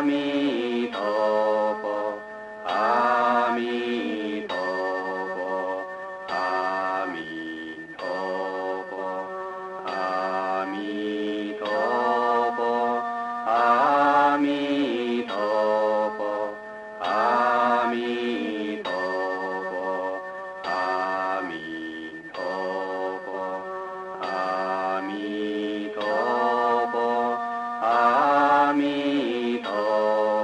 弥陀佛，阿弥陀佛，阿弥陀佛，阿弥陀佛，阿弥陀佛，阿弥陀佛，阿弥陀佛，阿弥陀佛，阿弥陀佛。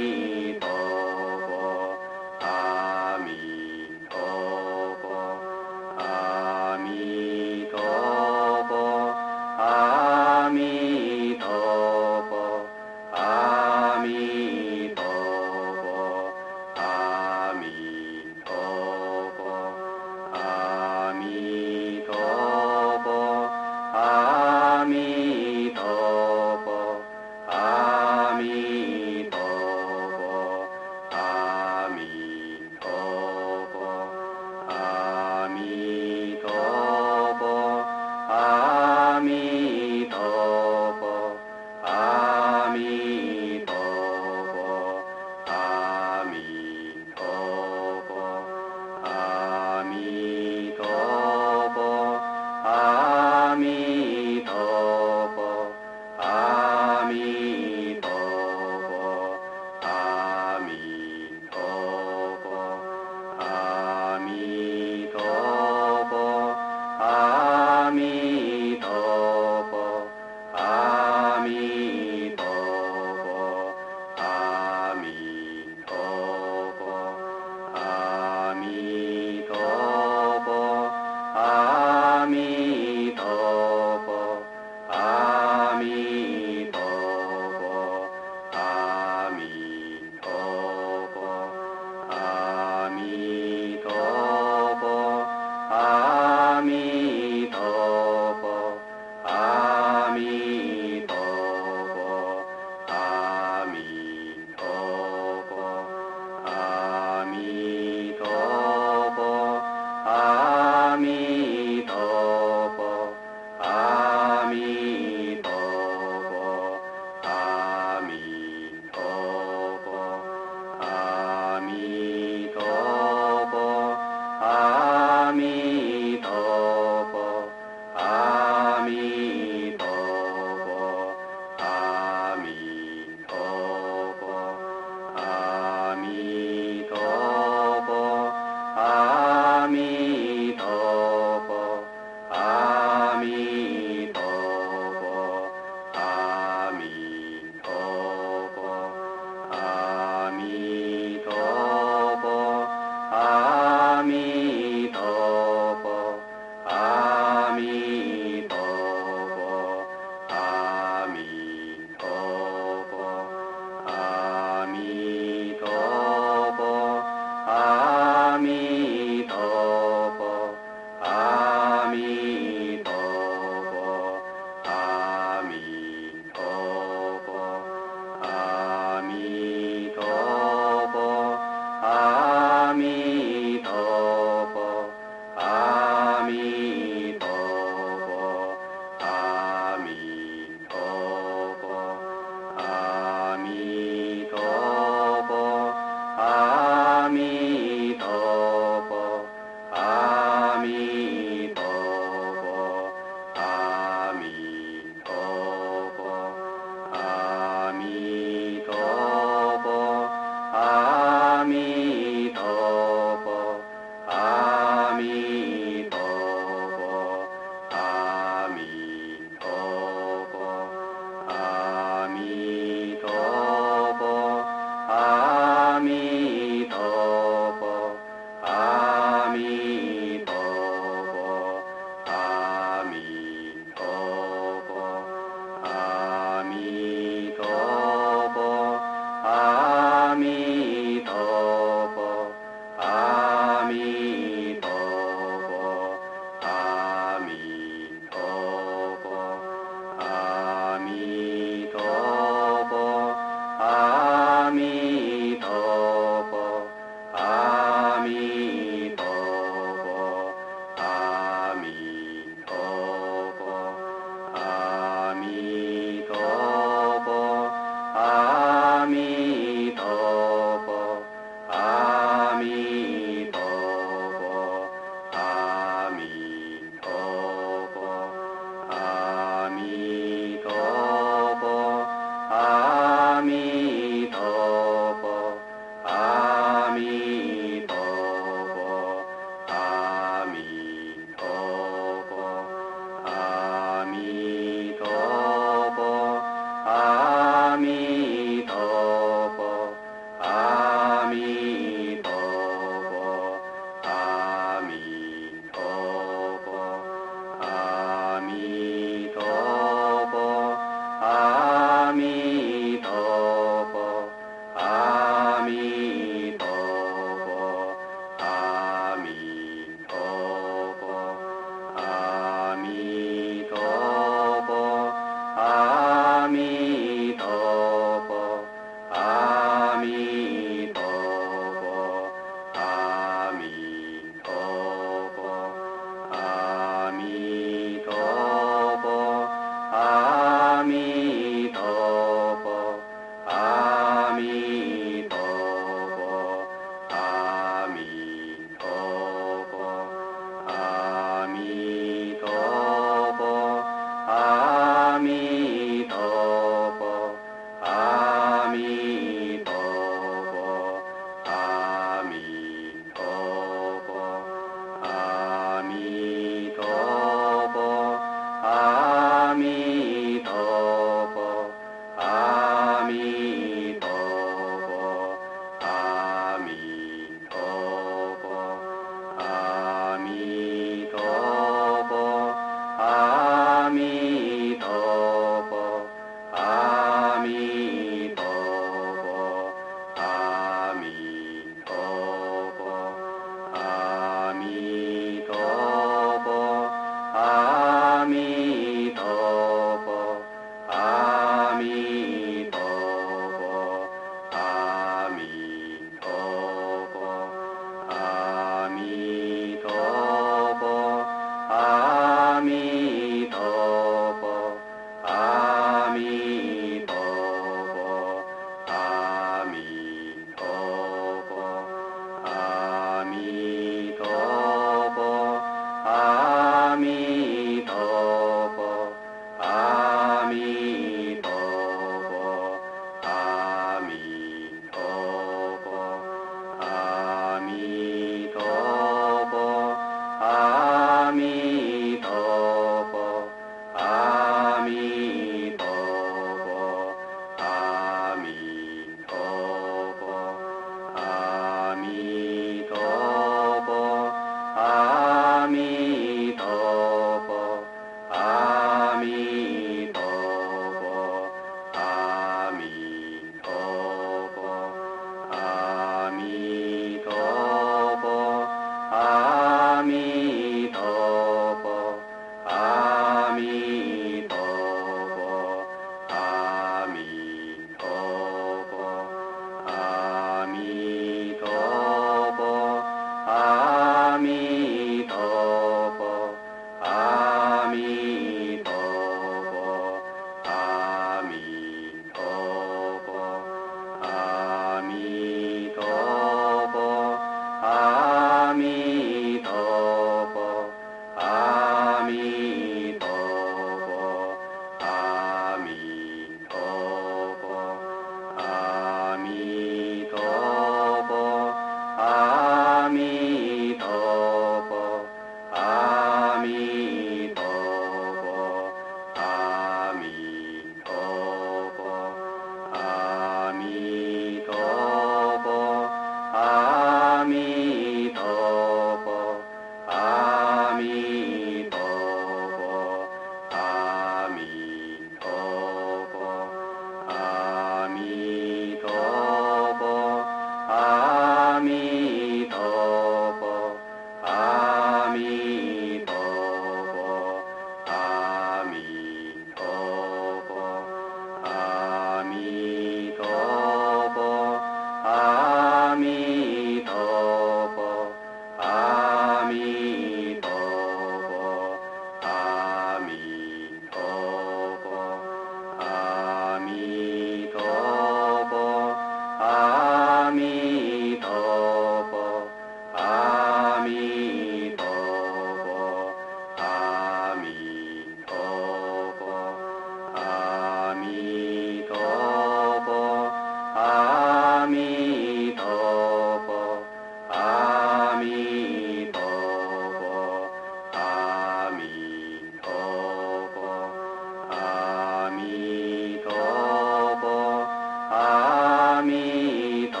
弥陀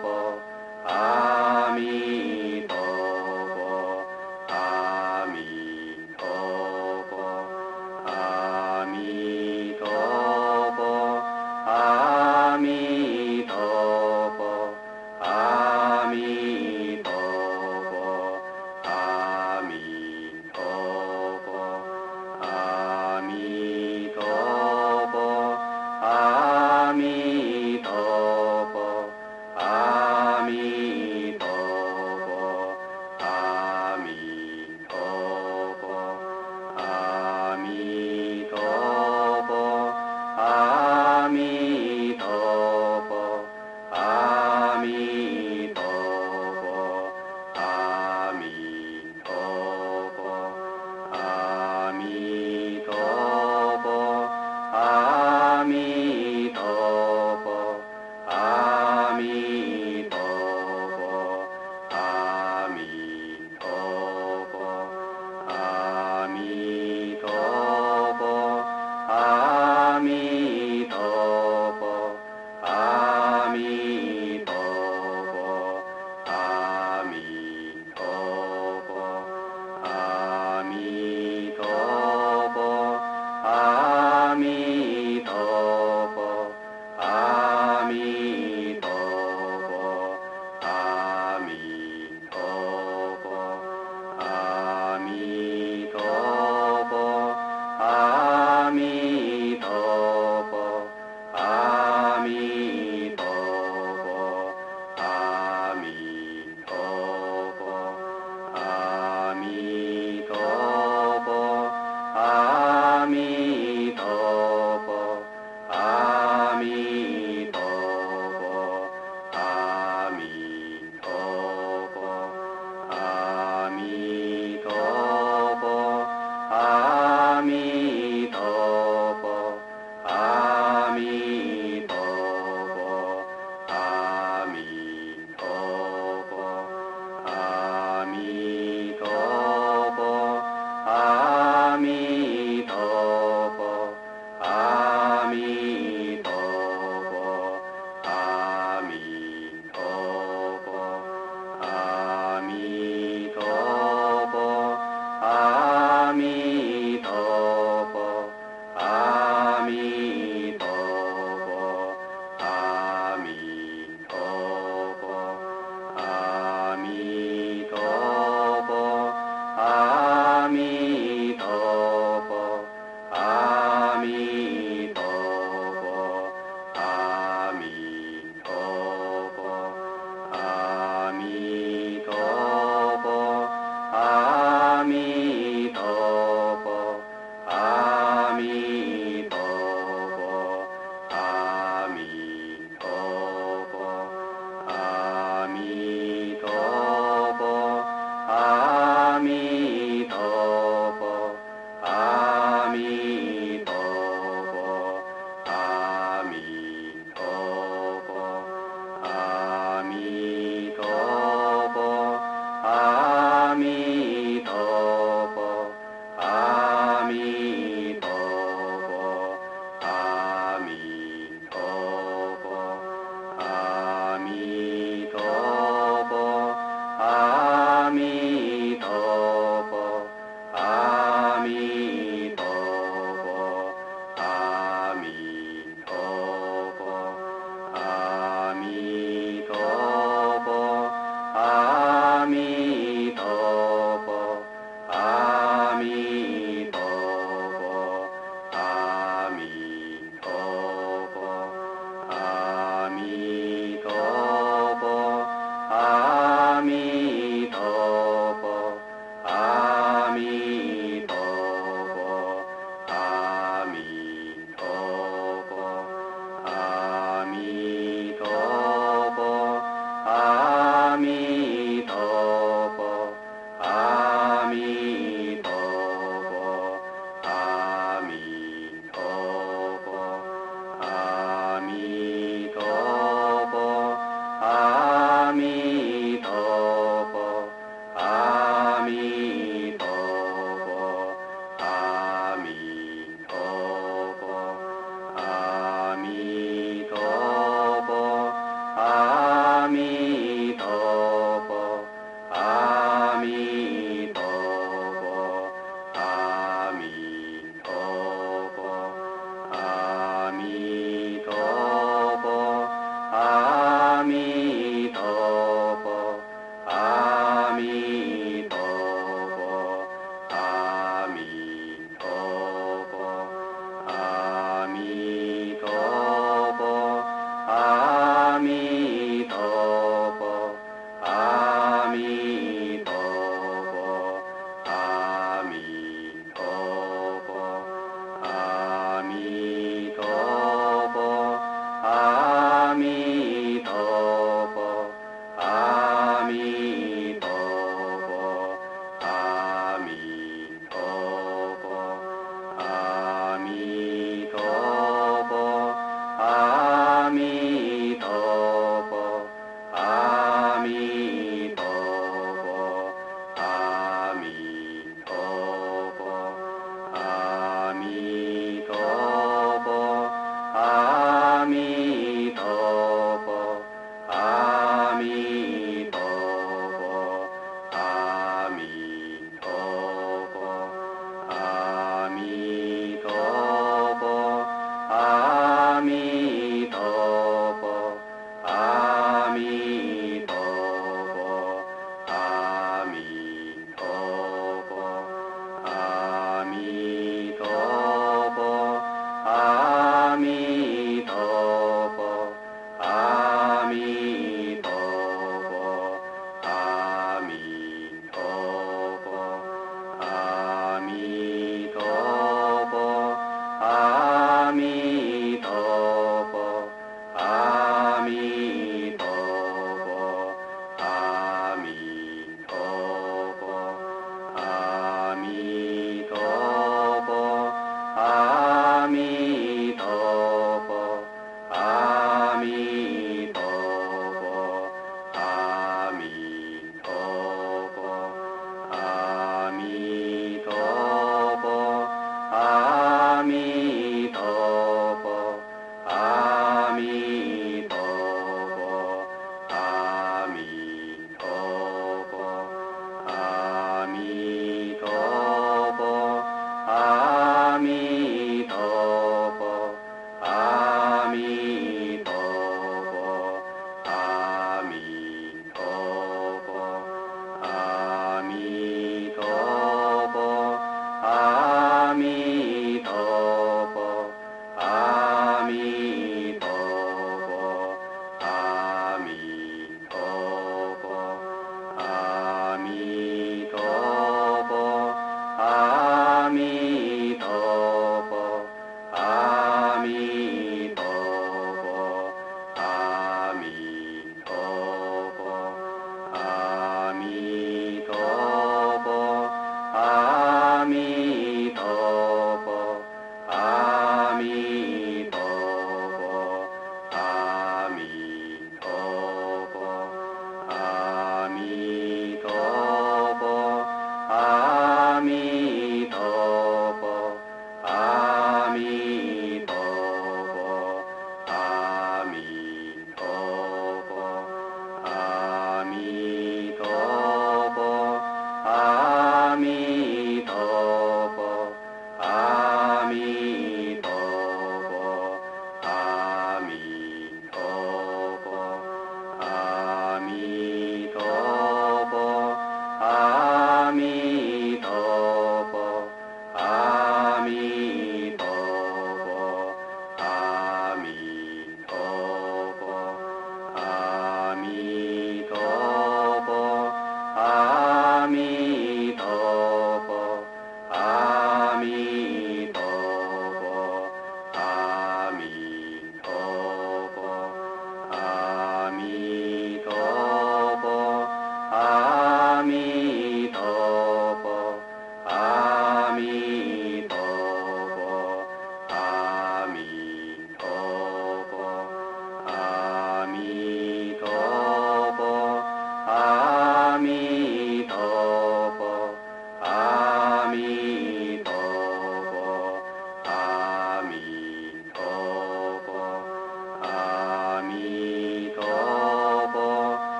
佛，阿弥陀佛，阿弥陀佛，阿弥陀佛，阿弥陀佛，阿弥陀佛，阿弥陀佛，阿弥陀佛，阿弥陀佛。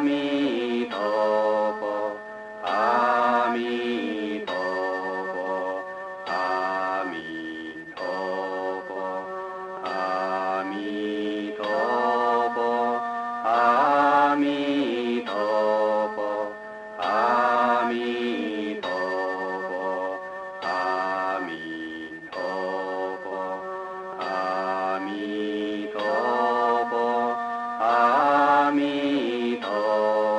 弥陀佛，阿弥陀佛，阿弥陀佛，阿弥陀佛，阿弥陀佛，阿弥陀佛，阿弥陀佛，阿弥陀佛，阿弥陀佛。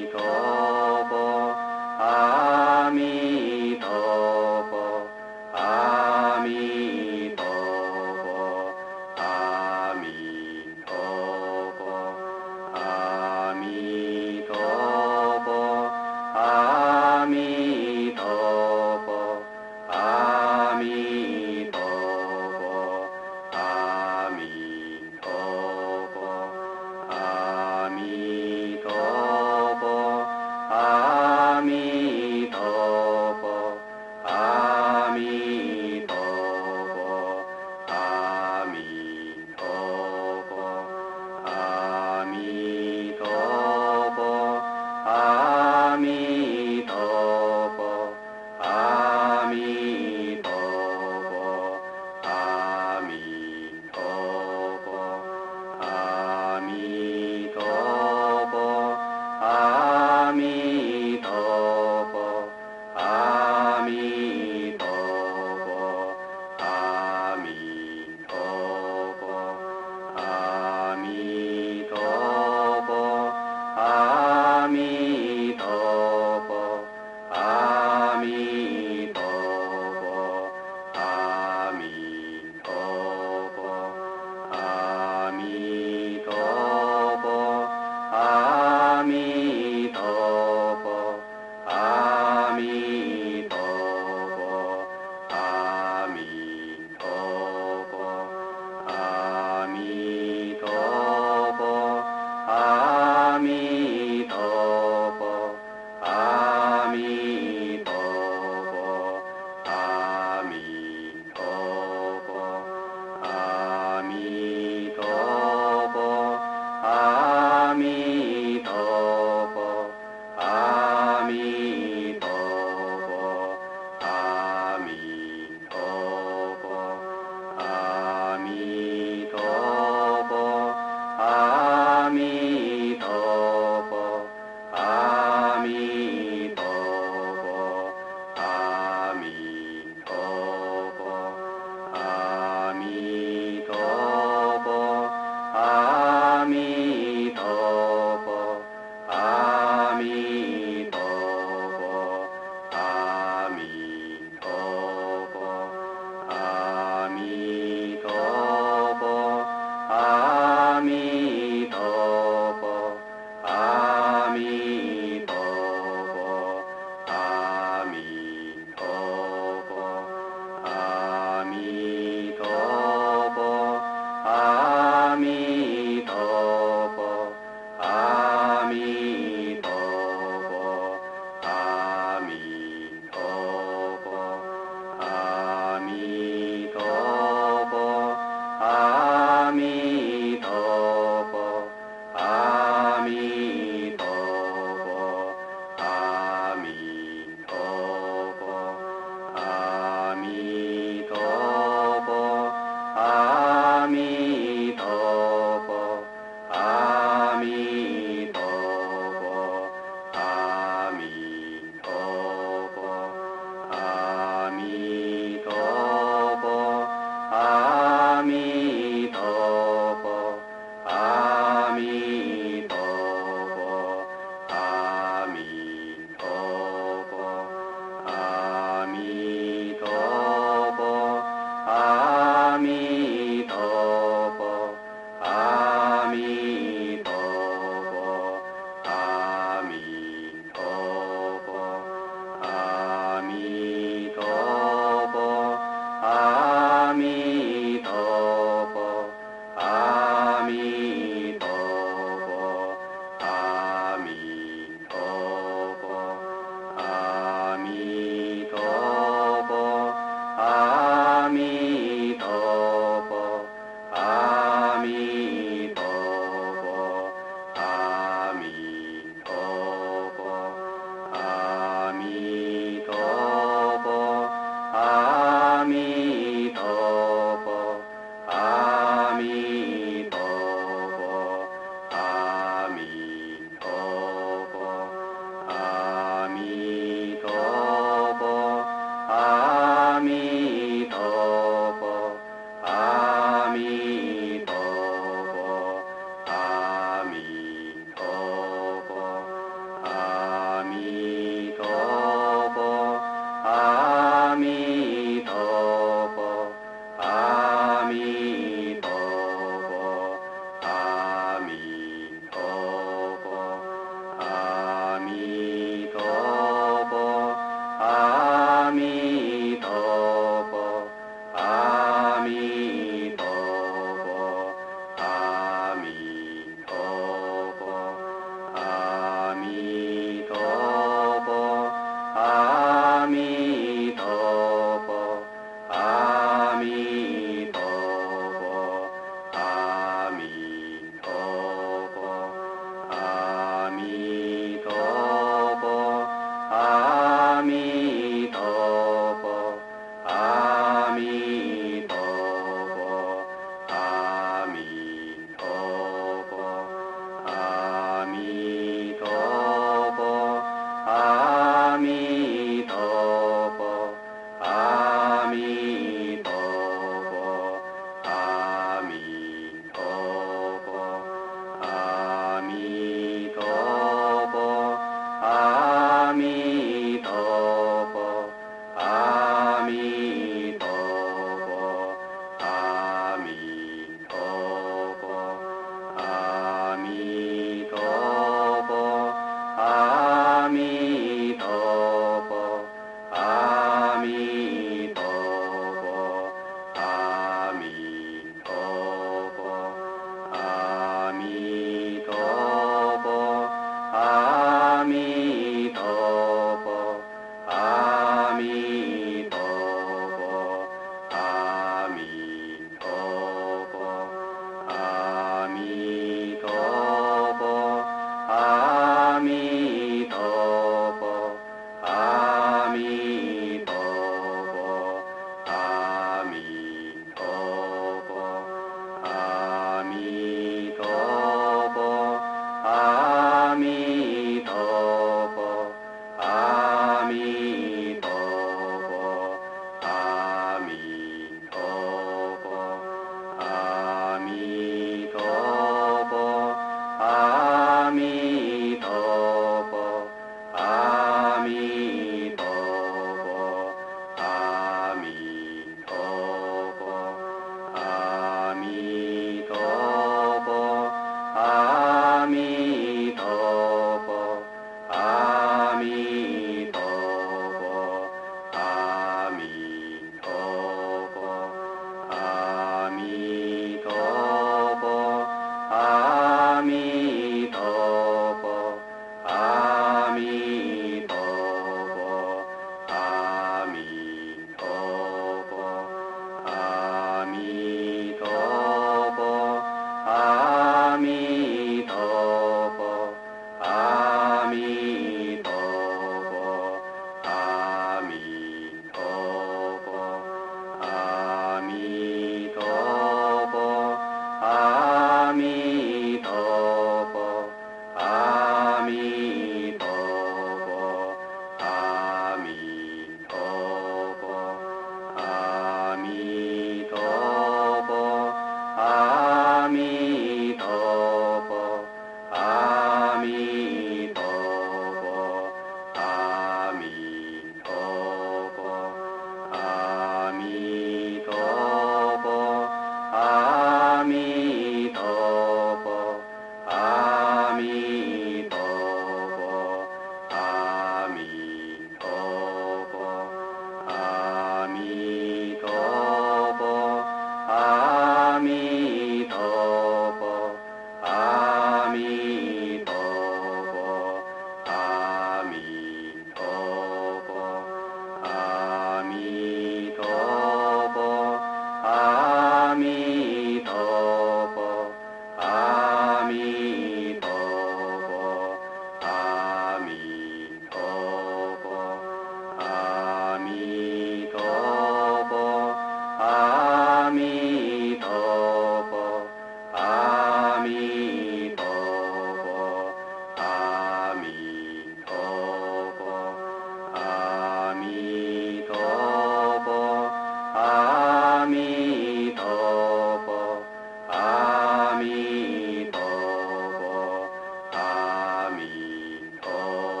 아미토보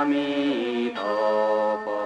阿弥陀佛。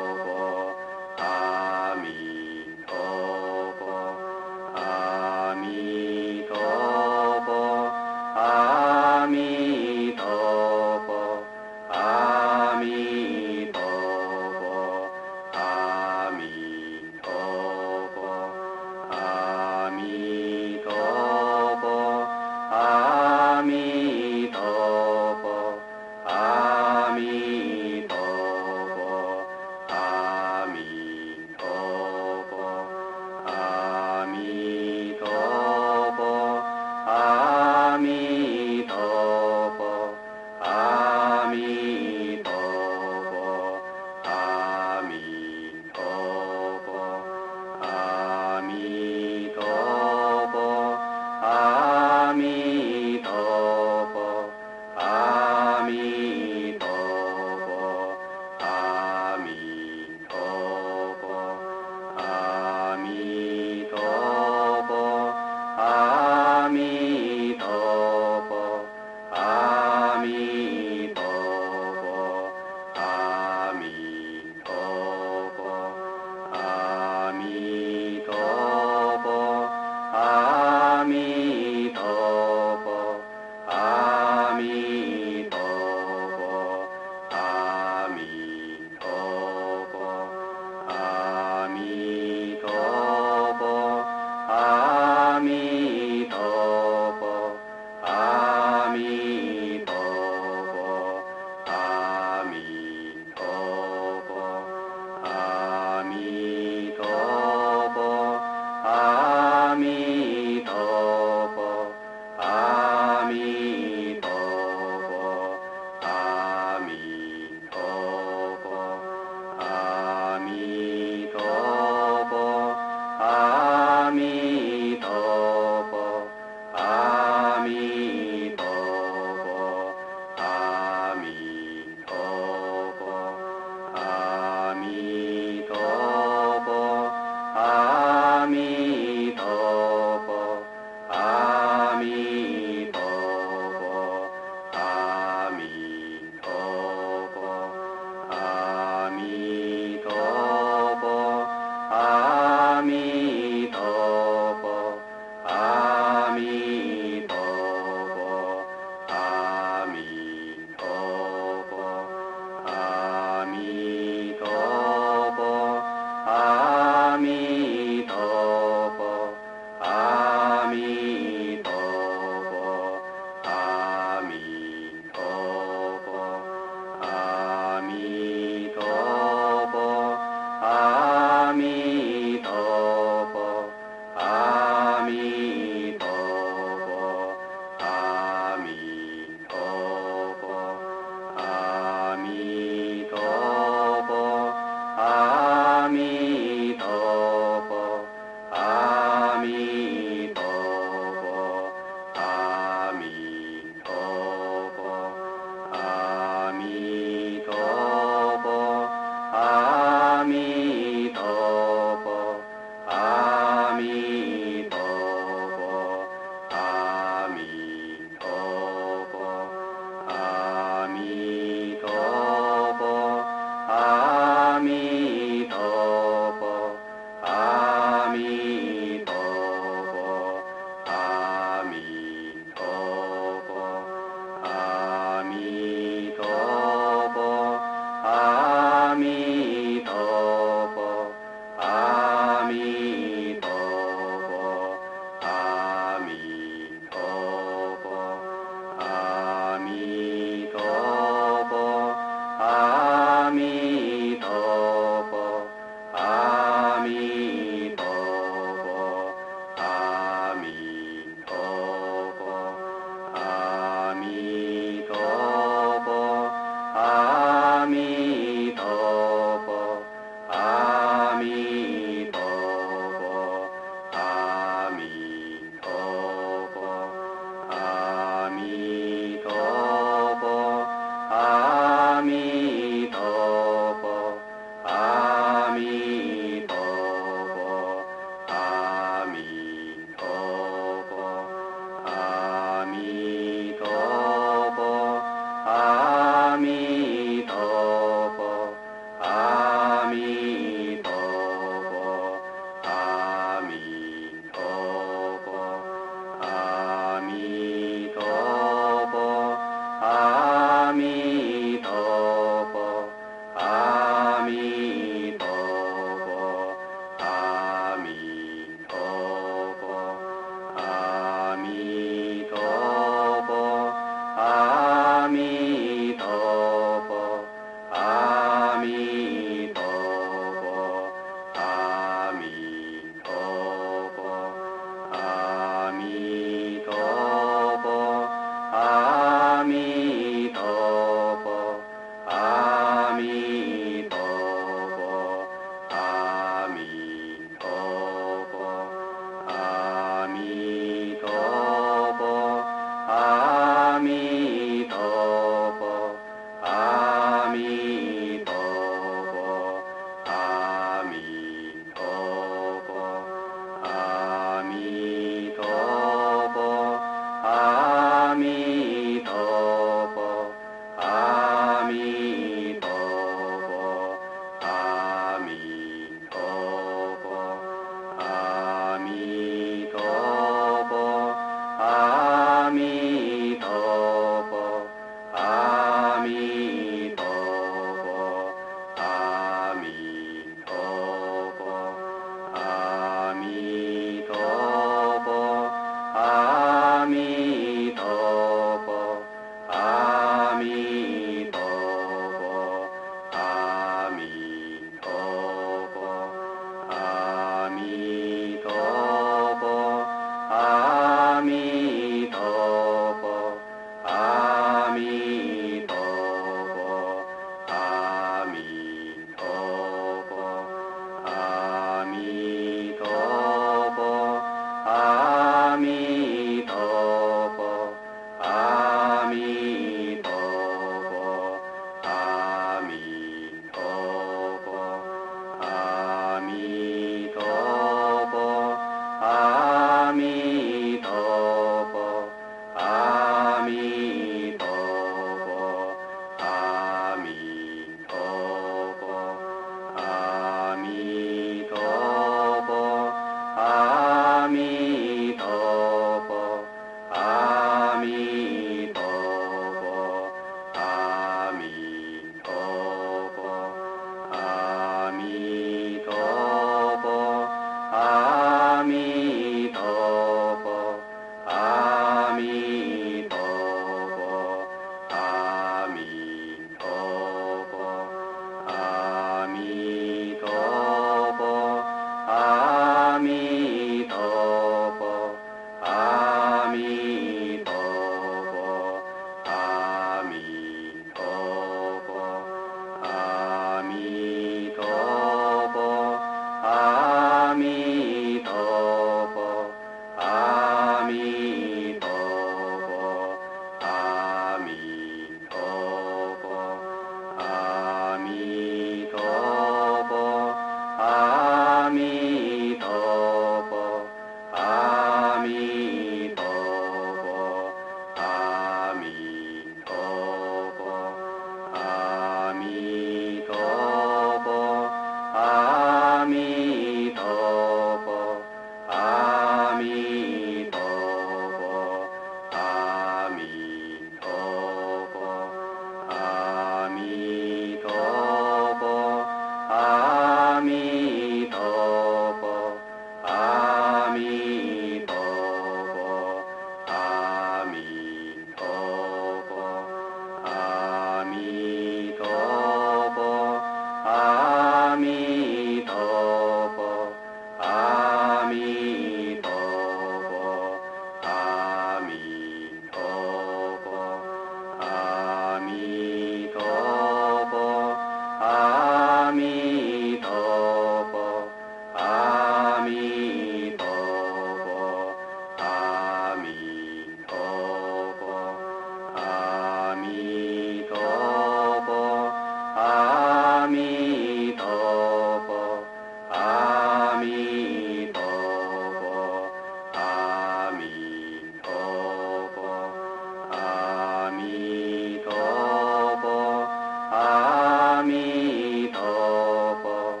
阿弥陀佛。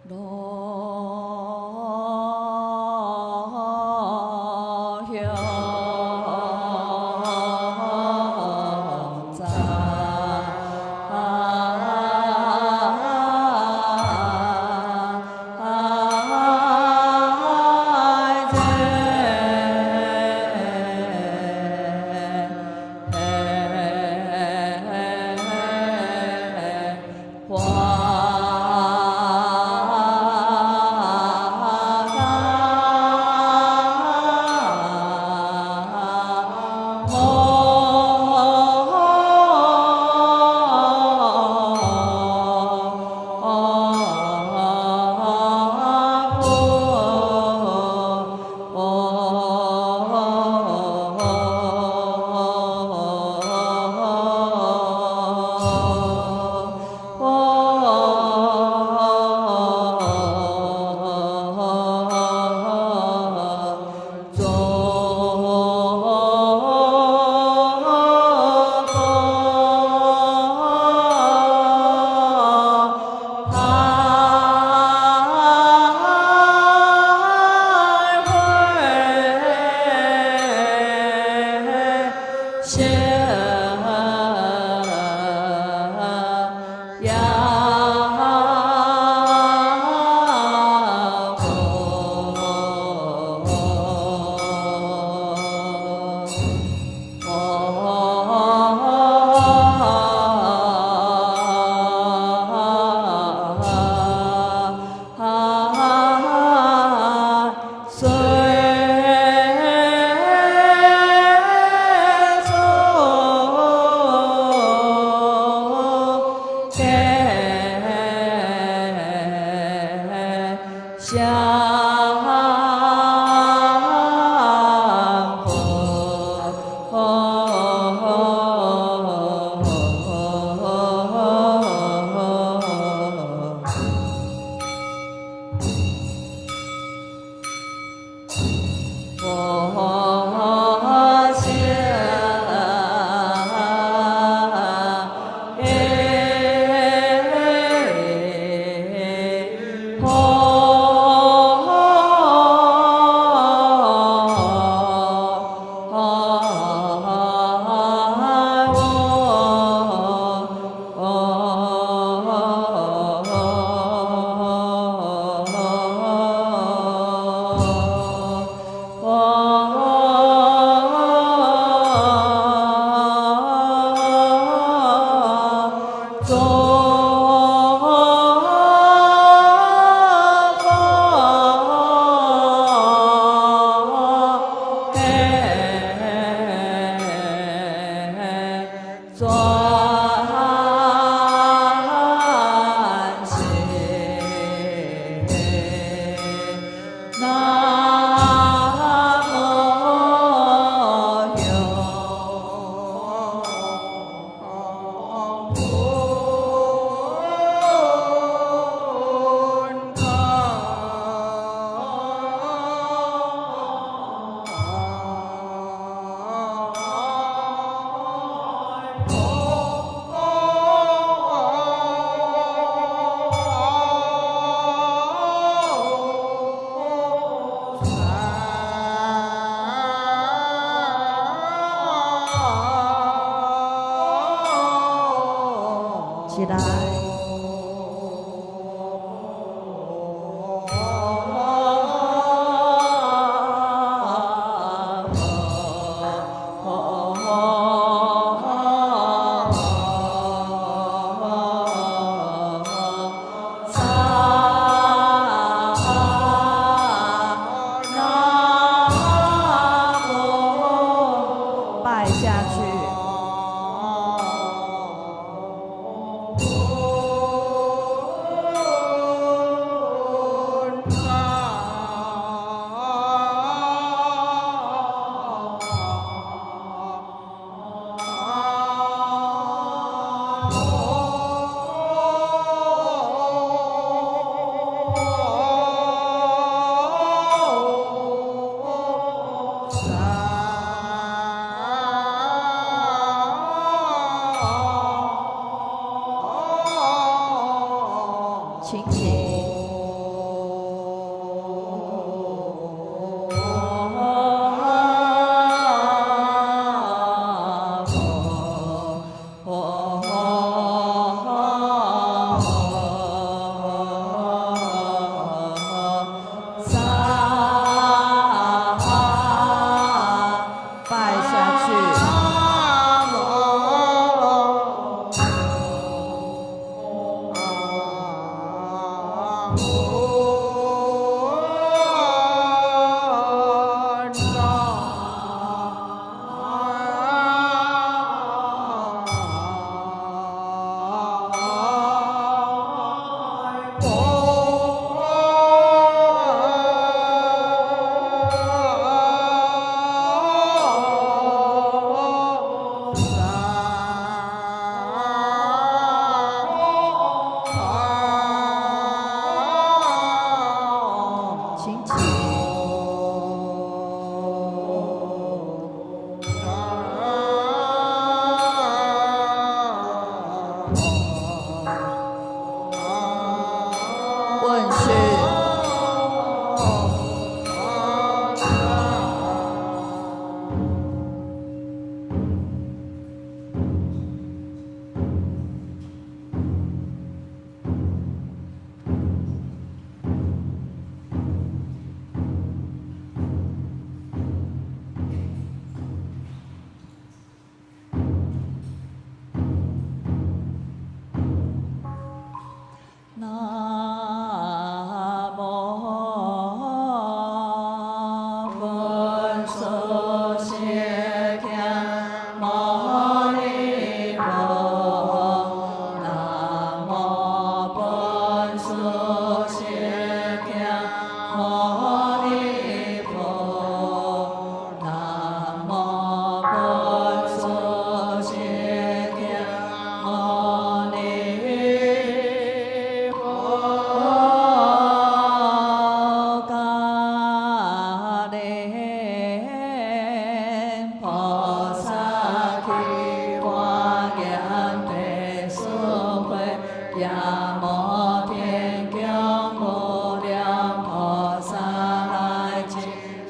노현자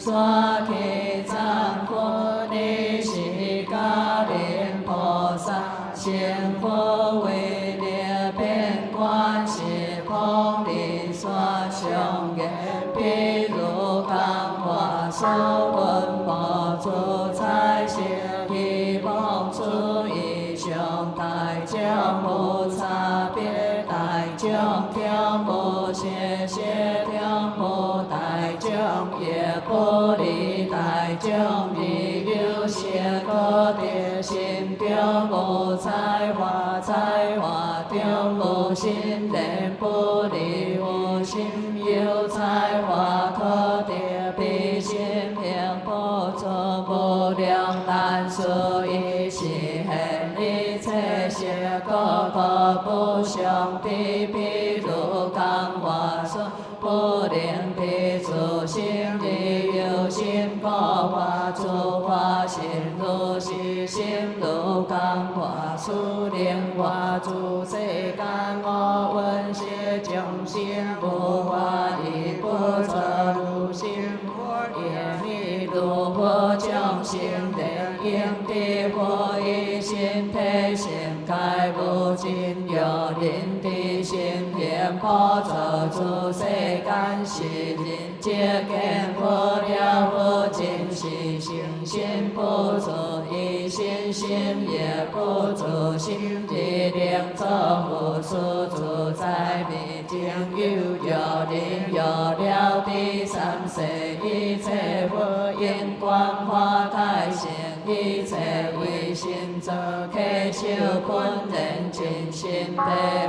刷起赞佛尼悉伽林菩萨，现佛为列遍观世菩提刷上愿，譬如刚化所闻佛出彩色，希望出以上大将无差别，大将听无谢谢听无大将也不离大将离有些个的心中无才华，才华中无心人不离无心有才华可得比心明不足不量难所以是现一切些个不相的比如刚化所不灵的主心的有心个化主化心如是心如刚化出灵化主世间我闻些众生不化的不着如心也弥如佛众生的应的佛以心体心开无尽有灵的心念破着诸世间是人皆见佛了佛尽是行心不足以心心也不足心力量作佛所住在密经有灵有了第三世一切佛因观花开现一切为心则可修本人尽心地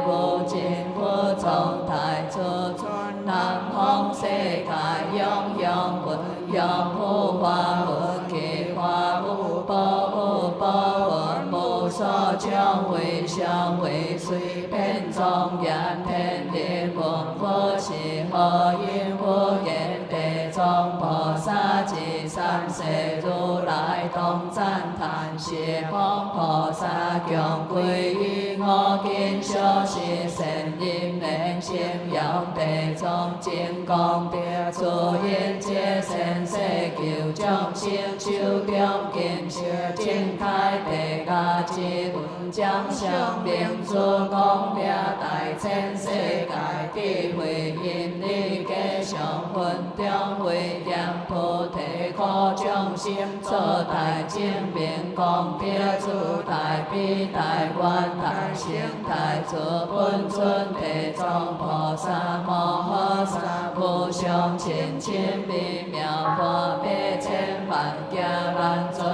无尽佛从太初尊南方世界永永闻永无法闻其法无报无报闻无所将为相为随便庄严天地闻佛是何因佛言地中菩萨及三世如来同赞叹谢方菩萨共归依我今修是神因能信仰地中真功德主因皆神世求众生手中金色正开地家之文将相明主功德大千世界智慧因力加上分中为念菩提苦众生做大正明功德主大悲大愿大成大主本尊地藏菩萨摩诃萨无上千千微妙法百千万劫难做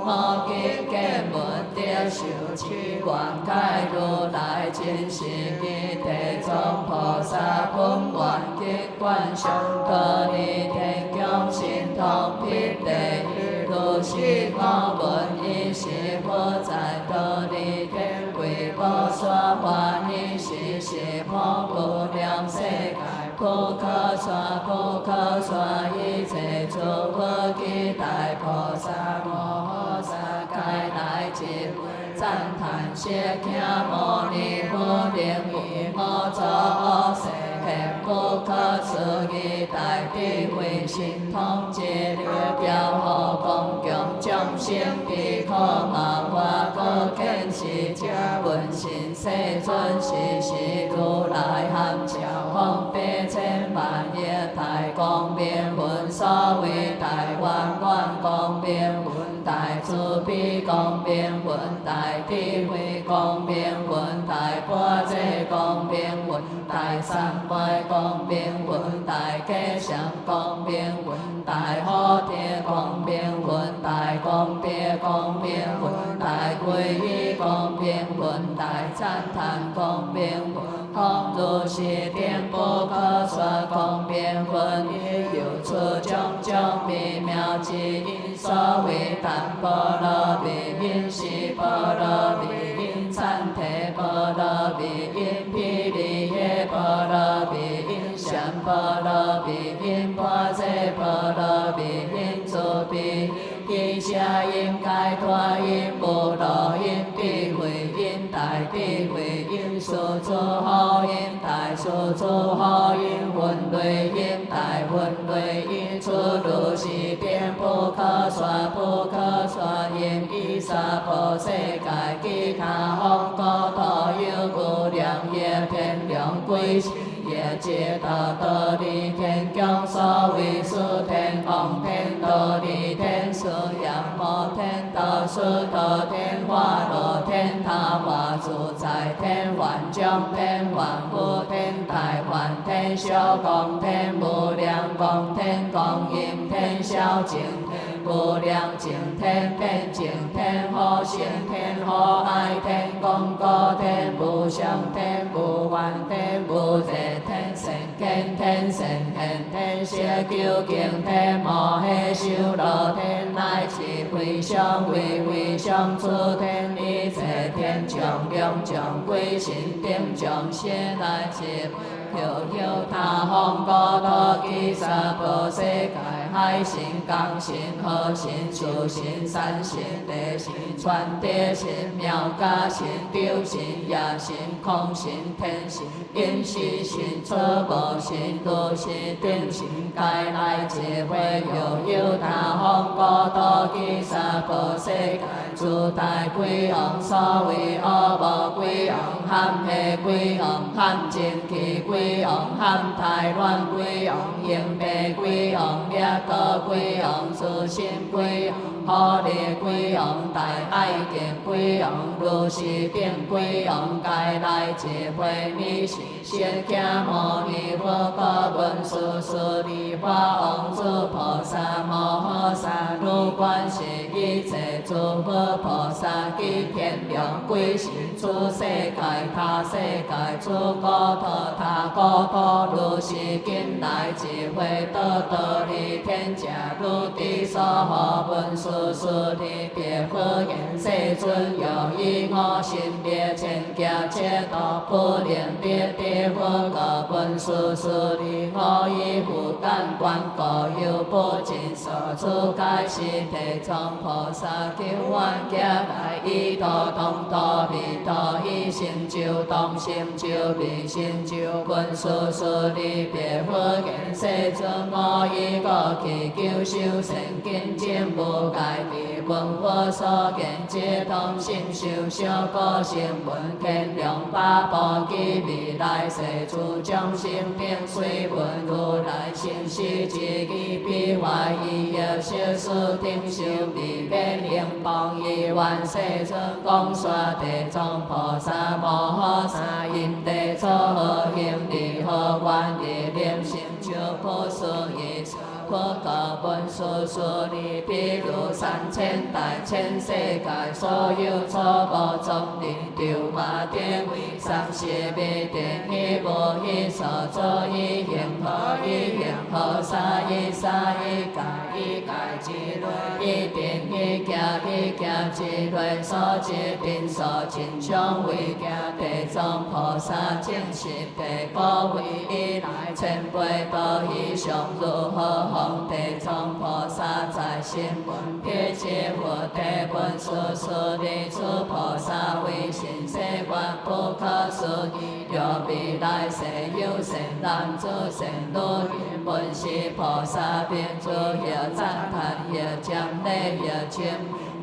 我今见闻得受持愿解如来真实义地藏菩萨本愿极观上多利天宫神通辟地如是我闻一时佛在多利天为波娑花一时是佛无量世界不可说不可说一切诸佛及大菩萨摩诃萨开来智慧赞叹谢听摩尼佛灵与我作恶世现不可思议大智慧神通接力表后公共众生彼可万化各见是家闻心世尊是是如来含笑方百千万业大光明闻所谓大愿愿光明闻大慈悲光明闻大智慧光明闻大般若光明闻大三昧光明闻大吉祥光明闻大好天光明闻大光别光明闻大皈依光明闻大赞叹光明闻空如是定不可说光明闻亦有出种种微妙之因所谓但波罗蜜因是波罗蜜因参提波罗蜜因毗梨耶波罗蜜因善波罗蜜因般若波罗蜜因慈悲因下因解脱因无漏因智慧因大智慧因所作好因大所作好因混类因大混类因出如是定不可说，不可说，因依娑婆世界其他方国土有无量业天龙归心业界道道理天宫所谓诸天王天道理天释仰摩天道释道天化罗天塔化自在天幻将天幻护天台幻天小光天无量光天光阴天小净天无量净天天净天好性天好爱天公告天无上天无幻天无热天神天天神天天舍究竟天摩诃修罗天乃至非常非常诸天一切天将量将归心定将邪乃至有他方国土其娑婆世界海神降神河神树神山神地神传地神妙家神丢神夜神空神天神因时神出无神度神定神该来智慧有他方国土其娑婆世界诸大鬼王所谓恶魔鬼王含黑鬼王含正气鬼王含太乱鬼王应白鬼王掠夺鬼王自心鬼王护力鬼王大爱见鬼王如是定鬼王该来智慧你是先迦牟尼佛果文殊师利法王诸菩萨摩诃萨如观世一切诸佛菩萨及天龙鬼神诸世界他世界诸国土他国土如是今来智慧得道理天家如地所护文殊师利别佛言世尊有以我心列千家切道不连别地佛果文殊师利我以复感观果有不尽所出开示地藏菩萨求愿家来依道同道弥道以成就同成就未成就文殊师利别佛言世尊我以过去求修善根证无碍地闻佛所言皆通信受小果成闻天龙八部及未来世诸众生并随闻如来信息之义必怀疑业小事听受未免应帮以愿世尊讲说地藏菩萨摩诃萨因地作何行利何愿力念成就不思议佛果文殊师利譬如3000大千世界所有诸无众人丢马定为30未定以无以所作以形何以形何沙以沙以界以界之类以定以行以行之类所知定所亲像为行地藏菩萨正实地果位以来千倍多以上如何地藏菩萨在心闻撇解佛地文殊师利诸菩萨为心世愿不可思议若未来世有善男子善女人闻是菩萨并诸业赞叹业将礼业称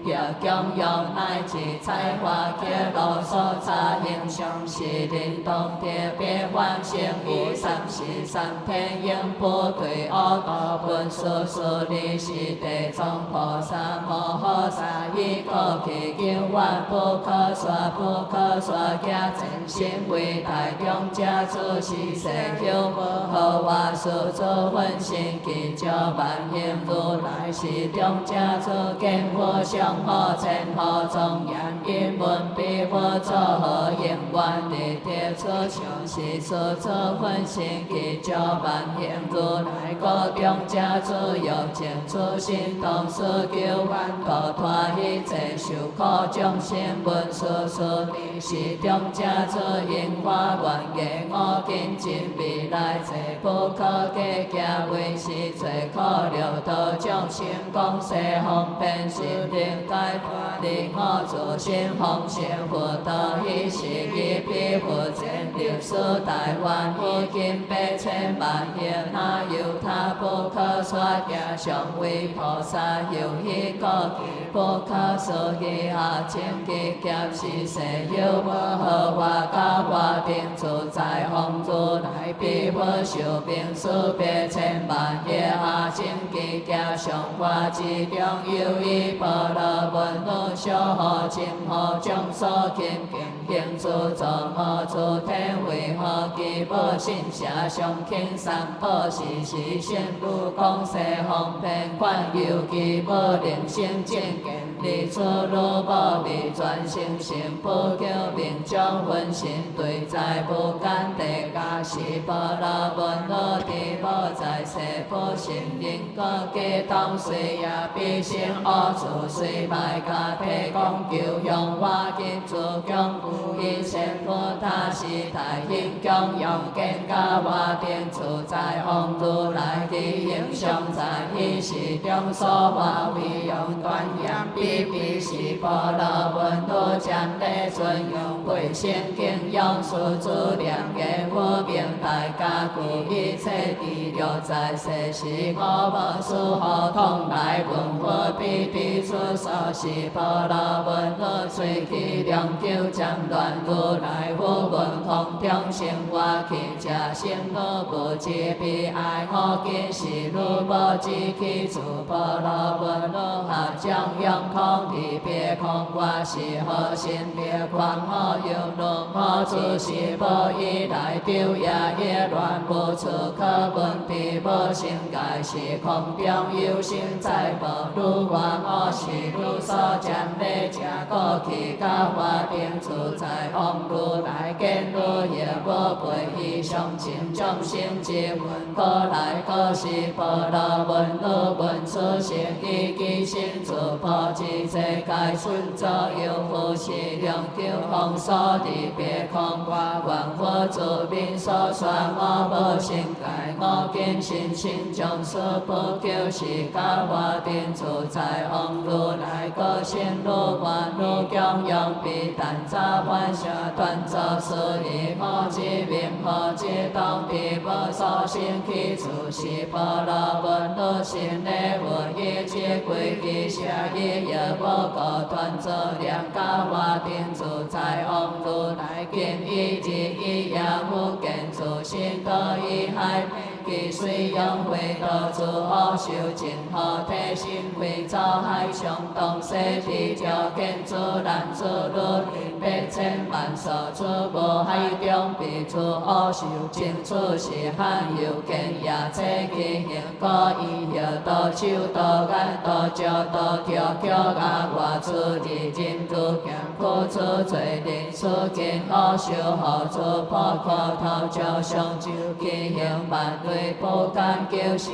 业供养乃至彩花结露所差应上是人同贴别幻成以33天应不退阿道文殊师利是地藏菩萨摩诃萨以过去求愿不可说不可说假真心为大众家主是世修何话说诸分心其照万应如来是众家主见佛相好千好庄严因闻彼佛作何因愿地贴出像是所作分心其照万应如来各众家主有情出心同事求愿度脱一切受苦众生文殊师利是众家主因化愿业我今尽未来世不可计价为是最可了得众生讲世方便心灵界观念我自性奉行佛道，以是一彼佛前历史台湾已经8千万亿，那由他不可说行，上为菩萨有迄个不可思议下清净劫是世有无好我教我定自在方如来彼佛寿命数8千万亿下清净劫上我之中有一波罗文如小好净好众所见行自作恶自天为何其宝信舍上轻三宝时时现如讲西方遍款有其宝灵性正见离出如宝未转生成不救命将分身对在不干地假是波罗文如地宝在世不成因果皆当随也必生恶自随卖家体讲求用我今自强以前佛他是大兴强用见教我定自在方如来的形象在彼时中所化为用端严必是波罗文如将来尊用慧性敬仰所资量的无明大家故一切地六在世时我无事何通来问佛必出所是波罗文如随其量求将乱如来无闻空中生活去者生如不知悲哀我今是如无知去自波罗文如合将用空地别空我是何心别狂我有怒我自是无以来丢也乱无处可问彼无性界是空中有生在无如我是如所占礼者过去教我定自在方如来见如也无背以上情众生之闻过来过是波罗文如闻此行以其心自破之世界顺作有福是量求方所地别空我愿佛自命所说我无性界我今心将所不求是教我定自在方如来个性如我如强用必但早晚下断造事以我之名何之当地无所生起处是波罗文如心内我一切归其下一也无个断作量教我定自在方如来见一之一也无见自心得一海其虽用回道自恶受尽何体心为造海上东西地条件自然自律8千万所出无海中必出恶受尽出是罕有见也切其行果以药道手道眼道脚道条脚牙外出地真如强苦出罪人所见恶受何出破苦头照上就其行万类不敢求是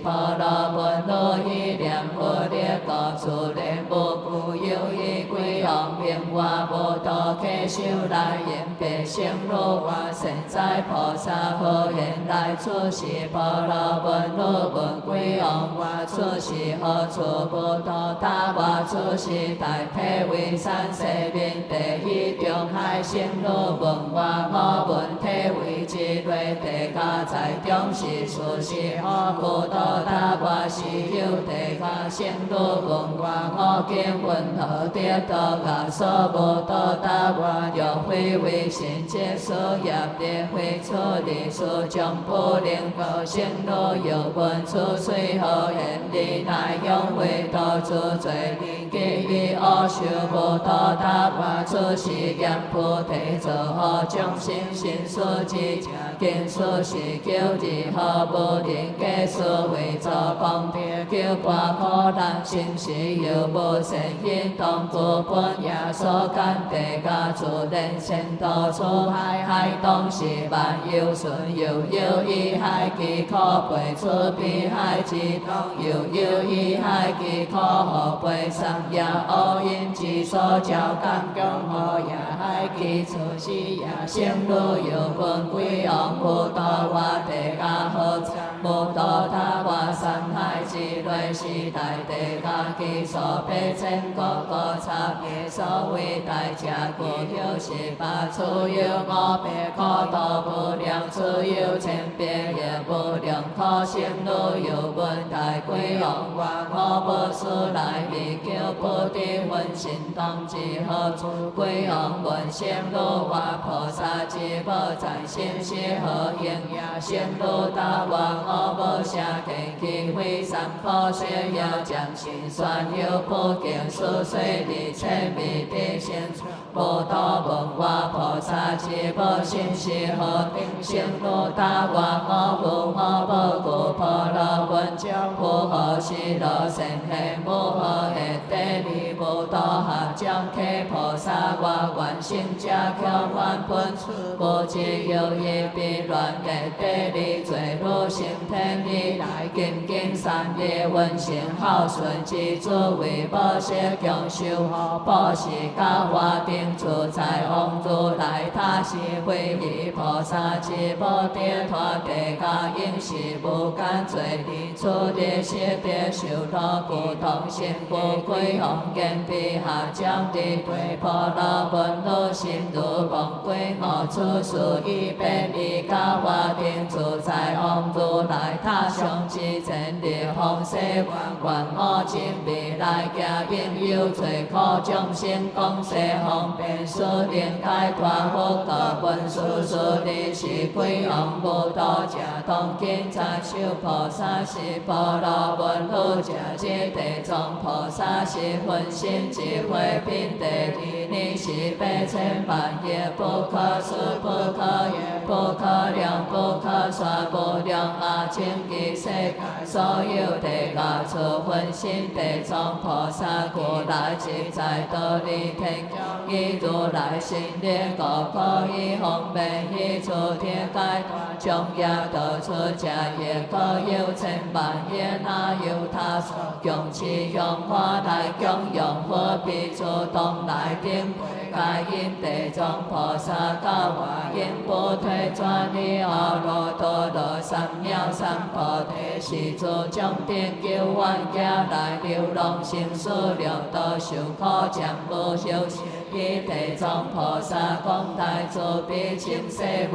波罗文如一念佛列个自然无故有一归往名话无道客修来言别生如我现在菩萨何言来出是波罗文如闻归往我出是何处不道他我出是大体为三世面第一中海生如闻我闻体为之类地下在中是出是何不道他我是有地下生如闻我今闻何得道我所不道他我若非为神界所业的会出离所将不能够生如有闻出虽何言理乃用为道主罪给予恶修不道他我出是言菩提作何众生心所之见所是叫之何不能给所为作公平叫挂苦难心是有无善因当故本也所感地家自然先道无出海，海东是万有顺，悠悠以海机可飞出碧海之东，悠悠以海机可互飞上也乌因之所照感强好也海机出世也生女有分归王无道我地下好无道他我山海之内是大地下基础八千个个差别所谓大家国有18处有500可度无量处有1000别也无量可生女有问大归王我无事来离求不地分心当之何处归王问生女我菩萨之宝在心是何应也生女大我无下天气非三可舍要将心酸有不敬su水离千米地心无道问我菩萨之宝心是何定生女大我无故婆罗问将复何是罗善行无何的地理无道合将启菩萨我愿成者强愿分无只有一必乱的地理罪路成天理来敬敬善业温馨孝顺之主为无色强修保持教化定自在王如来他是慧依菩萨之宝地托地下应是无间罪离出地识地受罗故同心故归红见地下将地对婆罗问路心如梦归我出世一百里教化定自在王如来他上之前列方世愿我今未来家应有罪可众生讲世方便使令解脱福德本事事理是归王无道者当今在修菩萨是婆罗问路者这地藏菩萨是分身智慧品第二你是8000万也不可思不可也不可量不可算无量阿净极世界所有地下处分身地藏菩萨故来自在道理天降以如来心力故可以方便以诸天解脱将也得出者也各有千万也哪有他所用其用法来供养何必主动来定该因地藏菩萨教化因不退转离阿罗多罗三藐三菩提是诸将定救万家来流浪生死两道受苦将无休息以地藏菩萨广大慈悲清世愿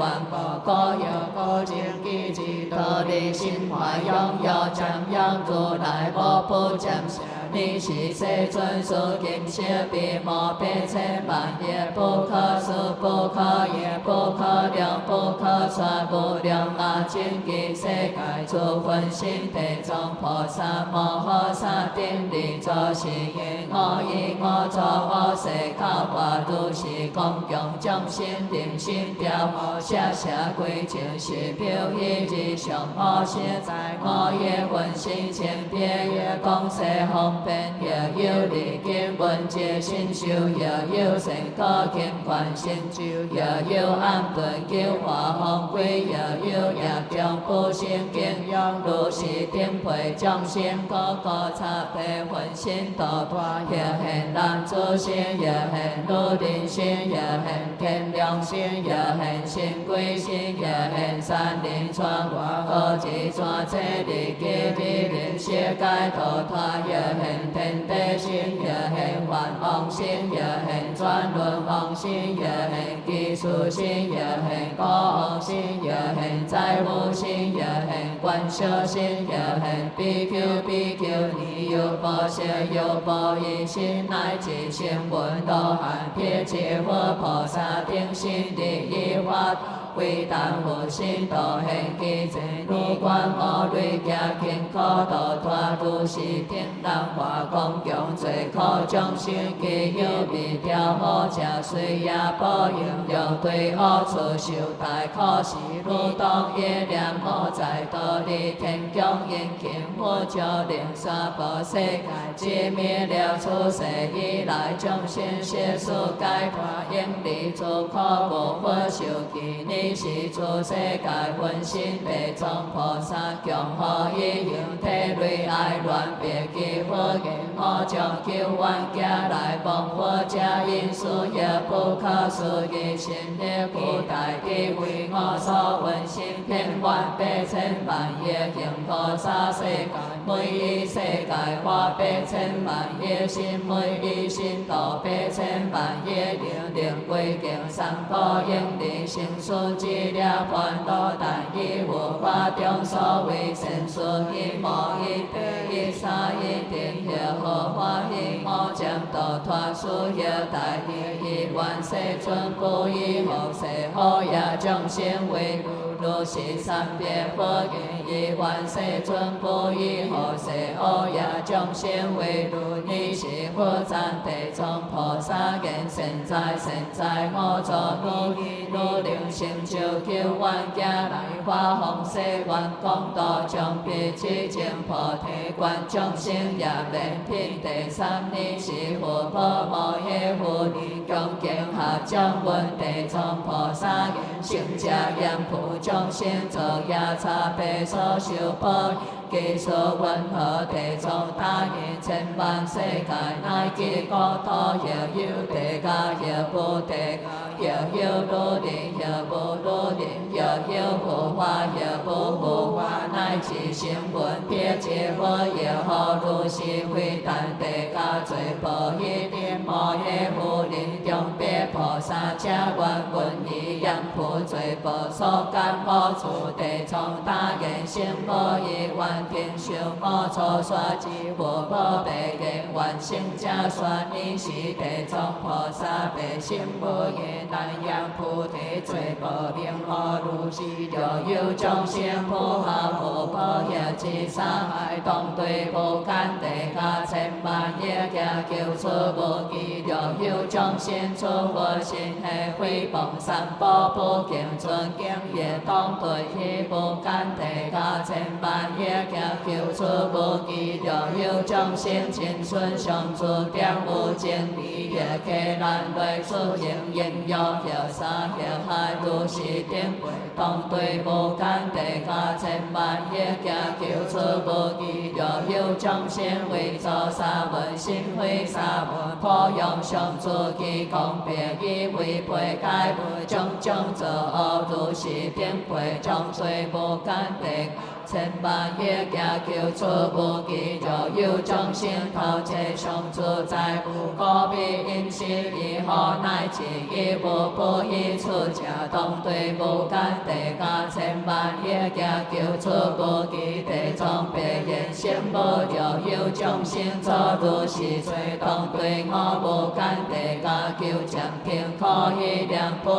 各有各情机智道理心怀拥有瞻仰如来无不暂时你是世尊所今舍彼摩8000万也不可思不可也不可量不可算无量阿净极世界诸分身地藏菩萨摩诃萨定力作是因我以我作我世教化如是供养众生定心调下下归正是表一日上我现在我也分身千遍也讲世方便也有利根本界心修也有成可见观心咒也有安顿救化方归也有业障不生敬仰如是定配众生各个差别分身道脱也很难自心也很如定心也很天良心也很心归心也很善灵传我何其转这里给地灵世界道脱也很天地心也很幻王心也很转轮王心也很技术心也很高王心也很在乎心也很观修心也很比丘尼有波舍有波依心乃至声闻都含撇切佛菩萨定心第一法贵担负心道现基济，女官无累行勤苦度脱，如是天人化公共最苦众生，其有未调好食水也保养，若对恶处受大苦是如当夜念无在道理，天宫因勤佛教灵三宝世界，自灭了出世以来，众生世事解脱，应离诸苦无法受记，你是诸世界分身地藏菩萨，强何以用体内爱乱别记佛言，我将救冤家来帮我家因事业不可思议，心力不大地为我所闻心遍万百千万亿行菩萨世界，每一世界化百千万亿心，每一心度百千万亿灵，灵归敬三宝应离成事，资了烦恼，但以无法中所谓善事，一无一地一三一定要好欢喜，我将度脱所有大义，以万世尊不以后世好也众生为如是三别佛言，以万世尊不以后世好也众生为如，你是佛赞地藏菩萨言，现在我作努力成就救冤家来发弘誓愿功德，将彼此证菩提观众生也免品第三，你是佛宝无业护念恭敬合将问地藏菩萨言，成家严普众生作业差别所受报，其所云何地藏大言，千万世界乃至国土，若有地家，若无地家，若有努力，若无努力，若有护法，若无护法，乃至声闻别解佛，若何如是非但地家罪报，一定无业护念中别菩萨，遮愿闻以严普罪报所感无处地藏大言，声无以愿天修无错说之无宝贝言，愿生者说你是地藏菩萨，白心无言难言菩提罪报名何如是，若有众生不下无报业之杀害，当对无间地家千万亿家救出无期，若有众生出我心系诽谤三宝不敬尊敬业，当对迄无间地家千万亿家救出无期，若有众生亲顺上主点无真理，也给咱来出应应有有三有害如是定慧，当对无间地家千万亿家救出无期，若有众生为造沙文心会沙文破用上主其公别以违背解不种种作恶如是定慧，众罪无间地千万亿家救出无期，若有众生偷窃上主在无高必因是以后乃至以无不以出家，当对无间地家千万亿家救出无期，地藏白言心无，若有众生作如是罪，当对我无间地家救将天可以量不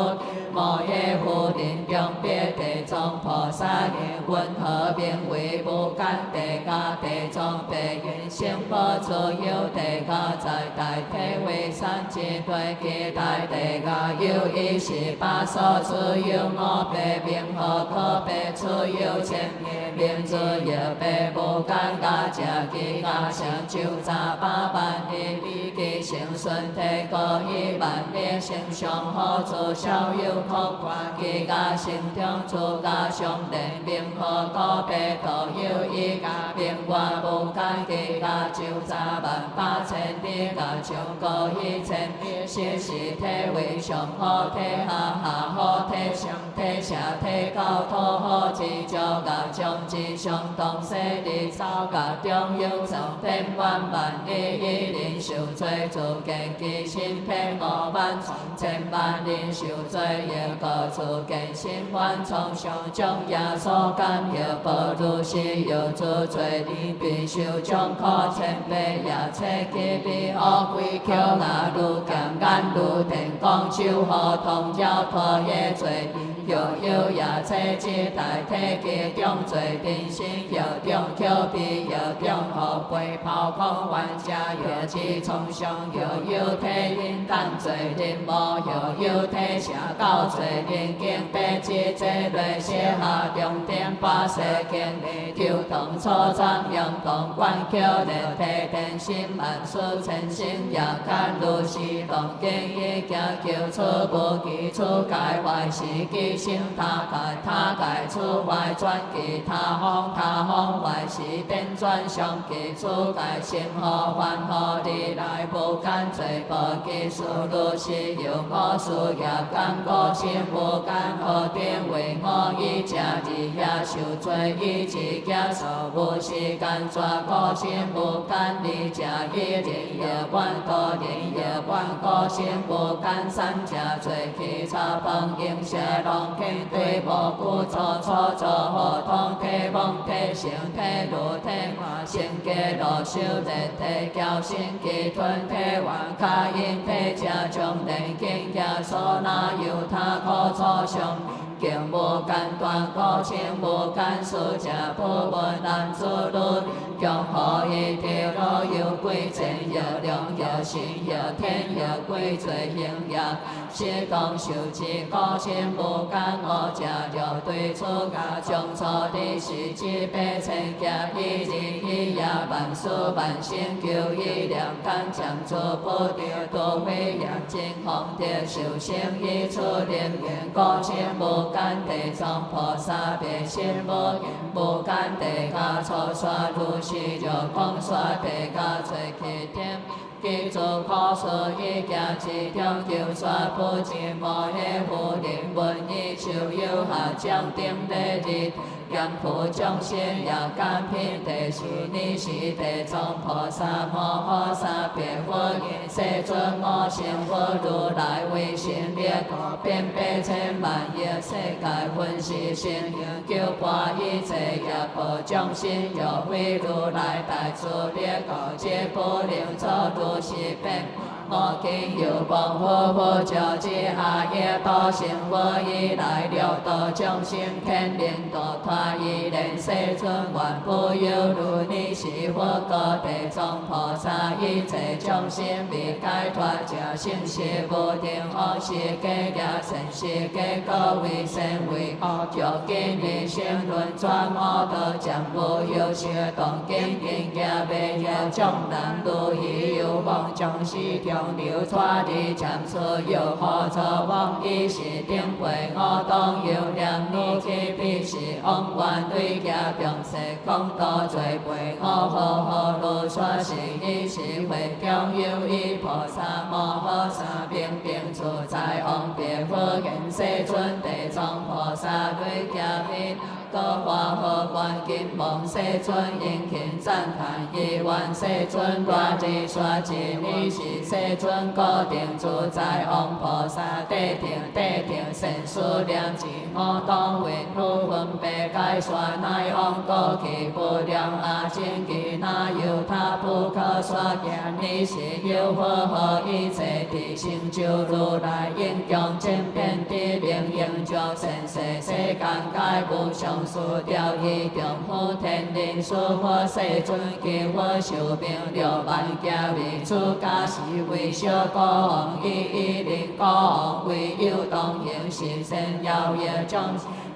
无业护念中别地藏菩萨言，云何名为无间地家？地藏白言心无自有地家，在大体为三之对其大地家，有一十八所自有我白名何可白出有千年名字有白无间家，食其家成就杂八万里，离其成顺体各一万里，成上好处少有空观，其家心中诸家上人名何可白都有一家名外无间其家就杂万八千里，家上各一千里，是体为上好体下好体上体下体高土好之足家将之上东西里草家中有成天万万里，一人受罪自见其心偏5万千万人受罪也各自见心万从上将也所感有不如是有诸罪，你必受众苦千倍也切其必恶鬼口牙如剑眼如电光手何同交托也罪。药有也切之代替其中罪定心药中口鼻药中互背泡空冤家药之创伤药有体因当罪人无药有体社交罪人经白之这类写下重点把世间抽动初转用动观口热体电心万事千心也干如是动经意行求出无其出界外是其心他界出外转其他方外是变转上其出界心何还何你来无干罪无其事如是有我事业干我心无干何定为我以食日夜受罪以自家受无时间抓我心无干你食一日夜晚多日夜晚我心无干三食罪去茶饭饮食拢肯对无故做错做互通体妄体成体如体化身家落手热体交身气吞体顽卡因体食将人经行所那由他可错上经无间断过程无间事食不问难自律强何以条路有贵贱有量有神有天有贵罪形也是当受持过程无间我食着对出家将错的是之百千家一日一夜万事万心求一量干强做不着多非眼睛红的受生一出连缘过程无间地藏菩萨别心无间地下初刷如是就光刷地下最起点记住可说一行之中就刷不尽无的护人文以受有下将定的日愿普众生也甘品地是你是地藏菩萨摩诃萨别佛言世尊我成佛如来为神力可遍百千万亿世界分是神行救拔一切业报众生若非如来大慈力告皆不能做如是变我今有望佛教之阿耶多成佛以来六道众生天灵道他以连世尊愿不有如你是佛个地藏菩萨一切众生未解脱者生死不定恶世界也生世界各位善为恶就今日生轮转我道将无有学动经经也未有众难如意有望将死中流脱的暂时有何作往以是定会我当有量你去必是往愿对家并世讲道罪背我何如说是以是会中有一菩萨摩诃萨平平自在往别佛言世尊地藏菩萨对家面各化何愿金梦世尊应勤赞叹一愿世尊大智说智你是世尊固定自在王菩萨地定善思量智我当为不分别解说乃王过去不良阿经其那有他不可说言你是有佛和一切地成就如来应用渐变的灵应作善世世间解不上数调一中普天人殊佛世尊其佛寿命6万家为出家是为小国王一人国王为有动形是善妖业众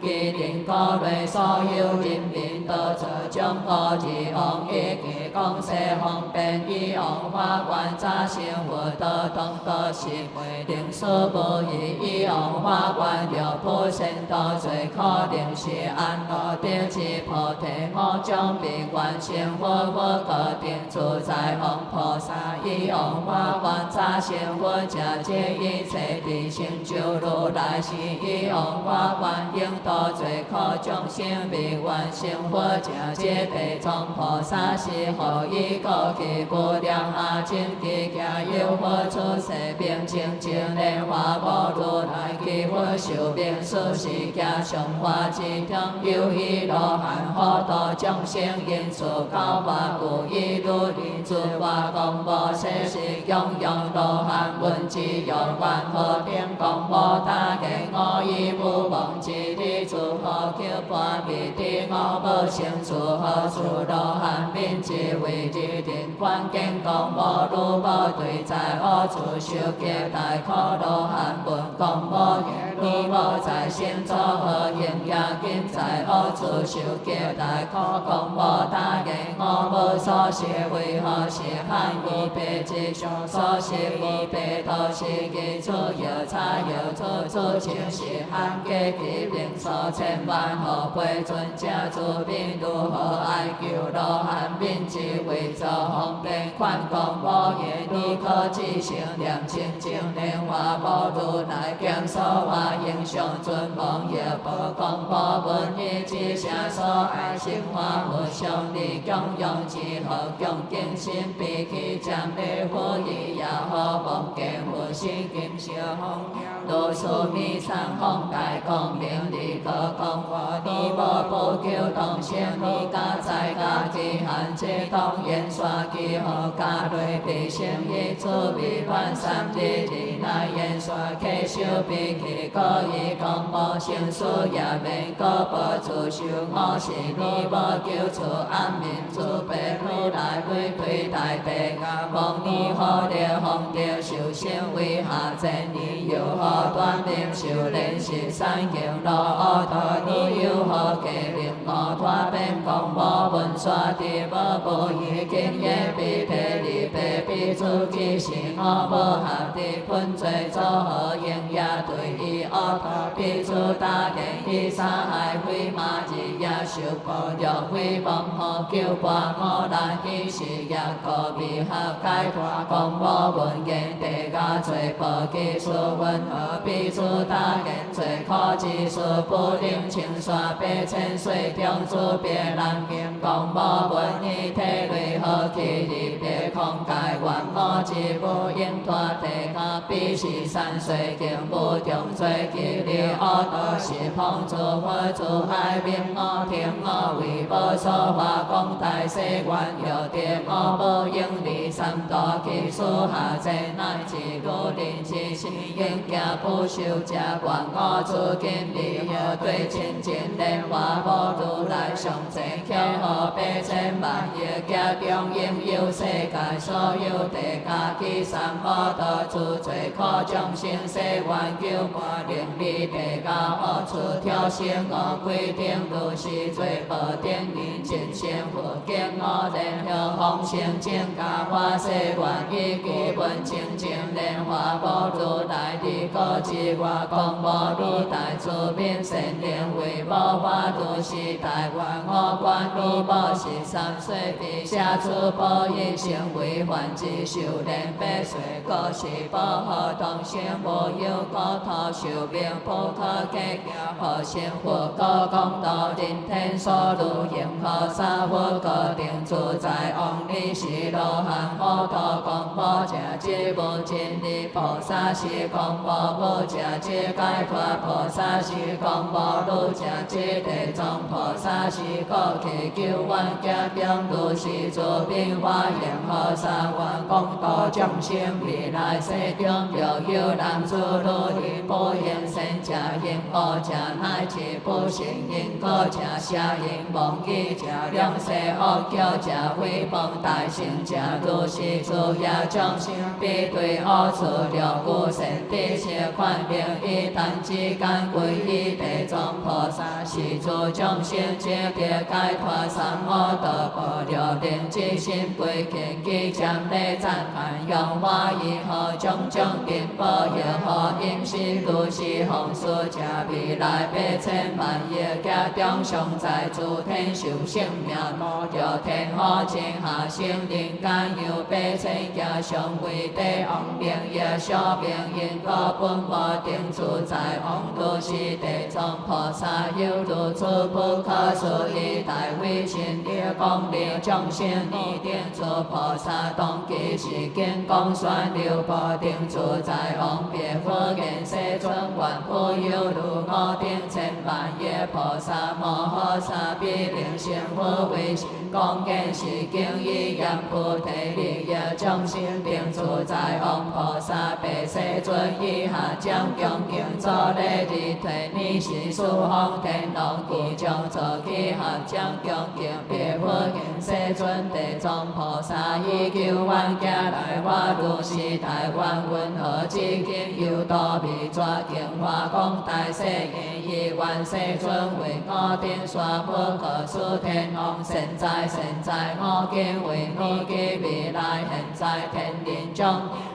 其人国内所有人民都做将国之王一其讲世方便以王法官早生活得同得是为定数不异以王法官了普贤道最可能是安乐得之菩提我将必愿成佛佛个定自在王菩萨以王法官早生活者皆一切的成就如来是以王法官应度罪苦众生未愿成佛，正这地藏菩萨是何以故其无量阿僧祇家有佛出世名清净莲花无如来其佛寿命数世界上化之中有依罗汉佛度众生因此高法无依如理诸法公无世是拥有罗汉闻之有愿和平公无他给我以不忘之力诸佛求般弥地我无成处何处罗汉名之为之定观境公无如无对在何处修结大可罗汉闻公无你无在先作何应也今在何处修结大可公无他给我无所是为何是汉以别之所是以别都是其主有差有处处情是汉给其名所千万何辈尊者诸兵如何爱求罗汉名之为作方便宽公无言你可知成念清净莲花无如来经所话应上尊王也无公无闻以之下所爱生花无上力供养之何供敬心比其将灭佛以也何望见佛心经小红多数弥三方大光明理可讲话你无不求同生你家在家己限制当言说其何家内必生一主未万三日里乃言说其修比其可以讲无成事也免个不自修我是你无求出安民主白如来为对大地望你何了方着受生为下贱你有何断命受练是三行罗阿陀你有何计令我脱变讲无闻说地无不已经也必被你被必自己是我无合的喷罪作何应也对伊阿陀必自打给伊杀害非马日也受报若非望何叫挂我难以是也可必合解脱讲无闻言地家罪报其数闻何必自打给罪可之数不能清刷百千岁中诸别人经讲无闻以体类何其离别空界愿我之不应脱地下必是三岁经不中罪其利阿多是碰诸佛诸爱命我听我为无所话讲大世愿有点我无应离三多其数下济乃至如临之心应行不修家愿我诸今利有对清净莲花无如来上济巧合百千万亿家中应有世界所有地下其三阿多诸罪苦众生世愿求我令你地下何处挑选我规定如是罪报定因真心佛经我莲荷风声正家花世愿以基本清净莲花无如来的果之外讲无如大慈面善莲为无法度是大愿我观如无是三岁地下诸宝一生为凡之修炼百岁果是不可同生无有果头寿命不可计较何成佛果功德人天所如应何三佛果定自在往理是罗汉佛陀讲无正知无真理菩萨是讲无正知解脱菩萨是讲无如正知地藏菩萨是故祈求愿家中如是诸变化应何三愿功德众生未来世中若有人诸如理不应生假应恶假乃至不成因果假下因妄语假两世恶教假诽谤大乘假如是诸业众生必对恶处了故神地切宽明一旦之间归依地藏菩萨是诸众生皆别解脱三恶道不了令之心归其天机将内赞叹，用我以后种种因报业好，因是如是弘述，加未来8,000,000亿家中上在诸天受生命，无着天火天下生人间有8,000家上为地王名业小名因果本无定自在王如是地藏菩萨有如此不可思议大威神力功力众生拟定诸菩萨当机是见光宣流不定自在王别佛言世尊愿不有如5,000,000,000亿菩萨摩诃萨必令成佛为神光见是经以言菩提利益众生定自在王菩萨被世尊以下将恭敬作礼日退你是四方天龙具将作起合将恭敬别佛言世尊地藏菩萨以求愿家来我如是大愿云何至今有多未抓经华光大誓言以愿世尊为我定说不可说天王神在我今为你嘅未来现在天人中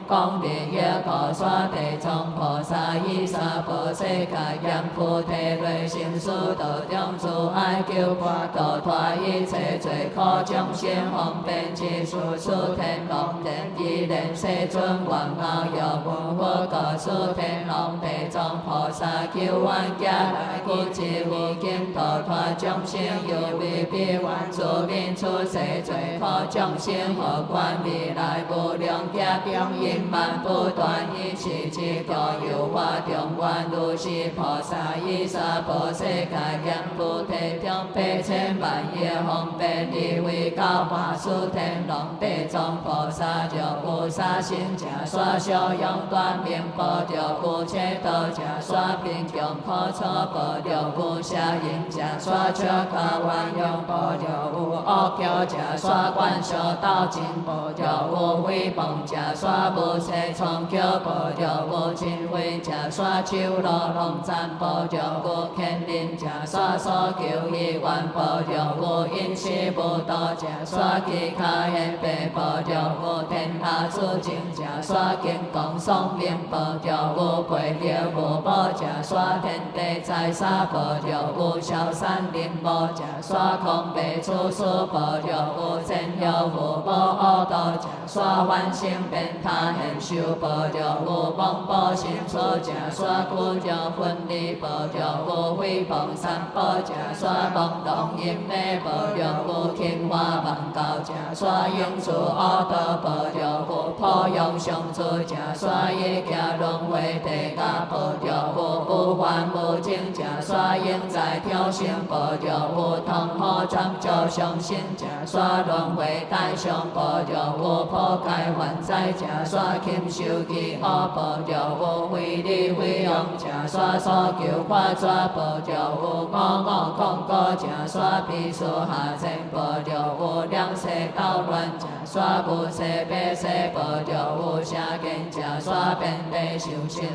光明业果说地藏菩萨以娑婆世界言菩提类成殊道中诸爱求法度脱一切罪苦众生方便之事诸天龙人依然世尊愿我有无佛告诉天龙地藏菩萨求愿家来故知无尽度脱众生有未必愿诸免出世罪苦众生何关未来无量家中因万不断以是之故有我中愿如是菩萨以娑婆世界言菩提中8,000,000亿方便利为教化诸天龙地藏菩萨就菩萨心假说修用断明报着无切道假说贫穷可错报着无下因假说彻可万用报着无恶教假说观修道尽报着无诽谤假说无切创叫报着无尽慧假说手罗龙赞报着无牵连假说所求意愿报着无因是无道假说其他现被报着无天下诸境假说经讲双明报着无背了无报假说天地在沙报着无小山林报假说空白处处报着无真有无报恶道假说万性变他现修报着无妄报心错假说故着分离报着无诽谤三宝假说妄动因昧报着无天花万告假说应处恶道报着无破用上处假说一家轮回地家报着无不还无尽假说应在挑衅报着无通好占着上心假说轮回大上报着无破解还在假说轻受其恶报着无非利非用假说所求法抓报着无我空过假说必须下层报着无两世捣乱假说无世别世报着无下根假说遍地受心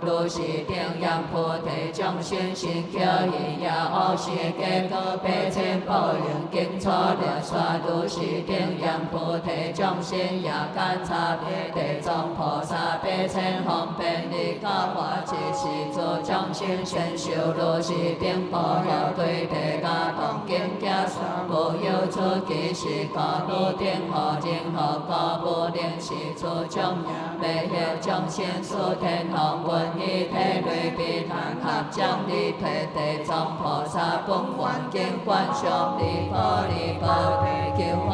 如是定言菩提众生心求以也恶是结果8,000报应经错列说如是定言菩提众生也干差别地藏菩萨8,000方便利教化其是诸众生先修如是定报有对地家同经家说无有出其是高度定何经何高不定是诸众未晓众生诸天龙闻以体类比谈合将利退地藏菩萨本愿经观想利波利波地求佛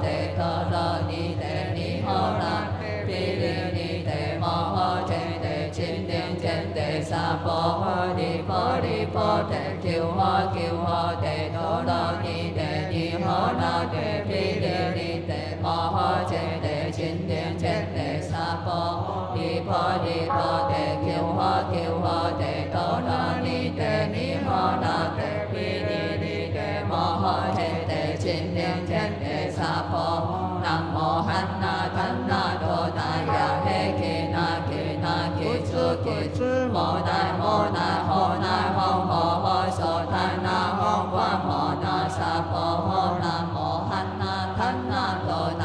地陀罗尼地尼诃那毗利尼地摩诃提地金莲天地萨婆诃利波利波地求佛地陀罗尼地尼诃那地毗利尼地摩诃提地金莲天地萨婆利波利波地求佛地陀罗尼地尼诃那地毗利尼地摩诃提地金莲天地萨婆南无汉那檀那多那呀嘿ki那ki chu摩那ho ho so他那吽观摩那萨婆诃南无汉那檀那多那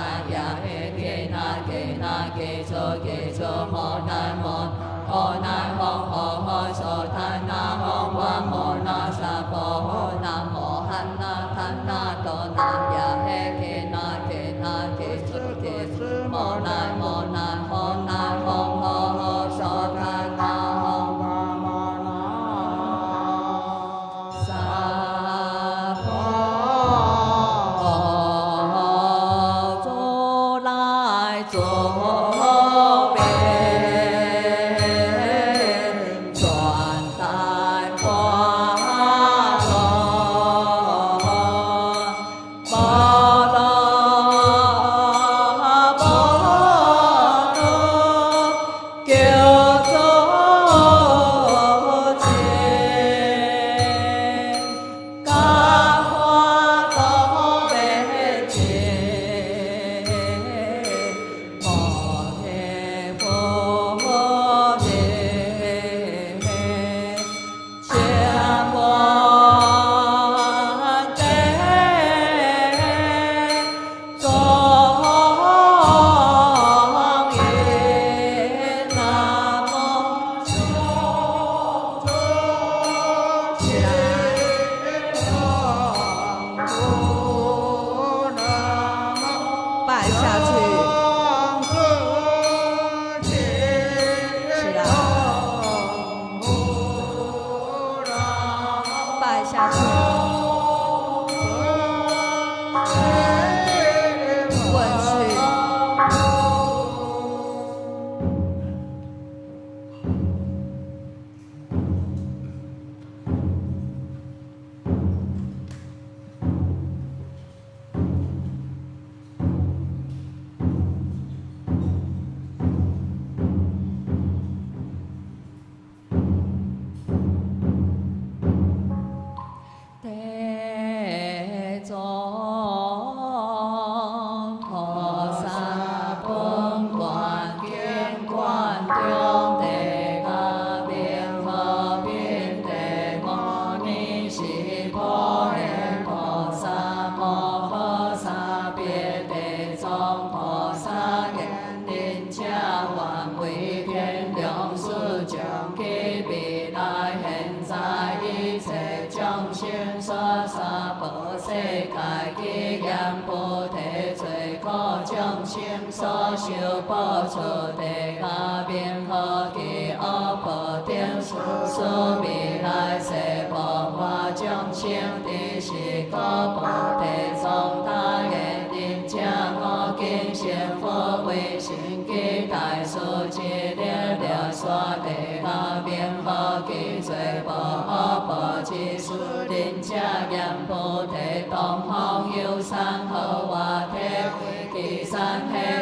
那给作给作摩难摩摩难摩摩摩娑檀那摩摩摩那萨婆诃那摩汉那檀那多那呀嘿给那给那给作给作摩难摩难摩难摩摩摩娑檀那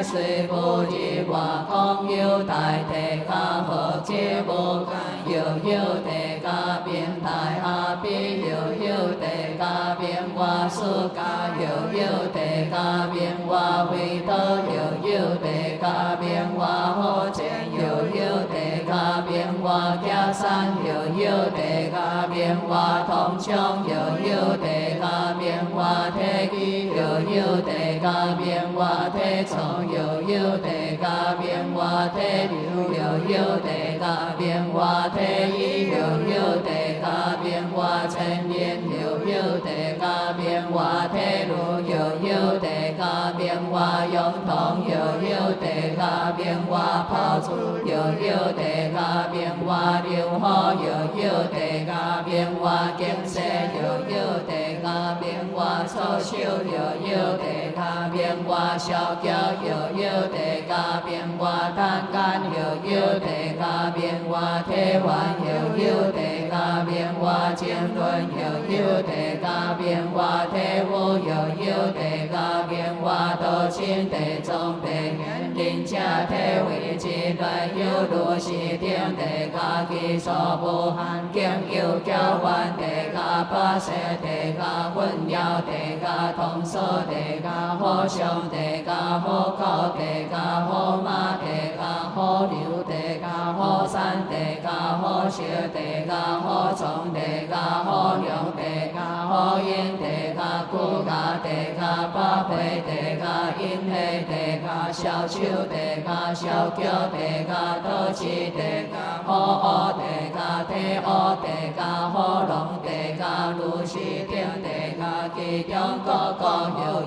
虽无日外公有大地家何皆无干，悠悠地家变大下必悠悠地家变外出家，悠悠地家变外回道，悠悠地家变外好见，悠悠地家变外行山，悠悠地家变外通畅，悠悠地家变外体机，悠悠地家变外体创，悠悠地家变外体流，悠悠地家变外体意，悠悠地家变外千言，悠悠地家变外体路，悠悠地家变外用通，悠悠地家变外泡出，悠悠地家变外流好，悠悠地家变外经济，悠悠地家变外操守，悠悠地家变外小脚，悠悠地家变外单干，悠悠地家变外体完，悠悠地家变外经纶，悠悠地家变外体悟，悠悠地家变外道亲地宗地缘，人者体为之来有如是定地家基础无限境有交换地家八舍地家混淆地家通所地家好上地家好高地家好马地家好流地家好山地家好石地家好虫地家好用地家好好因地甲骨甲地甲百会地甲阴气地甲小手地甲小脚地甲倒刺地甲好乌地甲体乌地甲好龙地甲如是顶地甲其中各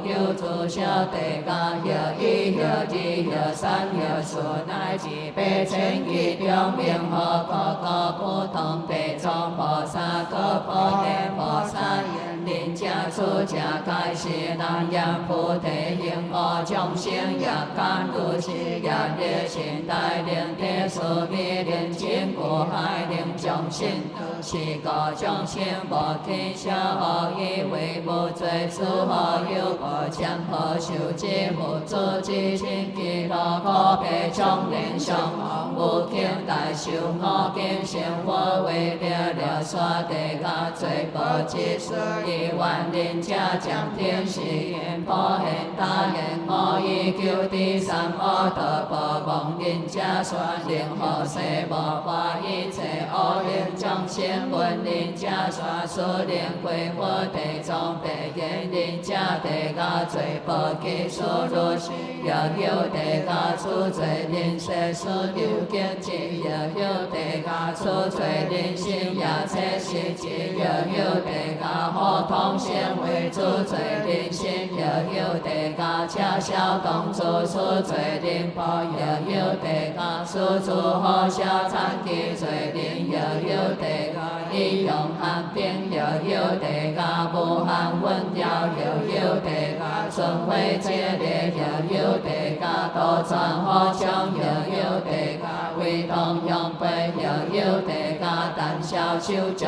有自小地甲有一有二有三有四乃至8,000其中名号各不同地藏菩萨各菩提菩萨人家出家开示南阳菩提因果众生也甘如是也热心大灵地所密灵经过海灵众生是个众生无天小恶以为无罪此何有无将何受之无主之心其乐可悲众人上王无境大受我今生活为了刷地甲罪报之事以万人家将天使言破现大言我以求第三恶道报望人家说灵后世无化一切恶灵众生闻人家说所灵归佛地藏白言人家地甲罪报其所如是有地甲出罪人世所流经之有地甲出罪人心也切实之有地甲好通先为主罪人心有地甲恰小动作出罪人报有地甲出主好小残疾罪人有地甲以用寒冰有地甲无寒温药有地甲春晖节烈有地甲多传好将有地甲为同用杯有地甲胆小手足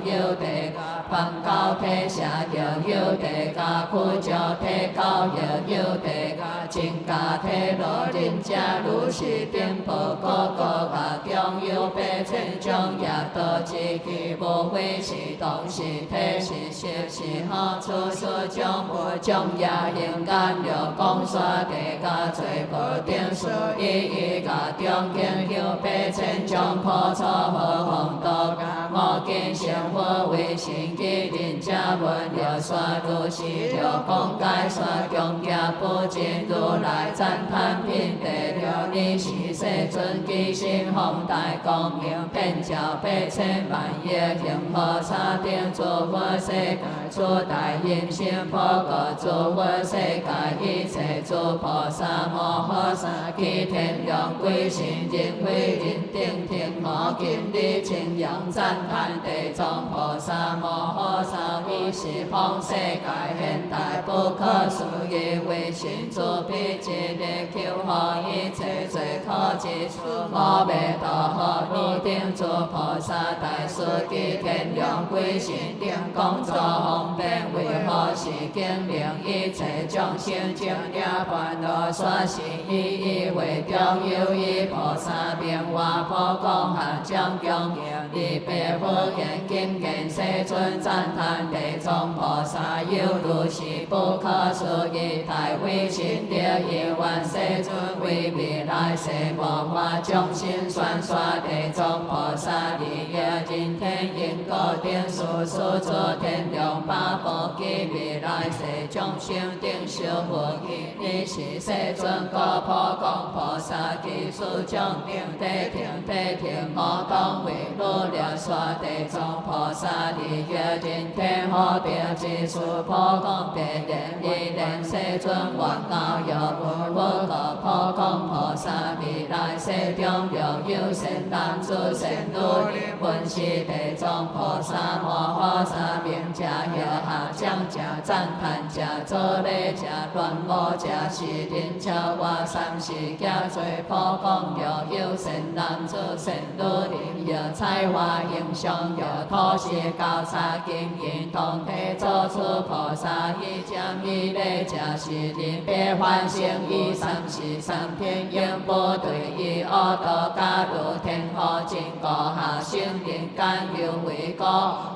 有地甲放高体下有地甲苦脚体高有地甲真假体落人家如是颠簸个甲中有8,000种也多自己无非是动是体是色是好处所将无将也应干了讲说地甲罪无定数一甲中间有8,000种可错好风道我今生活为神机人家闻了说如是了讲解说强家不尽如来赞叹品地了你是世尊其心宏大光明遍照8,000万亿恒河沙顶诸佛世界诸大因心普告诸佛世界一切诸菩萨摩诃萨其天龙归神人为人定听我今日称扬赞叹地藏菩萨摩诃萨为十方世界现大不可思议为神诸彼一日求好一切罪可之处我未道好如定诸菩萨大师其天龙归神定讲作方便为何是经令一切众生正了烦恼所是一为中有一菩萨名话普讲下将供二白佛言经见世尊赞叹地藏菩萨有如是不可思议大威神的亿万世尊为未来世无化众生宣说地藏菩萨利益人天因果定数数作天龙八部及未来世众生定修无疑你是世尊高普讲菩萨其数将定地听我当为如了说地藏菩萨利益人天好定之处普讲别人一人世尊愿教有无个普讲菩萨未来世中有善男子善女人闻是地藏菩萨摩诃萨名者有下将者赞叹者作礼者乱无者是人者我三世家罪普讲有善男子善女人有才华形象有土世高差金银同体做出菩萨一将一礼者是人别欢喜以三世三天应不对伊恶道加入天福真果下生人间有为果，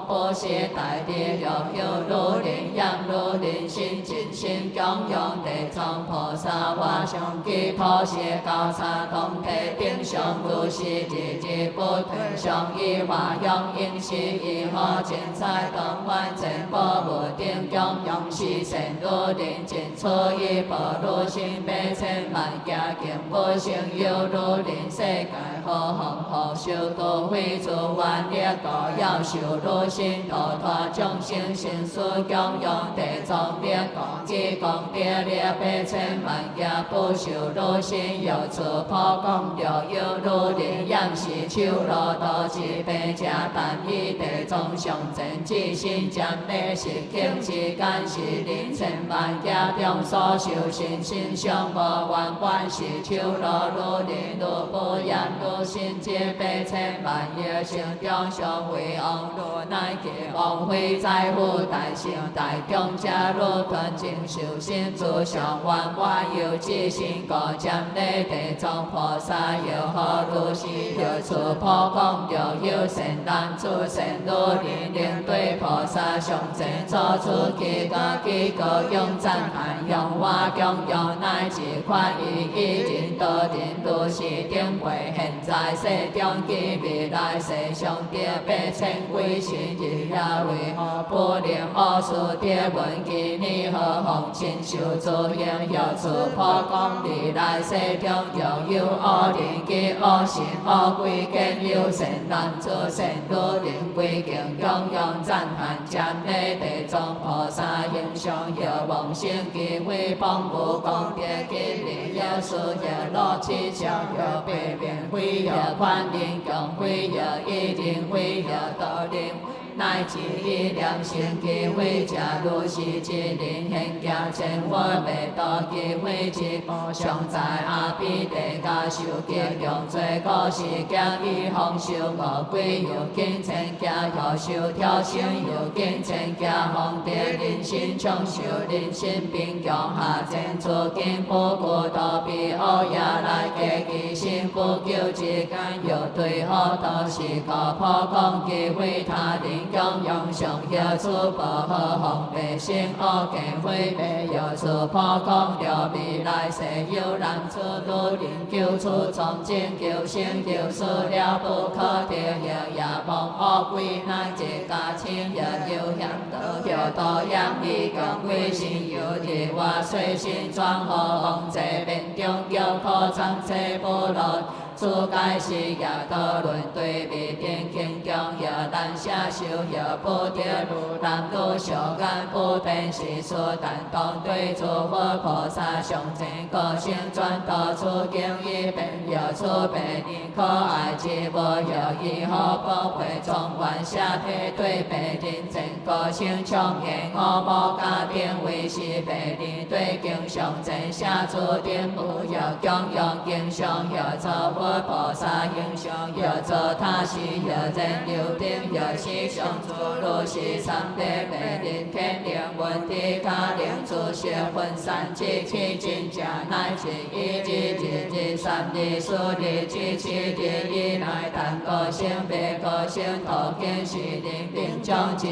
保谢大力乐有如灵养如灵心尽心供养地藏菩萨我上记普谢高萨同体顶上如是日日不退上以化用应是以好精彩当完全宝物顶供养是善如灵尽出以保如心百千万家境不生有如灵世界好行好修道会诸万力道要修如心度脱众生心事供养地藏力讲机讲地力百千万家不修如心有此普讲了有如灵养是手罗道之悲加但以地藏上真之心将内是经之间是灵千万家中所修行心上无完关是手罗如灵如不言如心之百千万业成中上为王如乃其王会在乎大圣大众加入团净修心自上万万有之心果将内地藏菩萨有何如是有此普讲了有善男子善如灵灵对菩萨上前做出其家己个用赞叹用我供养乃至款以一人多人如是顶会现在世中及未来世上地百千几世日也为何不能恶事地闻其你何妨亲受作用有此普讲未来世中又有恶人及恶行恶鬼见有善男子善如灵归敬供养赞叹将内地藏菩萨形象有往生机会帮无功德吉利有事有乐气象有百变会有宽灵共会有一定会有道灵乃至以良心机会假如是之灵现行千万未到机会之宝上在阿毗地加受极用罪过是将以方修恶鬼有见前加有修挑衅有见前加方地人心冲修人心并强下前出见不过道比恶也来给其心不救之间有对好都是个普讲机会他人供养上有出不好红百姓恶见会没有出普讲了未来世有人出如灵救出从今救生救死了不可得有也望恶鬼乃至家亲也有向得有多样义共归心有日我随心转好往这面中有可长车不落出界是也多论对比天经中有难下修有不得如难如修干不变是说但当对诸佛菩萨上前个性转到出经一变有出变你可爱之无有以后不会从万下体对别人整个性冲言我无家庭为是别人对经上前下注定无有供养经上有做佛菩萨形象有做他是有人有定有思想诸如是三界别人天灵问题他灵出现分散之气真假乃至一日日日三日四日至七日以来但个性别个性头见是灵并将之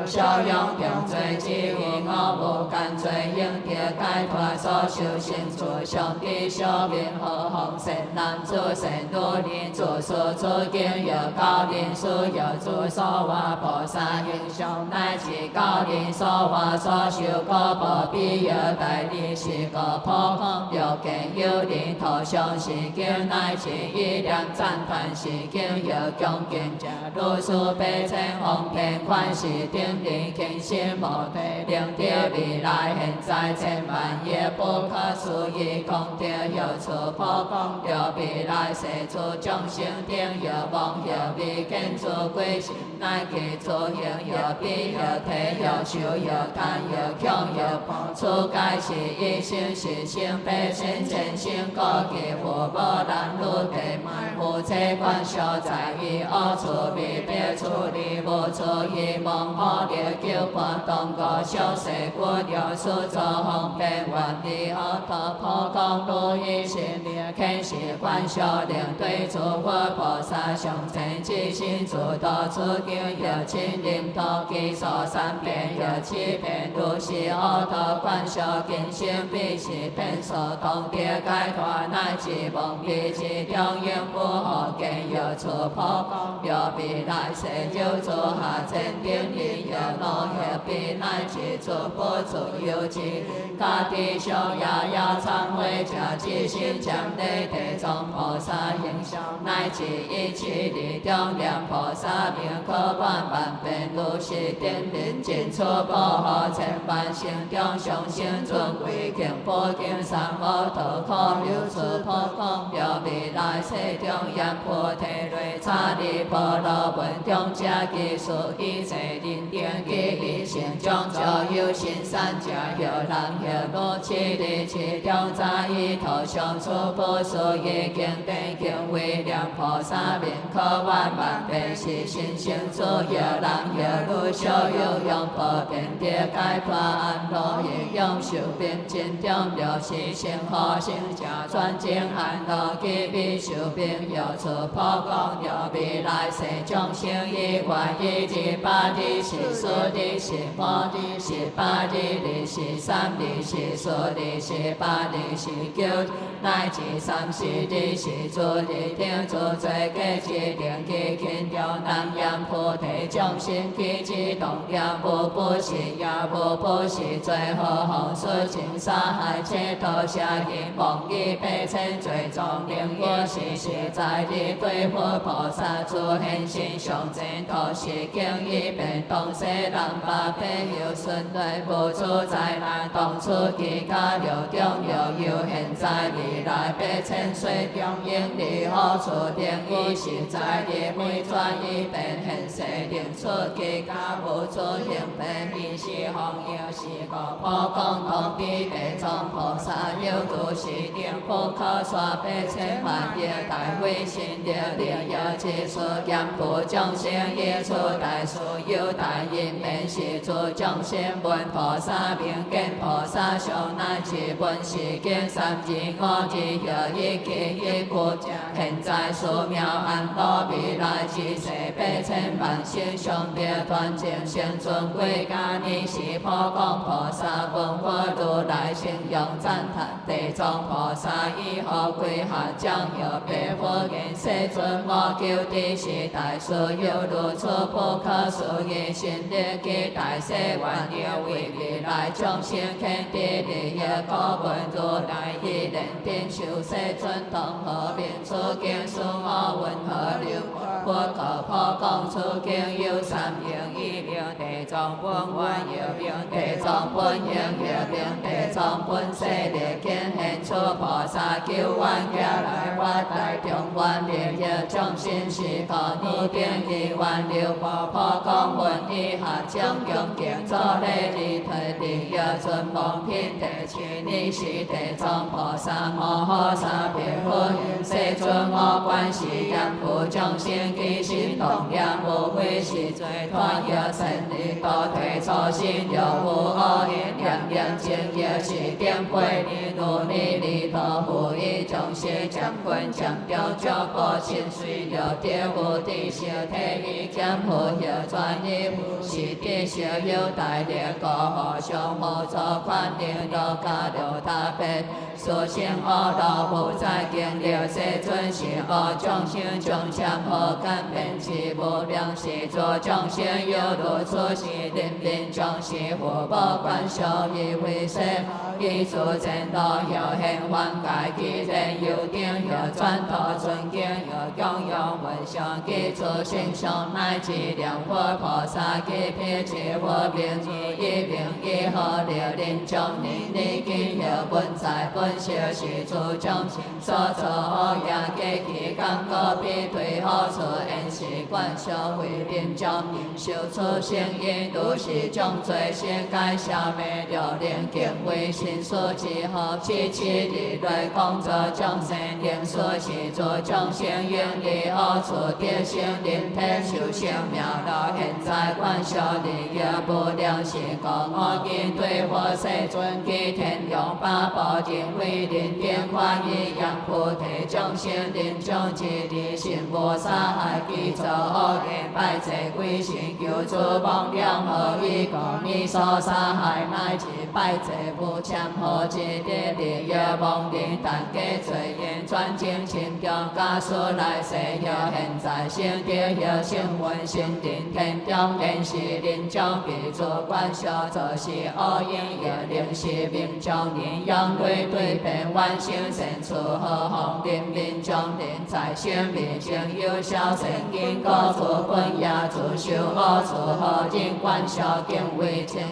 效用用罪之意我无干罪应得解脱所修行出上帝修明何方善男子善如灵主所出经有高灵书有诸所话菩萨形象乃至高灵所话所修果不必有大力是个普空有见有灵头上是经乃至一量赞叹是经有恭敬者如是百千方便宽是定力见心无退令得未来现在千万也不可思议功德有此普空有未来世出众生定有望有未见诸鬼神乃其作用有必有体有修有贪有强有pomo出界是一心是心百千千心各其无无难如地埋伏车管小在于恶处未别处理无处希望好了救破东国小世骨了苏州方便原理好头破公路一心力肯是管小令对诸佛菩萨上前之心主导出境有亲临头基础三遍有七遍如是恶头管小见心必是变数同跌解脱乃至梦必之中应不可见有处破公有未来世就做下千定力有路有必乃至诸不足有之家己上也要忏悔假之心将内地藏菩萨形象乃至一切力中念菩萨名可万万遍如是定明尽出保护千万心中上生尊贵敬保敬三无道可有处破公有未来世中言菩提类差利波罗文中加技术一切人定记忆心中就有心善家有人有路七里七中在一头上出不属已经定经为良菩萨名可万万遍是心性主有人有路修有用不变别解脱安乐亦用修变真中了是心好心家专精安乐基必修变有处破公有未来世众生以外一至八日是数日是五日是八日日是三日是四日是八日是九乃至30日是诸日定诸罪过之定其kind了南阳菩提众生其之动念无不是也无不是最后红事情杀害切头下因梦以被称罪重令我是实在的对佛菩萨出现心上真头是经一遍东西南北北有顺对不出灾难当初其家流中有现在未来被称水中应利好处定义实在的每转一遍现世定出其家无出现遍一是红药是个破公同地地藏菩萨有如是定不可说被称万业大会心的力有其数严不众生一出大数有大因便是诸众生闻菩萨名见菩萨上乃至闻是经三字五字有一记一故现在数秒安乐未来之世被称万心上别断正先尊贵家你是破公菩萨闻佛如来信用赞叹地藏菩萨以后归下将有别佛言世尊我求的是大事有如此不可思议心力及大世万有为未来众生肯定利益可闻如来一人定修世尊同和便出经书我闻何流佛可破公出经有三应一名地藏本愿有名地藏本应有名地藏本誓力见现出菩萨救愿家来发大中愿力有众生是可逆定义愿流破公文以下将用经作礼礼推理有尊蒙品地七你是地藏菩萨摩诃萨别佛世尊我观世音菩众生其心动念无悔是罪团有神力多退初心有无恶因两样情有是颠沛你努力里头护以众生将困将中就不心虽有跌无地小体以减护有专一是地小有大力个互相互助款领导加流大悲所现恶道不再经历世尊是恶众生众强和感变其无量是作众生有如出是人民众是福报观受以为生以主正道有现幻界其人有定有转头尊敬有供养文相其主心上乃至良佛菩萨其撇其佛名一名一合了临终你经有本在本修是主众生所作恶业期间个别对好处，因是管社会人将受出生因，都是将罪先改消灭了，连敬畏心所之好，七日来工作将生灵所是做将生用力好处，得生灵体受生命了，现在管社利也不良是讲我见对我世尊基天龙八部尽为人变宽以养菩提众生灵众之理心无杀害基作恶言拜祭归心求助妄量何以讲你所杀害乃至拜祭不참何之地利业妄灵但皆罪言转经心中假使来世有现在生地有生闻心定天中天是人将必做观修则是恶因有灵是命中人养对对变万生生出何方人民中人在生命中有效成因各自本也自修恶处何人观修敬畏情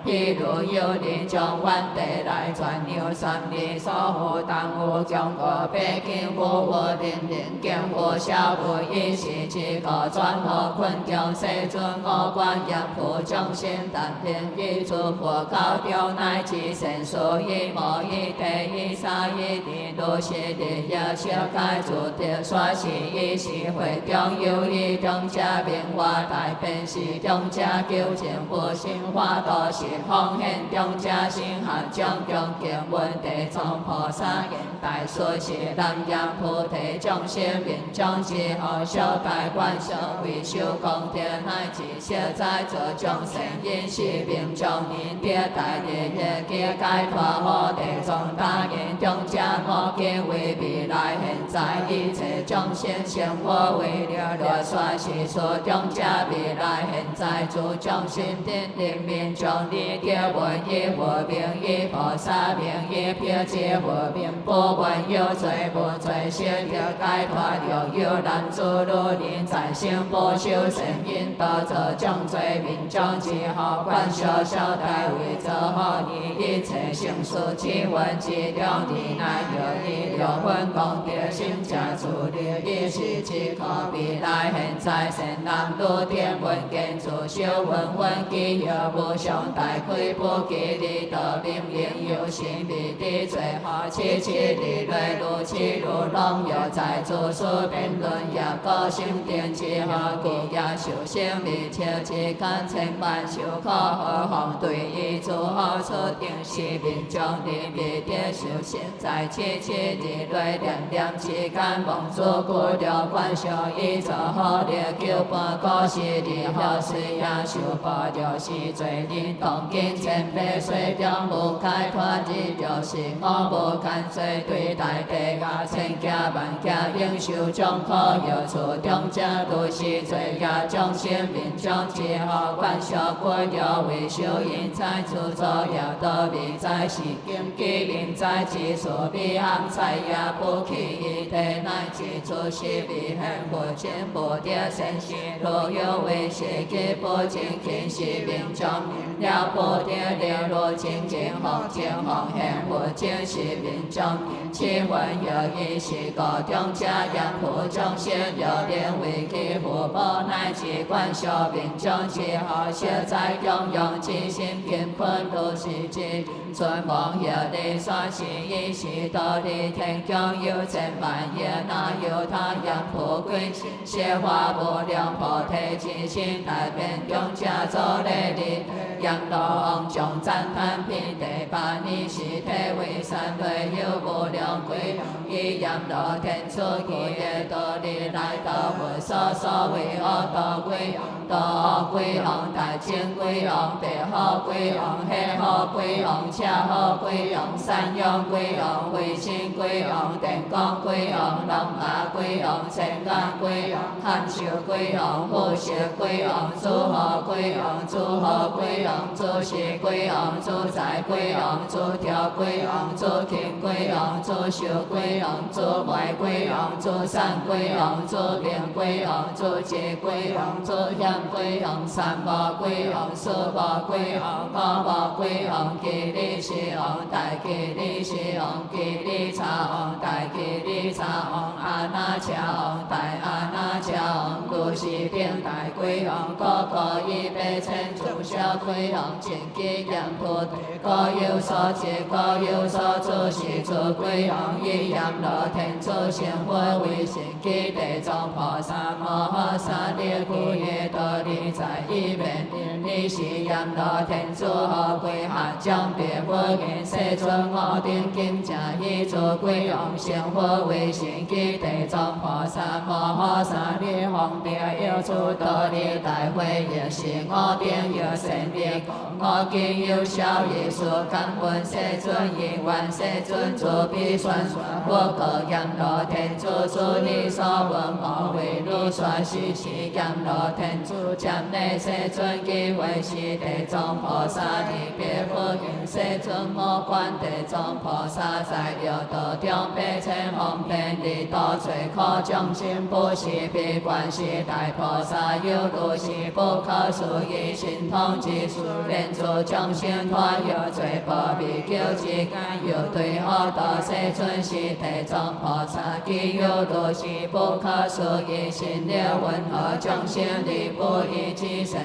譬如有人将原地来传牛三里所护当有将过北京无我人人敬护小不一时之个转何困中世尊我观业普众生但天地诸佛高调乃至神所以无一地一沙一地都是地也小解诸地所是一时会中有一中家名化大便是中家究竟不心化都是奉献中家心汉将中见闻地藏菩萨言大说是南阳菩提众生命中之后小大观社会修功德乃至小在做众生因是命中人的大日夜皆解脱好地藏大言中家我皆为未来现在一切众生生活为了落刷是说中家未来现在诸众生的人民中你的闻一和平一菩萨名一表示和平不闻有罪不罪先要解脱了有难诸路人在生不修成因得着众罪民众之后观小小大为则好你一切生死之闻之了你乃有一六分功德心家主力一时之可未来现在神南路天文建筑修文文基有无上大开不吉利得明明有心必地最好七日来如七如拢有在做书辩论也个性定之后其也修生命超之间千万修可何况对于诸好处定是命中的必定修现在七日来念念之间望诸古了观修一则好了九半个是的好事也修报了是罪人当今千百岁中无解脱之就是我无干脆对大地啊千家万家应受众可有处中家都是罪业众生命中之后观修过了为修因在处作业得未在是经基因在之所必行在也不去一地乃至处是必行不见不得生死若有为世界不净天是命中了不得了若清净红净红现不净是命中七魂有一是个中家养护众生有连为其福报乃至观修命中之后小在中用之心根本都是之存亡有的所是一时得的天中有千万也哪有他养护归心谢化无量菩提之心大变中家做累的养老将赞叹遍地把你是体为三对有无量归以养老天出其业得力来到无所所为恶道归道归王大清归王白好归王黑好归王恰好归王三阳归王卫星归王电光归王龙马归王千干归王汉秀归王护学归王诸河归王诸河归王诸事归王诸财归王诸条归王诸天归王诸修归王诸外归王诸善归王诸名归王诸劫归王诸险归王三宝归王四宝归王五宝归王吉利是王大吉利是王吉利茶王大吉利茶王阿阿那迦王，大阿那迦王，如是顶大鬼王，个个以百千诸小鬼王，尽皆严菩提，各有所持，各有所住，是诸鬼王以阎罗天主成佛为神基地藏菩萨摩诃萨利故耶多利在一面你是阎罗天主和鬼下将别佛言世尊我定金正以诸鬼王成佛为神基地藏菩萨摩诃萨利方便有诸多利大会也是我定有神力我今有小耶稣感恩世尊因愿世尊主必宣说我个阎罗天主主你所闻我为如说是阎罗天主将内世尊机会是地藏菩萨离别佛言世尊我观地藏菩萨在六道中百千方便利多最可众生不是悲观是大菩萨有如是不可思议神通之事连诸众生团有罪报未救之间有对恶道世尊是地藏菩萨既有如是不可思议神力云何众生离不依之神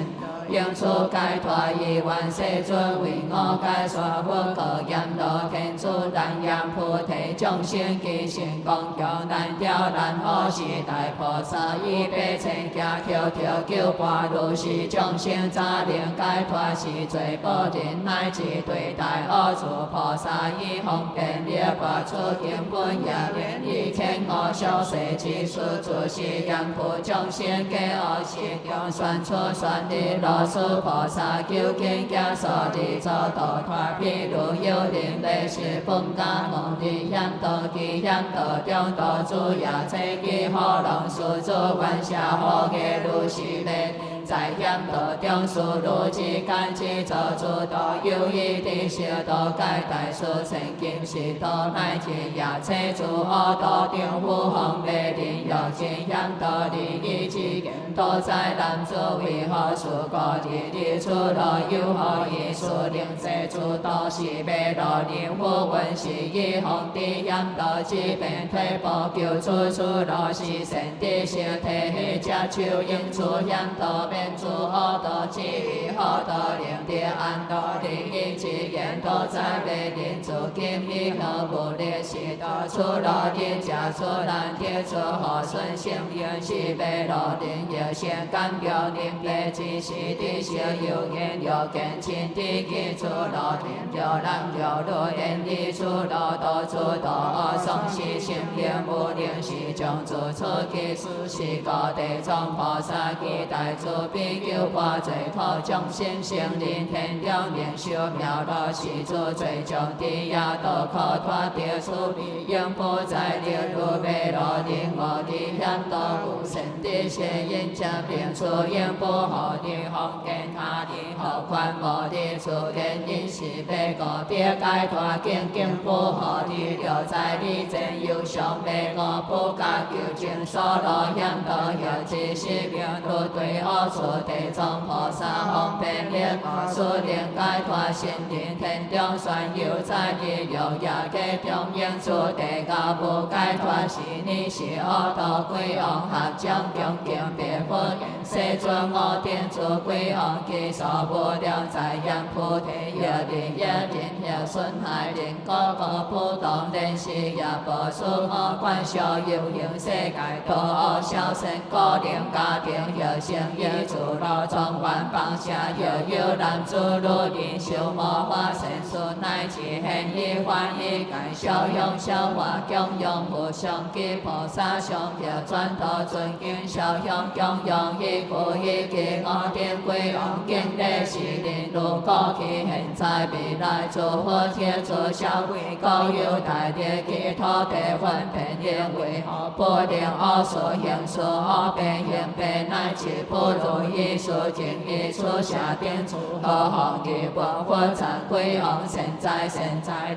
应出解脱以愿世尊为我解说佛个阎罗天主南阎菩提众生其心共求难调难好是大菩萨以百千家条条九八如是众生早能解脱是罪报人乃至对大恶处菩萨以方便力拔出根本也连以天我小世之事诸是阎浮众生皆恶是中宣出宣利罗苏菩萨究竟假所利作道脱譬如有灵类是本家梦利险道其险道中道主也这其好龙树主愿下好嘅如是类在险道中属如之间之作诸道有一地小道解大数成金是道乃至也切诸恶道中护航被人有尽险道利益之间都在男主为何属个日出路有何意思令这诸道是被罗人护运是以红地险道之变退步救出出路是神的小体去接手应出险道变诸恶道之为好道令的安道利益之言都在被人主今日和无力是道出路的家出难贴出何顺性缘是被罗人有先干表人被之时的小有言有见亲的基础罗人有男有女言的出路都出道送是性缘无灵是种主出其事是个地藏菩萨期待主必救拔罪苦众生生灵天中灵修妙乐是主最终的亚都可脱掉出必应不再流入被罗人我的险道无神的邪因将变出应不好的红见他的好宽我的出原因是被个别解脱经经不好的留在你真有上被我不敢求证所罗险道有知识名如对恶处地藏菩萨方便力速令解脱心灵天中算有在你有也给中应出地高不解脱是你是恶道鬼王合将恭敬别佛世尊我天主鬼王其所不良在阎菩提有灵也灵也损害灵个个不动人是也不属我观小有形世界多恶小生个灵家庭有生有主老中万邦下有男主如灵修魔法神术乃至现义欢喜改效用消化供用不相给菩萨上有转头尊敬效用供用一故一记我天归王经历是灵如过去现在未来诸佛贴主小鬼高有大地其土地分片因为何不令恶所行所恶变应变乃至不如意所经一出下天主何况日本佛禅归王现在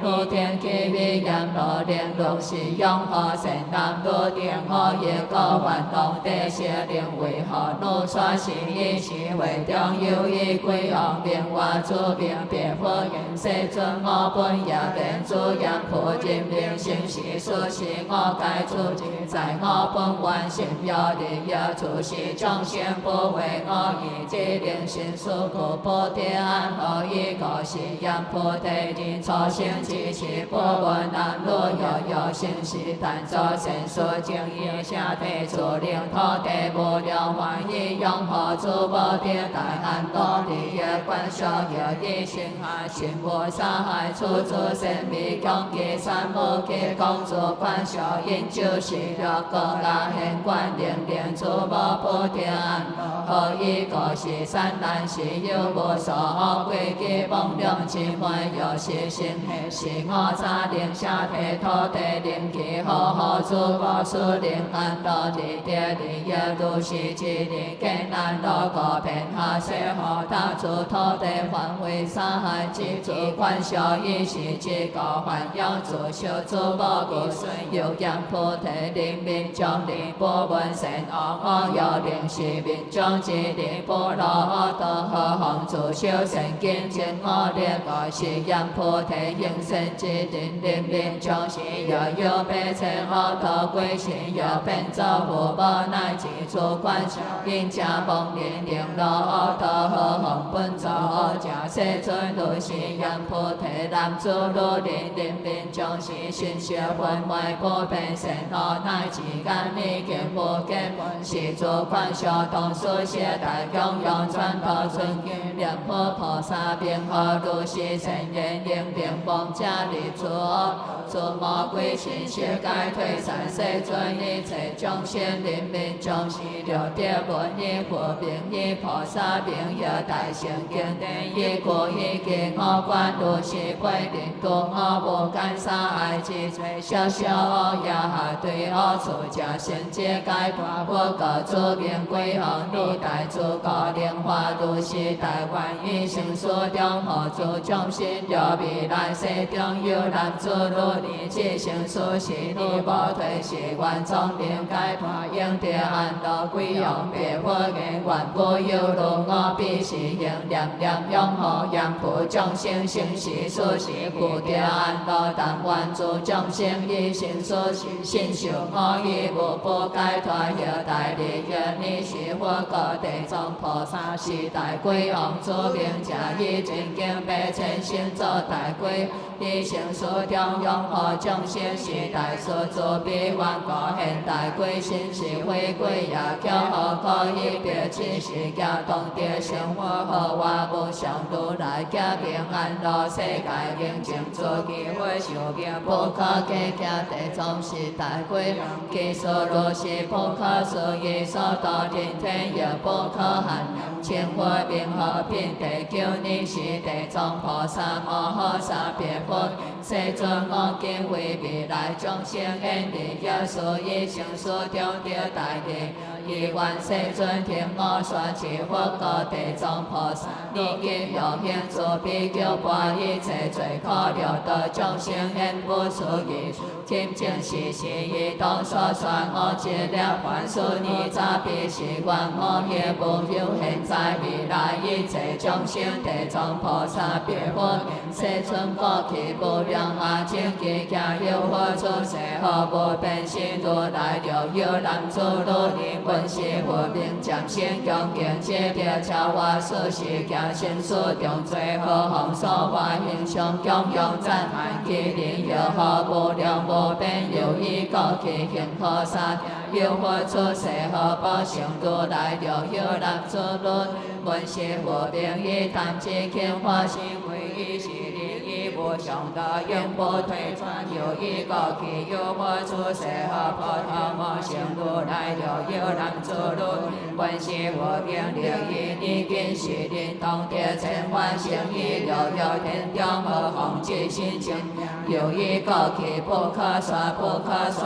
如天气为阎罗连如是永和神南如天我一个万动地邪灵为何怒刷是以是为中有以归往明外诸明别佛言世尊我本也变诸阳普尽明心是所是我该诸之在我本愿心有利益处是众生不为我以智灵心所故菩提安何以故是言菩提之初生之时不闻南无有心是但作善所正义下地处令土地无量欢喜永护诸菩提大安乐利益观想有以心下心无杀害处诸善美共其三无其共诸观想因就是了各大现观灵灵诸无菩提安何以故是善男是有无所归基梦量之欢有是心是我早灵下地土地灵气好好诸无事灵安乐利地利益如是之灵见难乐各遍下世何他诸土地还为杀害之诸观想以是之高还养诸修诸无故顺有言菩提灵明将灵波闻善恶我有灵是明将之灵波罗阿多何行诸修善见见我力个是言菩提应身之灵灵明将是有悲切阿多归心有变作无无乃至诸观想因家梦灵灵罗阿多何行本作假世尊如是言菩提南诸如灵灵明将是心学分外不变善恶乃至甘美见无见是诸观想同书写大供养传道尊敬念佛菩萨并何如是善言灵灵光家力诸魔鬼心学该退散世尊一切众生灵明众是六địa文以佛名以菩萨名有大乘经典以故以经我观如是归灵度我无干杀害之罪小小恶业下对恶处假先界该大佛各诸名归行如大诸高灵化如是大愿以成所中何诸众生有未来世中有难诸如你之成所是你无退是愿众灵该大应得安乐归用别佛言愿不有如我必是应念念永护养护众生生死所是故得安乐但愿诸众生以成所是信受我以无不该大有大利愿你是佛各地藏菩萨是大归往诸名假以真经百千心作大归以成所中永护众生是大所作必愿各现大归心是回归也叫何可以别此是教当地生活和我无上如来家平安乐世界应尽诸机会受命不可计价地藏是大归其所如是不可思议所道人天也不可含千佛名和品地求你是地藏菩萨摩诃萨别佛世尊我今为未来众生因利益所以成所中得大利以愿世尊听我说持佛各地藏菩萨你今有行诸比丘般一切罪可了得众生因不属于今正是时以当所说我治疗凡俗你早必是愿我也无有现在未来一切众生地藏菩萨别佛世尊佛其无量阿净其家有佛出世何无变心如来了有难诸如灵本是佛名将心恭敬接着超我所是行心所中最何行所化形象供养赞叹其灵有何无量无边有一个其行菩萨有佛出世何不成如来了有难诸如本是佛名以谈之见化心为一是无上大应不退转有一个其有佛出世何菩萨摩成如来了有难诸如本是佛名利益你今是临当得千万生意了有天中何行之心情有一个其不可说不可说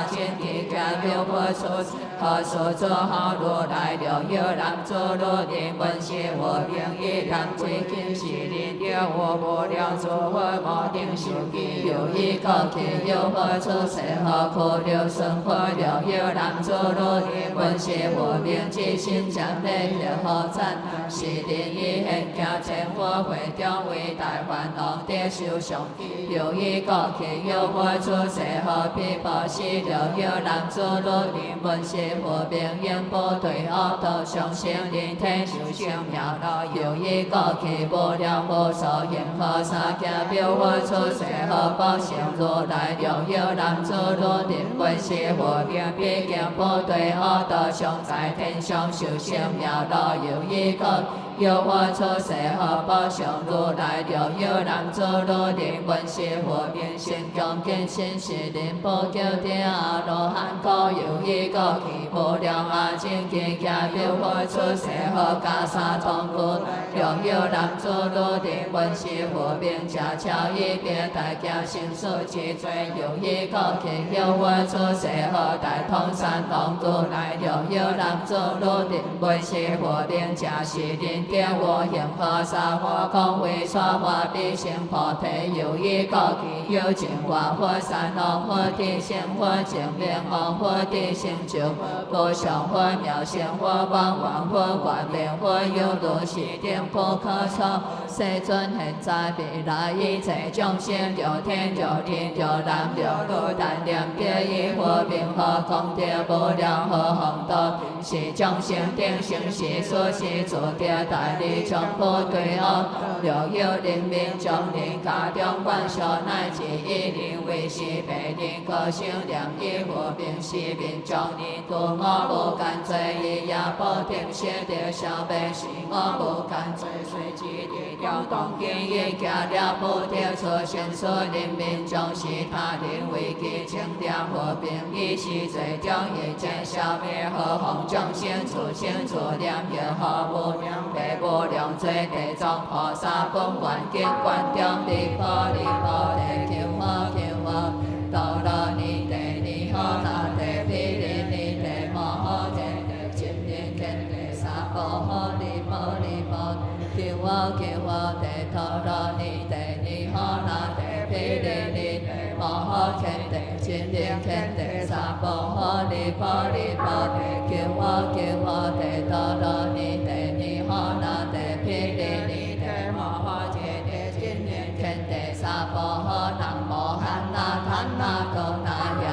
见其家有佛何处？何所作好如来了？有人作如林文谢我名一人最近是人了我无量诸佛无定受记有一个气有何处？谁何苦了生活了？有人作如林文谢我名即心将内了何赞？是人以现行前火会中为大烦恼得受上有一个气有何处？谁何必不死了？有人作如林文谢我名应不对恶道上生人天受生妙乐有一个气无量无数因何三界表何处？谁何不成如来了？有人作如林文谢我名毕竟不对恶道上在天上受生妙乐有一个有何处？谁何不成如来了？有人作如林文谢我名心中见心是人不救的阿罗汉果有一个气无量阿净经家表何处？谁何加沙通故了？有人作如林文谢我名家巧一别大家行数之罪有一个气有何处？谁何大通三通故来了？有人作如林文谢我名家是人叫我现何沙花空为说法必成菩提有一个气有净化佛三罗佛地成佛净明王佛地成就无上佛妙成佛王王佛愿明佛有如是定不可测世尊现在未来一切众生有天有地有男有女但念得以佛名何功德无量何恒多是众生定生是所是做得大利众不对恶了有人民众人家中观所乃至一人为是百人各生良医佛名是民众人度我无干罪一也不定写得小辈是我无干罪随之力量动经一家了不得出现所人民众是他人为其清点佛名以是最终一切消灭何况众生自性自量也何无量百无量罪地藏菩萨本愿经观中离婆离婆地求我求我到了你地你好那地毗梨你地摩诃地地今日见地萨婆诃离婆离婆求我求我地到了你地你好那地毗梨你地摩诃见地今日见地萨婆诃离婆离婆地求我求我地到了你地你好那地毗梨你地摩诃见地今日见地萨婆诃南无汉那檀那多那呀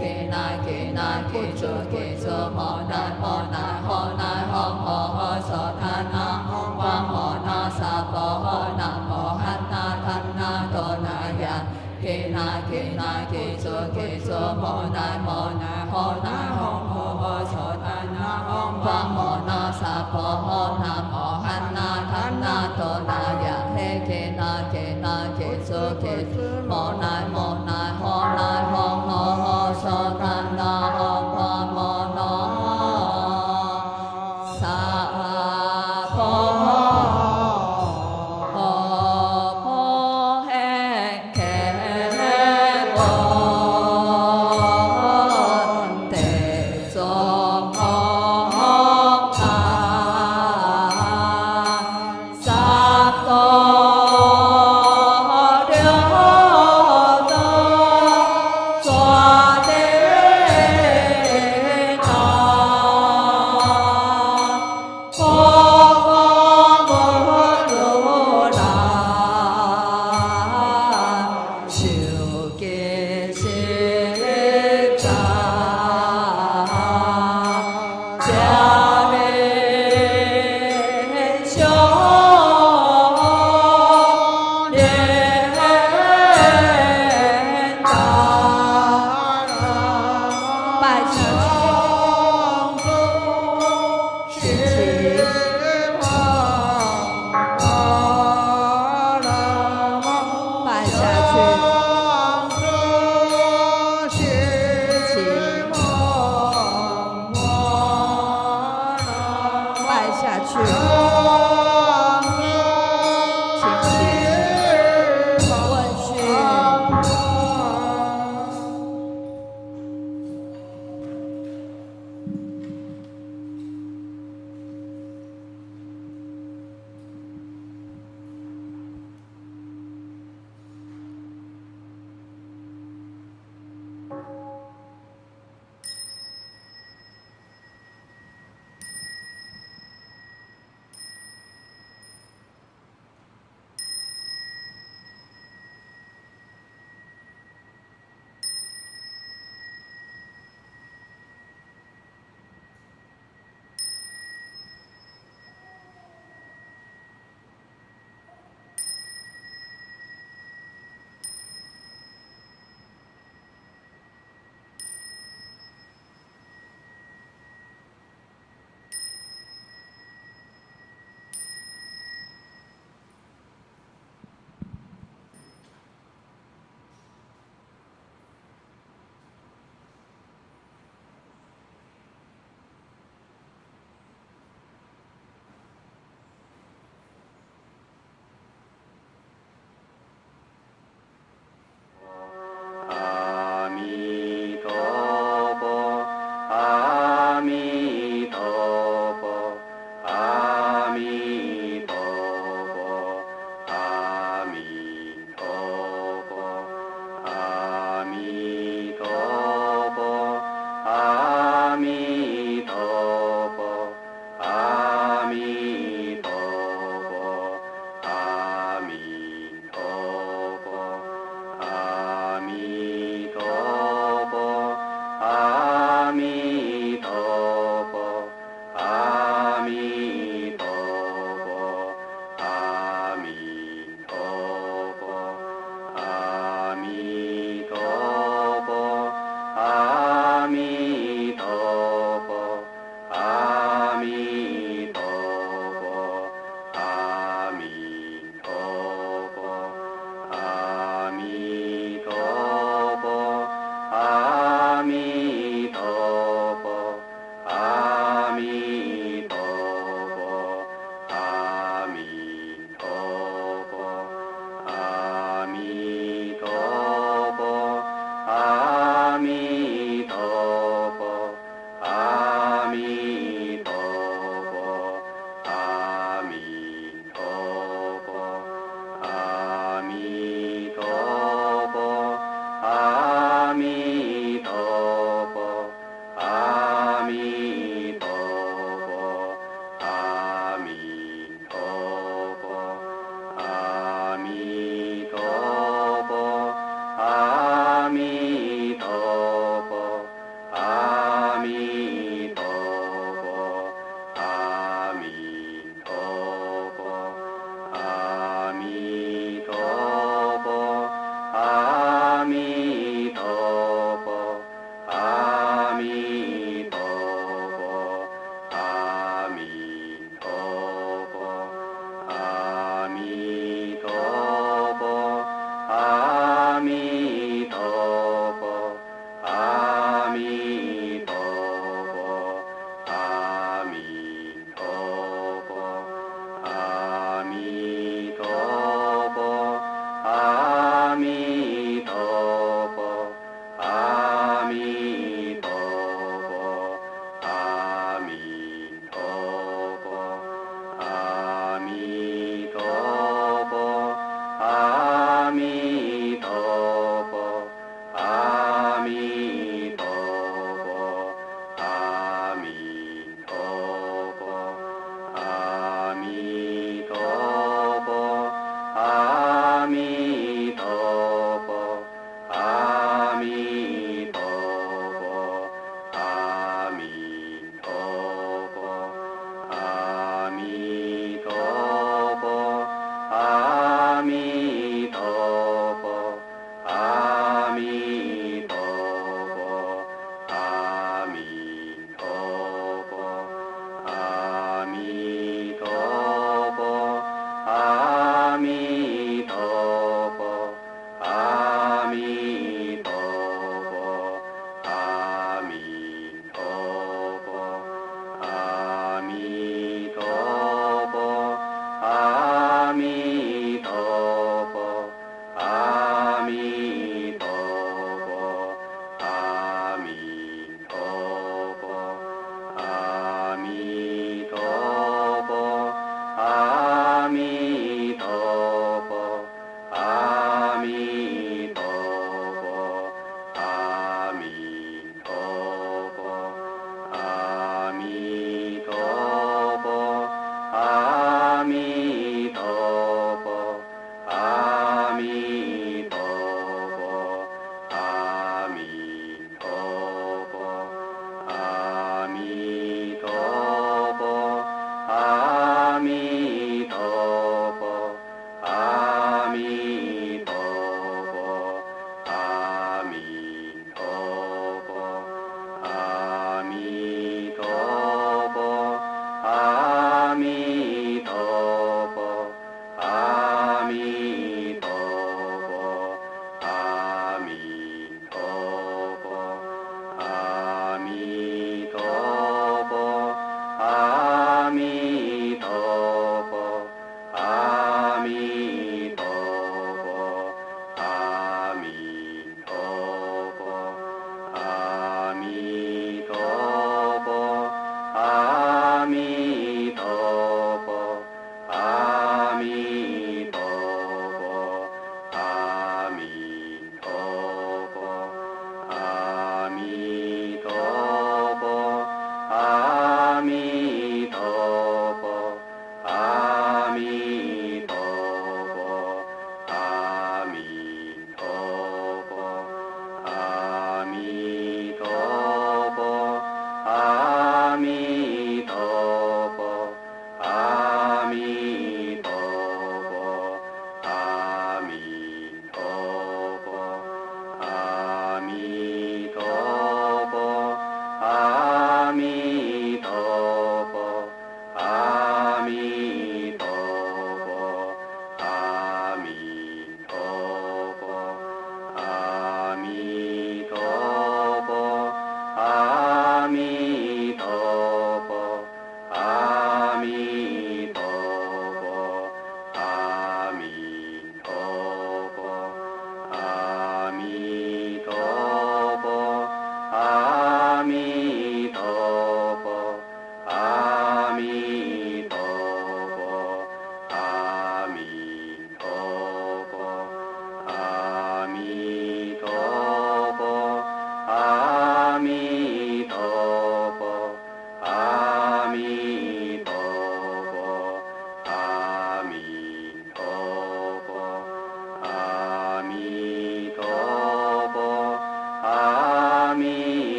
ki那ki那ki chu ki chu mo na mo na ho na ho ho ho so tha na ho wa ho na sa po ho na mo han na than na to na ya ki na ki chu mo na ho ho ho so tha na ho wa mo na sa po ho na mo han na than na to na ya he ki na ki chu mo na ho ho so tha na ho wa mo na sa po ho he ke wo te zo ho ta sa to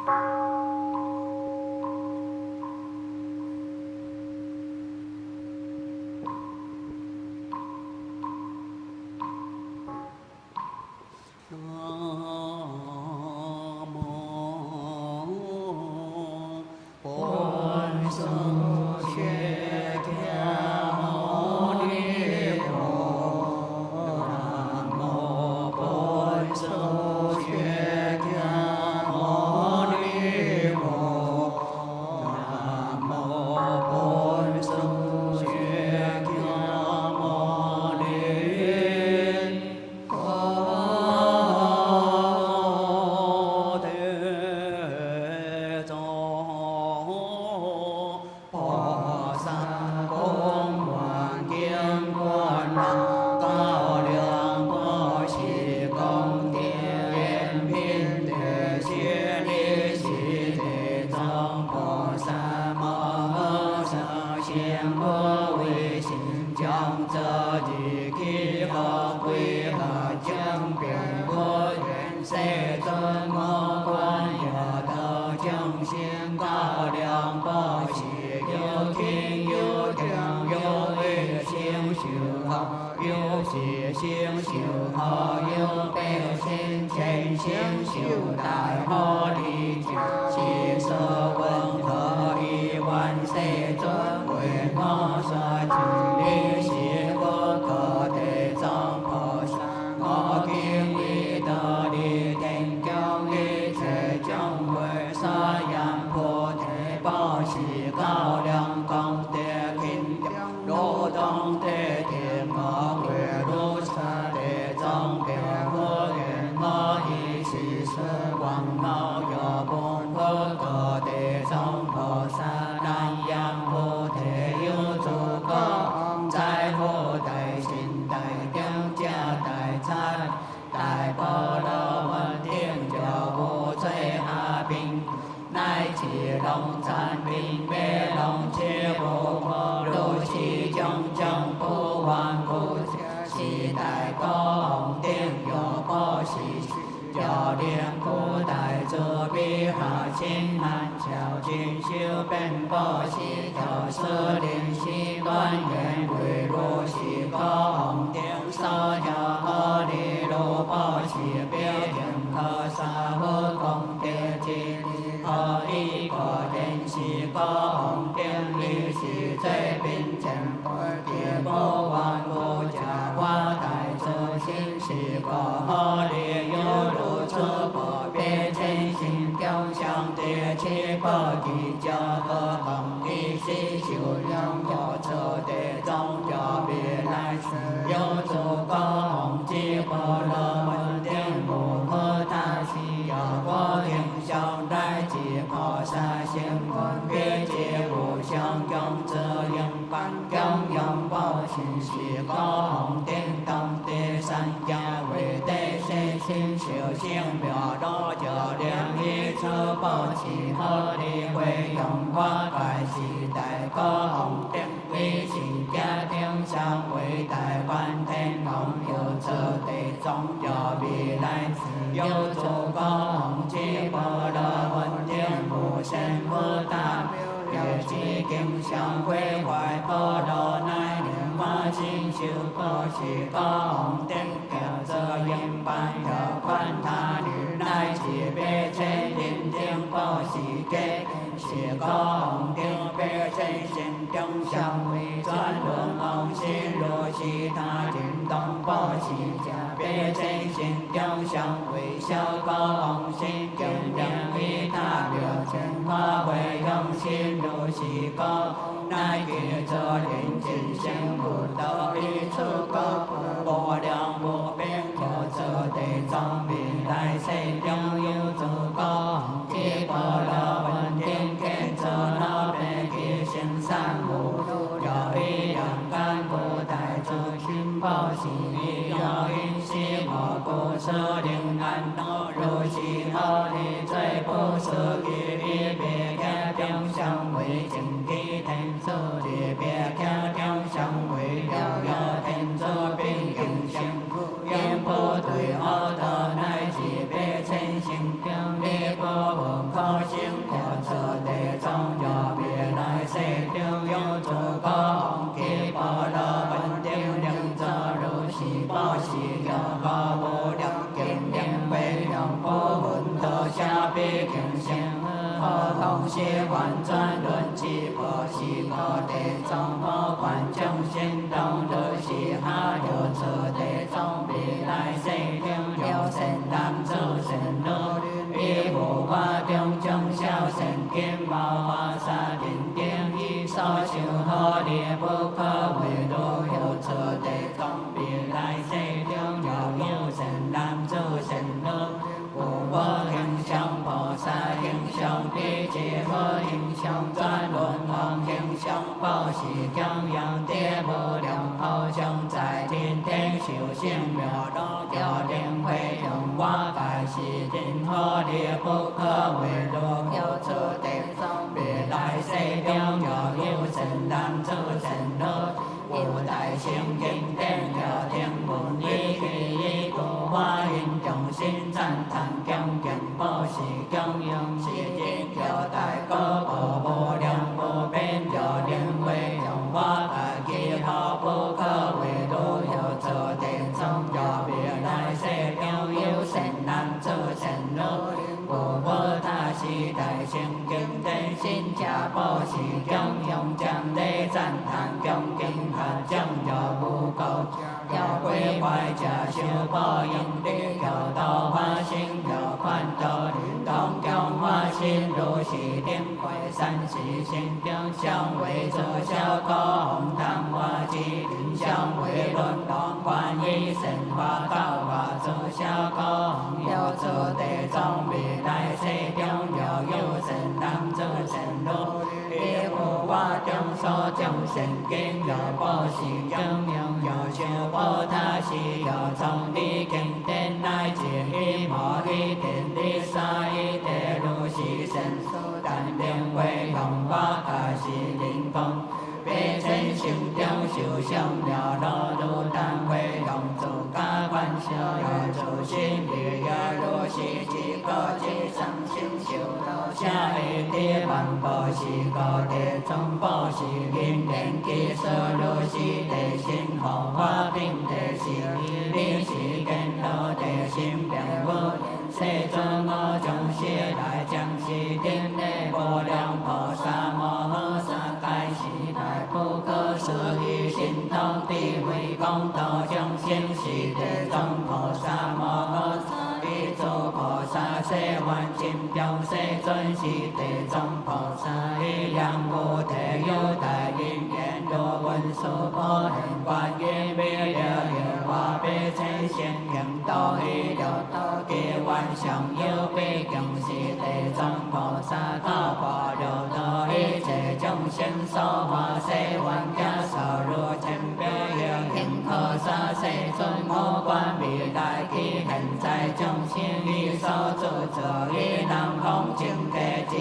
Hãy subscribe cho kênh Ghiền Mì Gõ để không bỏ lỡ 生有此地藏有未来世中有诸高王其波罗文定令作如是报是有高无量经令为用不闻得下必经生何同是完转轮智婆是菩提藏摩观众生当如是哈有此地藏未来世中有神男子神女以无法中众小神经毛花沙顶顶以所修好利不可为如有此地藏未来世中有神男子神女无我形象菩萨形象地解我形象转轮王形象报是供养地无量好像在天天修行妙乐调灵会用我开示任何利不可为如有此地藏未来世中有神男子神女有大圣经典有天文以其以故化因众生赞叹恭敬报是供养是因有大高无无量无边有灵会用我大其好不可为如有此地藏有未来世中有神男子神女无我他是大圣经典心家报是供养将来赞叹恭敬合将有无垢要归怀家修报应力有道花心有宽道当供花心如是定慧三世心中相为遮小高红糖花机灵相为论当观一神花道花遮小高红有此地藏未来世中有神男子神女以无我中所众神经有报是供养有修报他是有从理经典乃至一摩一天地三一地如是神速但灵会用我他是灵光别称心中修相妙乐如但会用自家观修有自心力有如是之个之上心修罗下一地万宝是个地藏宝是因缘基础如是地心好花并地是你是根罗地心变无世尊我众生来将是定内无量菩萨摩诃萨开示来不可思议神通地位光道众生是地藏菩萨摩诃萨一诸菩萨世愿尽中世尊是地藏菩萨一量无体有大因缘如文殊波现观音弥勒耶华被真心行道一流道结万象有悲敬是地藏菩萨道法流道一切众生所化世愿假受如千百亿因菩萨世尊我观未来其现在众生以所作者以南风净地之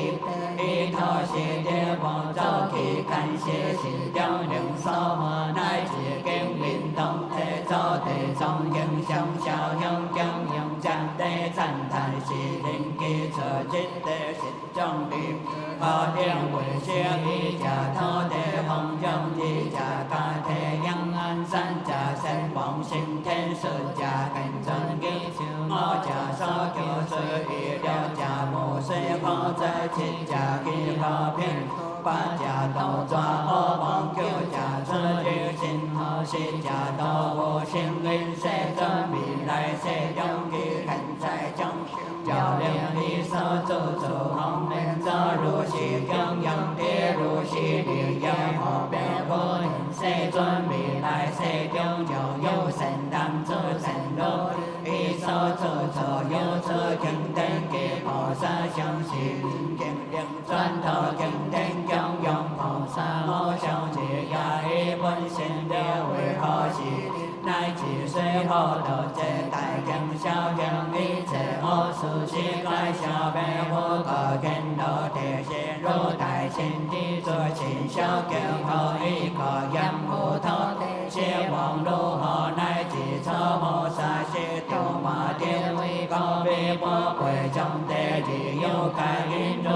以头是地无走其感谢是中灵所化乃至经运动体作地藏形象小用供用将地赞叹是灵基础จิต地是众力可定为先以假土地风中以假家体养安三假身王心天师假根尊基修我假所求是以了假无水可在七假其和平八假道抓我王九假自律心和是假道无心因世尊未来世中其现在众生要令你所做做行念作如是供养地如是利益何别无因世尊未来世中有神男子神女以所做作有此经典给菩萨相信经令转头经典供养菩萨我相信也以本心的为何事乃至随后道这大经小经一切我事是该小辈不可见到地心如大心地作心小经后一个言无头地希望如何乃至初菩萨是度马天为高比波贵中地只有该因如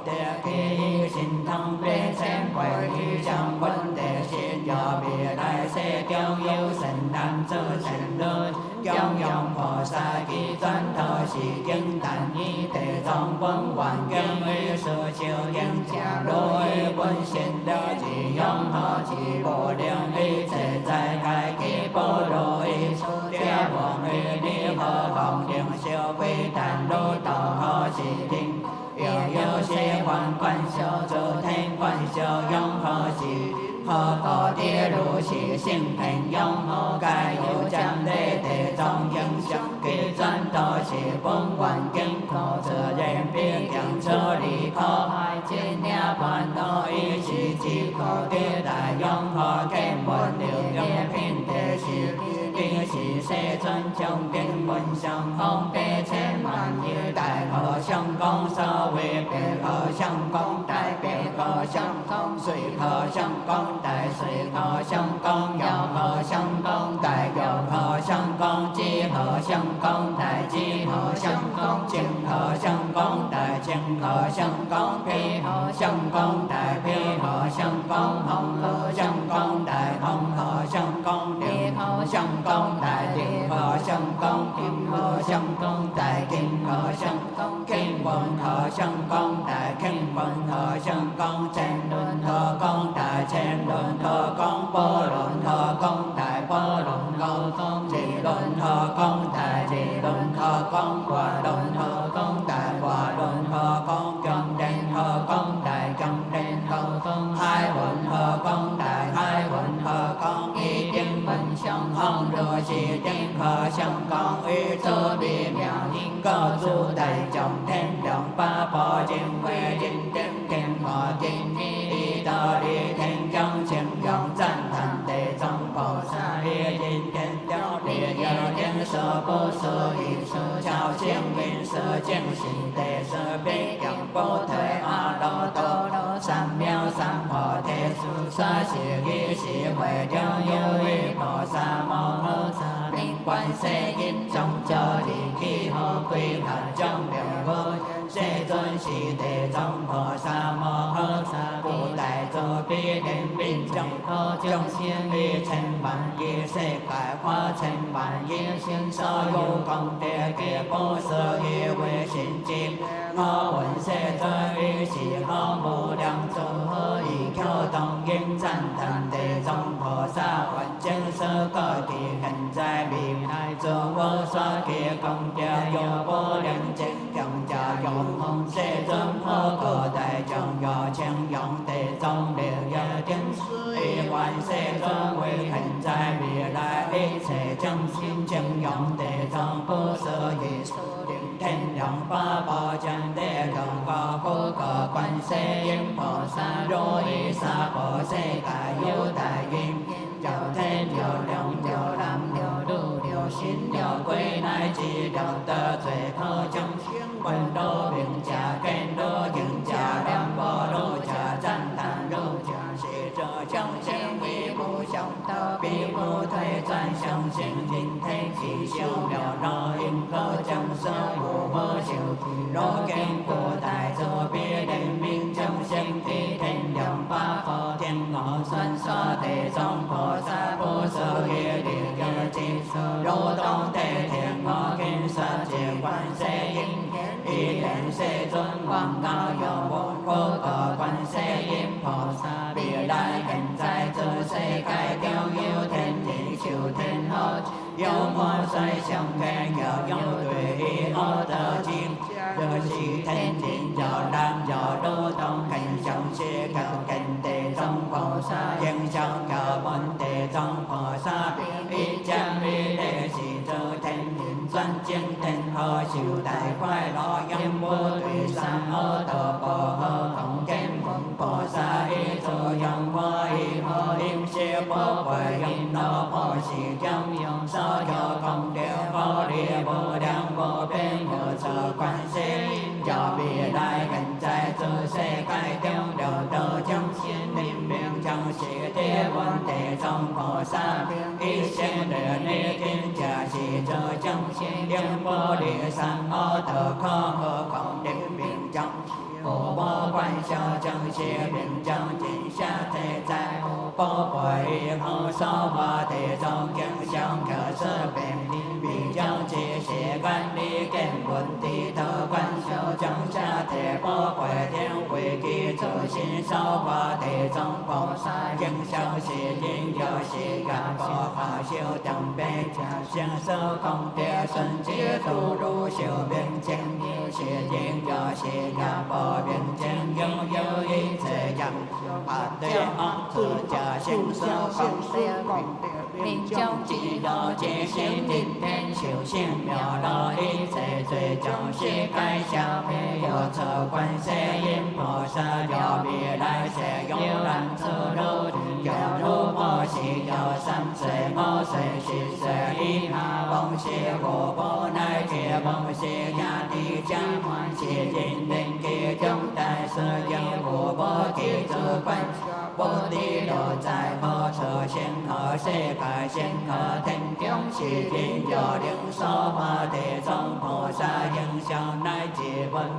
địa kỳ sinh thông biến xem quay trong vấn đề xin do bị đại sẽ kêu yêu sinh nam sư sinh đơn trong dòng phò sa kỳ toán thọ sĩ kinh tàn nhi tề trong quân hoàn kinh y sự chiều dân trả đôi quân sinh đỡ chỉ dòng họ chỉ bộ điện y sẽ giải khai kỳ bộ đồ y số tia bọn y đi hờ vọng điện siêu quy tàn đô tỏ họ chỉ kinh yêu sẽ quan quan siêu trở thành quan siêu dòng họ chỉ họ có tia đủ chỉ sinh thành dòng họ cai yêu chẳng để thể trong dân sống kỳ doanh tỏ chỉ bốn quan kinh khổ trở đêm biết chẳng cho đi khó hai trên nhà bàn đó ý chỉ có tia đại dòng họ kèm một điều dòng phiên thể kia chỉ sẽ doanh trong kinh bình sông không bê trên bàn như đại họ sông công so về bề họ sông công đại bề họ sông công suy họ sông công đại suy họ sông công dầu họ sông công đại dầu họ sông công chi họ sông công đại chi họ sông công chừng họ sông công đại chừng họ sông công phi họ sông công đại phi họ sông công hồng họ sông công đại hồng họ sông công điện họ sông công đại điện họ sông công kim họ sông công đại kim họ sông công kim vận họ sông công đại kim vận họ sông công chen luân họ công đại chen luân họ công bơ luân họ công đại bơ luân họ công chỉ luân họ công đại chỉ luân họ công quả luân họ công đại quả luân họ công cầm đen họ công đại cầm đen họ công hai luân họ công đại hai luân họ công y chân bình sông hồng đồ chỉ chân họ sông công y tô bị mèo nhưng có du đại trọng thêm đồng ba bò trên quê trên trên kèm họ trên đi to đi thành trong chân dòng danh thành tề trong bò sa đi trên trên giáo địa giáo chân sơ bố sơ hi sơ chào chiên bên sơ chân sinh tề sơ bên chẳng bố thể a đô tô đô sam mèo sam họ thế su sa xì ghi xì huệ cho yêu y bò sa mò hơ sa bên quan xe in trong chờ đi khi họ quy hạt trong miệng vơi sẽ dân sĩ tề trong bò sa mò hơ sa bồ đại cho bi đến bên trong kho trong xiên bi thành bản kia sẽ cải hóa thành bản kia xin so vô công tề kia bố sơ hi huệ xin chim ngõ quần sẽ tới y chỉ họ bồ đăng cho hơ y kêu tổng kinh danh thành tề trong bò sa quần chân sơ có kỳ hình dài bị hai cho vô xoa kia công cha vô vô đăng chân trong cha dòng hồng sẽ dâm hơ cờ đại trong gò chân dòng tề trong đều gia chân y quan sẽ cho quê hình dài bị đại y sẽ trong xin chân dòng tề trong bố sơ y điện thanh dòng ba bò chân tề đồng có cô cờ quan sẽ yên bò sa đô y sa bò sẽ cả vô đại kim chào thêm điều đồng điều làm điều đủ điều xin điều quê này chỉ đầu tơ tuệ thơ trong xiên quần đô biển trà khen đô dừng trà đem bò đô trà danh tàn đô trà sĩ trợ trong xiên bị bù trong tơ bị bù thuê toàn trong xiên dinh thế chỉ siêu điều đô in cơ trong sơ bù bơ siêu thì đô khen của tài sơ bia đêm biên trong xiên tí thành dòng ba phò thiên ngọ xuân xoa tề trong phò sa bố sơ kia địa cơ chi sơ đô tông tề thiền ngọ kinh sa chìa quan xe dinh y đèn xe tuân quang cao dò bốn cô cờ quan xe yếm phò sa bìa đại hình dài tư xe cài kêu yêu thiên dị chịu thiên hốt yêu mô xoay trong khe nhờ nhau tùy y hô tờ chim đờ chỉ thiên thiên dò đam dò đô tông cảnh trong xe cầu cảnh tề trong phò sa dân trong cờ bốn tề trong phò sa y trang y đề chỉ tư thiên thiên doanh chiến thiên hơ chịu đại khoai lo yếm bố tùy sang hơ tờ bò hơ không kém phụng phò sa y tư dòng hoa y hơ im xe bố bởi yếm nó phò xì trong dòng so cho công đều phó địa bồ đang bồ bên ngờ sở quan xe cho bìa đại cảnh trái tư xe cai theo đầu tờ trong xiên niệm miệng trong sĩ tế vấn đề trong phò sa y xe địa nê kinh trà chỉ chờ trong xiên điên bồ địa sang ó tờ kho hơ không điểm miệng trong 护摩观修正邪明正真下地在宝贝护娑婆地藏经上可是病必将之邪干理见闻地头观修正下地宝贝天慧基自心娑婆地藏菩萨经上是因有是愿佛法修正悲行受功德顺解度如修明正义是因有是愿佛明正有一切人法对安自家行受功德命中自有自心定天修行妙乐一切罪障世界消灭有测观世音菩萨有未来世有难处路有如摩西有三世五世十世以下往事无无乃至往事亚地加满是人人其中大事有无无记住观无地落在何处先可世界先可天中是人有灵娑婆地藏菩萨形象乃至闻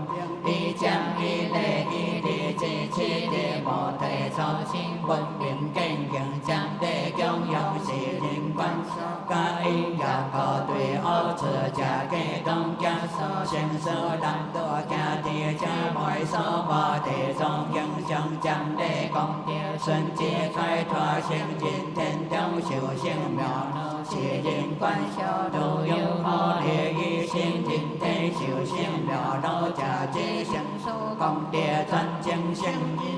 一将一类一力之气力无体操心闻明见行将地供养是人观加因也可对恶自家给东家所行所难多家地家外娑婆地藏形象将地功德顺解开脱行人天中修行妙乐是人观修都有好利益心人天修行妙乐家之行所功德专精行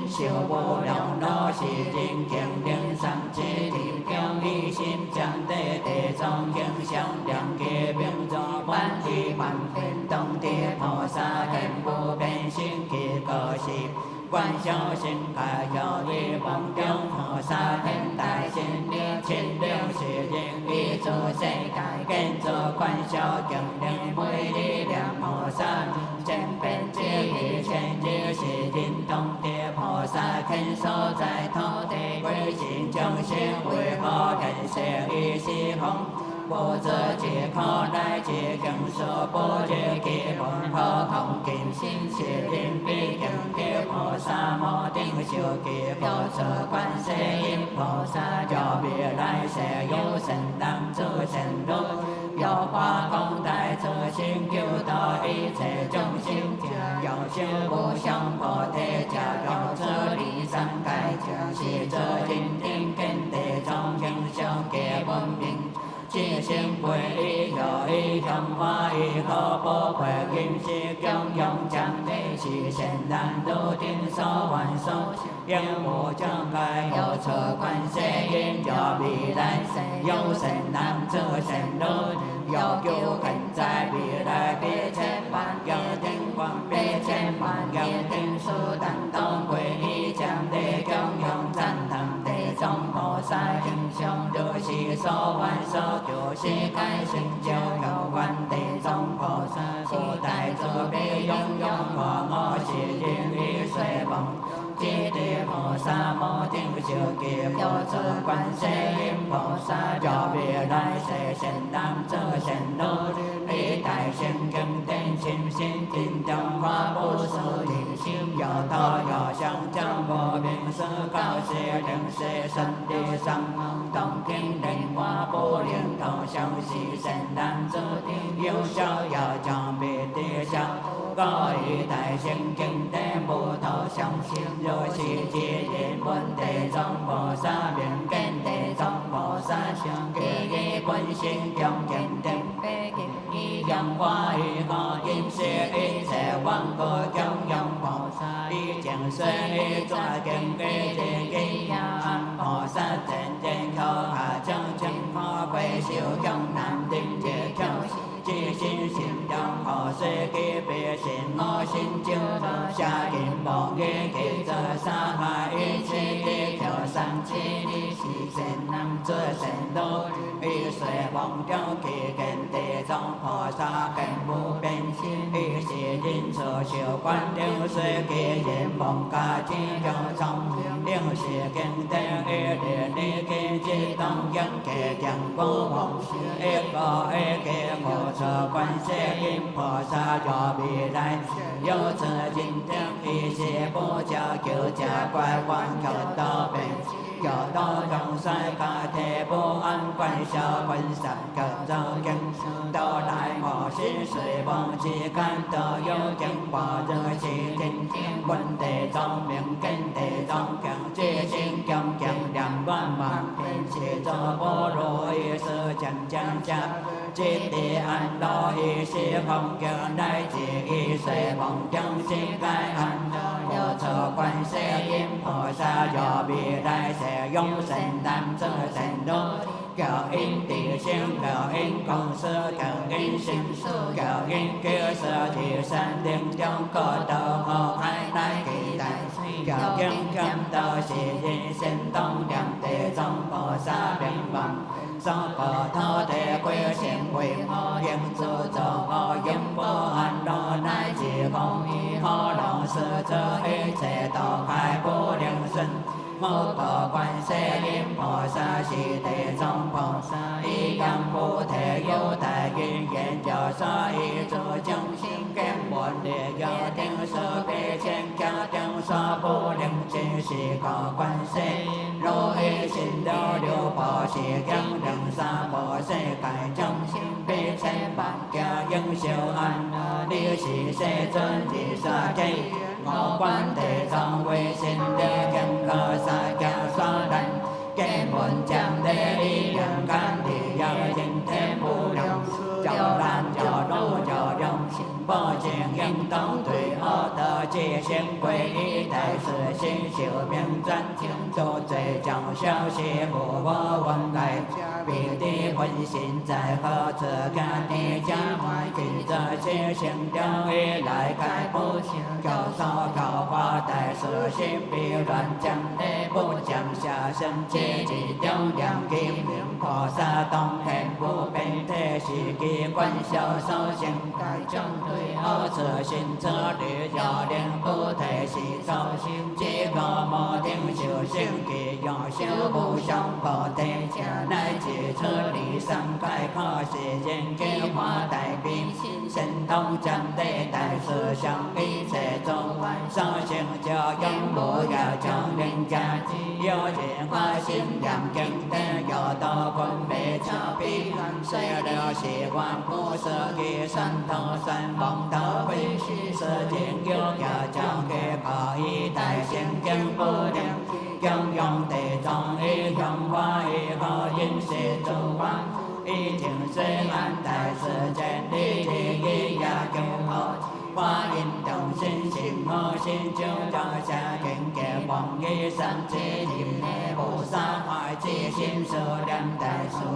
修无了乐是人经灵上之地供一心将地地藏形象良结并作万体万变动地菩萨天不变心其个性观修行开有一梦中菩萨天大心力清凉是人一诸世界建造观修经灵慧力量菩萨千变之一千之是人同地菩萨天所在土地为心将心为何人世一时空不知即可来即经所不知其本何空见心是人必经地菩萨摩定修其菩萨观世音菩萨就必来世有神当主神路有花功大自心救度一切众生家有修无上菩提家有自利三界家是这人定根地藏经上给闻名自性归依有一向化一可不会因是供养将地是神难度定所万所因无障碍有测观世音有未来世有神难自神路有救肯在未来别千万有天光别千万有天数等当归依将地供养赞叹地藏菩萨形象如是所万所就是该成就有关地藏菩萨不带自悲拥有我是人于水梦即地菩萨摩定修结有自观世音菩萨有未来世神难自神路一代圣经天心心经中华不思议心有道有相将无名思考是灵是神地上动听灵花不灵头相系神难自定有效要将别地上高一代圣经天不头相信若是皆人闻地藏菩萨明见地藏菩萨相记忆本性将见定悲敬一样化一个因是一切万故供养菩萨一境随一抓经一切一样菩萨真正可下正正可归修供难定解救自心心将何世界别心我心就下阴梦也给这杀害一切的求三七的是神能做神路一水梦中其根地藏菩萨根不变心，以是人所受观灵水其人梦家之有聪明灵是经典一日你见之东应其将古梦一个一个无所观世音菩萨若未来有此人等以是不教求家怪观求道病求道众生家体不安观小观三求造经道来我是水梦之间道有经法热是真经观地藏明根地藏经知心经经量万万遍是作波罗夷是真真真จิตติอันโลหิสิของเกิดได้จิตอิเสของจังสิกายอันโลโยโชควันเสยิมโพสายอบีได้เสยงเส้นดำเสื้อเส้นโดเกี่ยวอินตีเสียงเกี่ยวอินกงเสื้อเกี่ยวอินสิงสู้เกี่ยวอินเกี่ยวเสื้อที่สันเดียงจังก็เต่าหอกให้ได้กี่ได้เกี่ยวยังคำเต่าสิยินเส้นต้องดำเตจงโพสาเบียงบังdo có thọ thế quê xem quê họ yên chủ cho họ yên vô hành đó nãy chỉ không ý họ đó sự cho ý sẽ tỏ khai vô điện sinh mô tỏ quan xe im phò sa si thể trong phò sa y cam vô thể yêu tại kinh hiện cho sa y chủ trong sinh kém buồn địa do tiếng sơ bê chen cha tiếng sa vô điện chi si có quan xe lô y xin đô điều phò si găng đừng xa phò xe cải trong sinh bê chen bạc cha dân siêu anh đi si xe chân chỉ sa chay ngõ quan thể trong quê sinh đê găng cơ sa cha sa đành cái buồn chẳng để đi gần can thì giờ dành thêm bu đồng cho làm cho đô cho đồng bỏ chuyện dân tông tùy ở tờ chia xem quê ý tại sự sinh siêu biên danh cho tuệ trong sao xe bộ vô quân ngày vì đi quân xin giải khó thừa ca đi cha ngoại thì giờ xe xem cho ý lại cái bố cầu so cầu qua tại sự sinh bị đoàn chẳng để bố chẳng xa sinh chế chỉ trong dòng kim niệm phò sa tông hẹn vô bên thế sĩ kỳ quan sâu sâu sinh cái trong tuổi ở sự sinh sơ địa do điện vô thể sĩ sâu sinh chỉ có mò thiên siêu sinh kỳ do siêu vô sông phò thế nay chỉ sơ lý sang cái khó sĩ dân kế hoa tại biên sinh thông chẳng tê tại sự sang ý sẽ trong sâu sinh cho dân bộ gà trong đình cha do diện hoa sinh giảm kinh tế do to quân bê cho bi xe đeo sĩ quan vô sơ kỳ sanh thọ sanh bóng thọ vi sơ chiến vô cả trong kê có ý tại sinh chân vô đen trong dòng tề trong ý trong hoa ý có dinh sĩ tu quan ý trường xe an tại sự trên đi thì ghi ra kêu hội hoa in đồng sinh sinh mơ sinh châu cho xa kinh kẻ bóng nghi sanh chế dìm nê bố xa hoài chi sinh sơ đâm tại sự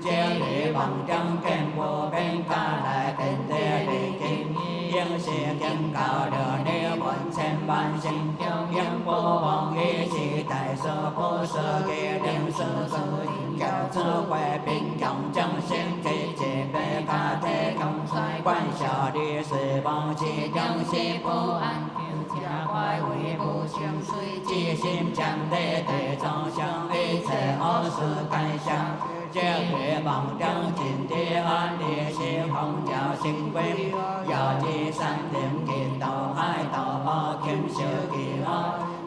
chế lý bằng trong kèm vô bên ca lại tình tê lý kinh dân sĩ dân cao đờ nê bọn xem ban sinh trong dân vô bóng nghi chỉ tại sơ vô sơ kia đem sơ sơ kéo sơ quay bình trọng trong sinh kỳ chế bê ca thế không xoay quan sở đi sự bóng chỉ trong sĩ vô an kiêu cha quay quỷ vô siêu suy chi sim chẳng đê tề trong sân ý thể ô sự cay sang chế huệ bằng trong trình địa an địa sĩ không chào sinh quên giờ chi sanh điểm kỳ tàu hai tàu ô kim sự kỳ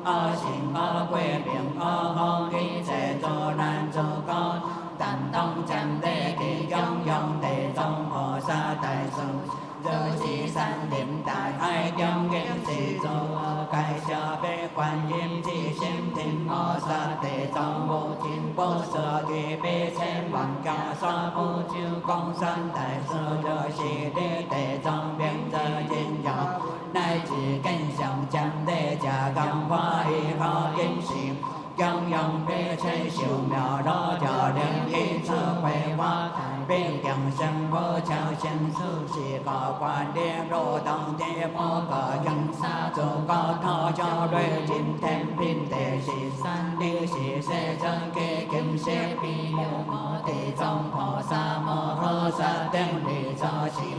ô sinh ô quê biển ô hông ý thể cho nan cho con tận tông chẳng đê kỳ dông dông tề trong hồ sa tại sông giờ chỉ sanh điểm tại hai trong kiến sĩ dô cái cho bê quan yếm chỉ xem thêm ngõ sa tề trong vô thiên vô sơ kỳ bê xem bằng cả sa vô chiêu công sanh tại sơ giờ chỉ đê tề trong biên giờ trên dọc nay chỉ canh sông chẳng đê trả găng hoa y khó kiến sĩ trong dòng bê xây siêu mèo đó chờ đêm khi sơ quay qua bên cạnh sân vô chào chân sư sĩ có quan đêm đô tông thế mô có dân xa dù có thọ cho đuôi chìm thêm pin tề sĩ san đi sĩ xe chân kê kim xe pi yêu mô tì trong phò sa mô hô sa tên đi cho sĩ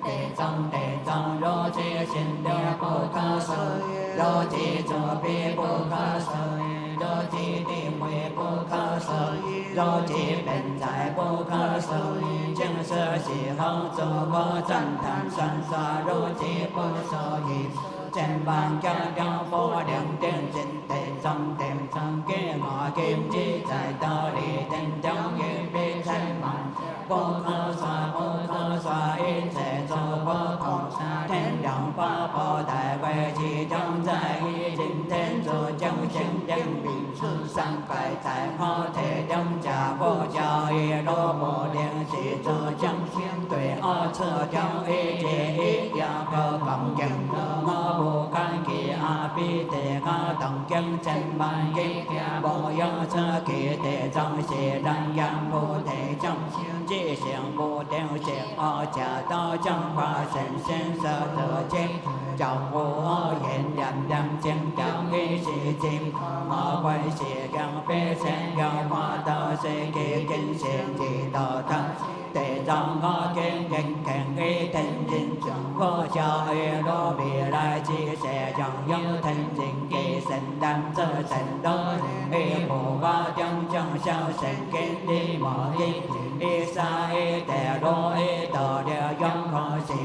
地藏地藏，若其心流不可思议，若其作弊不可思议，若其定慧不可思议，若其本在不可思议，净色喜好自我赞叹三沙，若其不所以。千万家家佛灵殿真地藏殿藏给我金枝在道理天将一笔千万不可说不可说一切诸佛菩萨天良法宝大威其中在一今天主将行定比出三百在法体中加佛教一罗摩灵是主将行对二次将一切一家可共敬我不堪其阿毗地阿当经千万亿无有车其地藏是人仰菩提将行即行不定是阿伽道将化身现色得见照无阿言念念经将一时经阿怪是将悲身要化到世界根现地道他地藏阿经经经一天经佛教一罗未来之世将有天经给神丹这神道一菩萨将将小神经的摩印一沙一地罗一道的永可心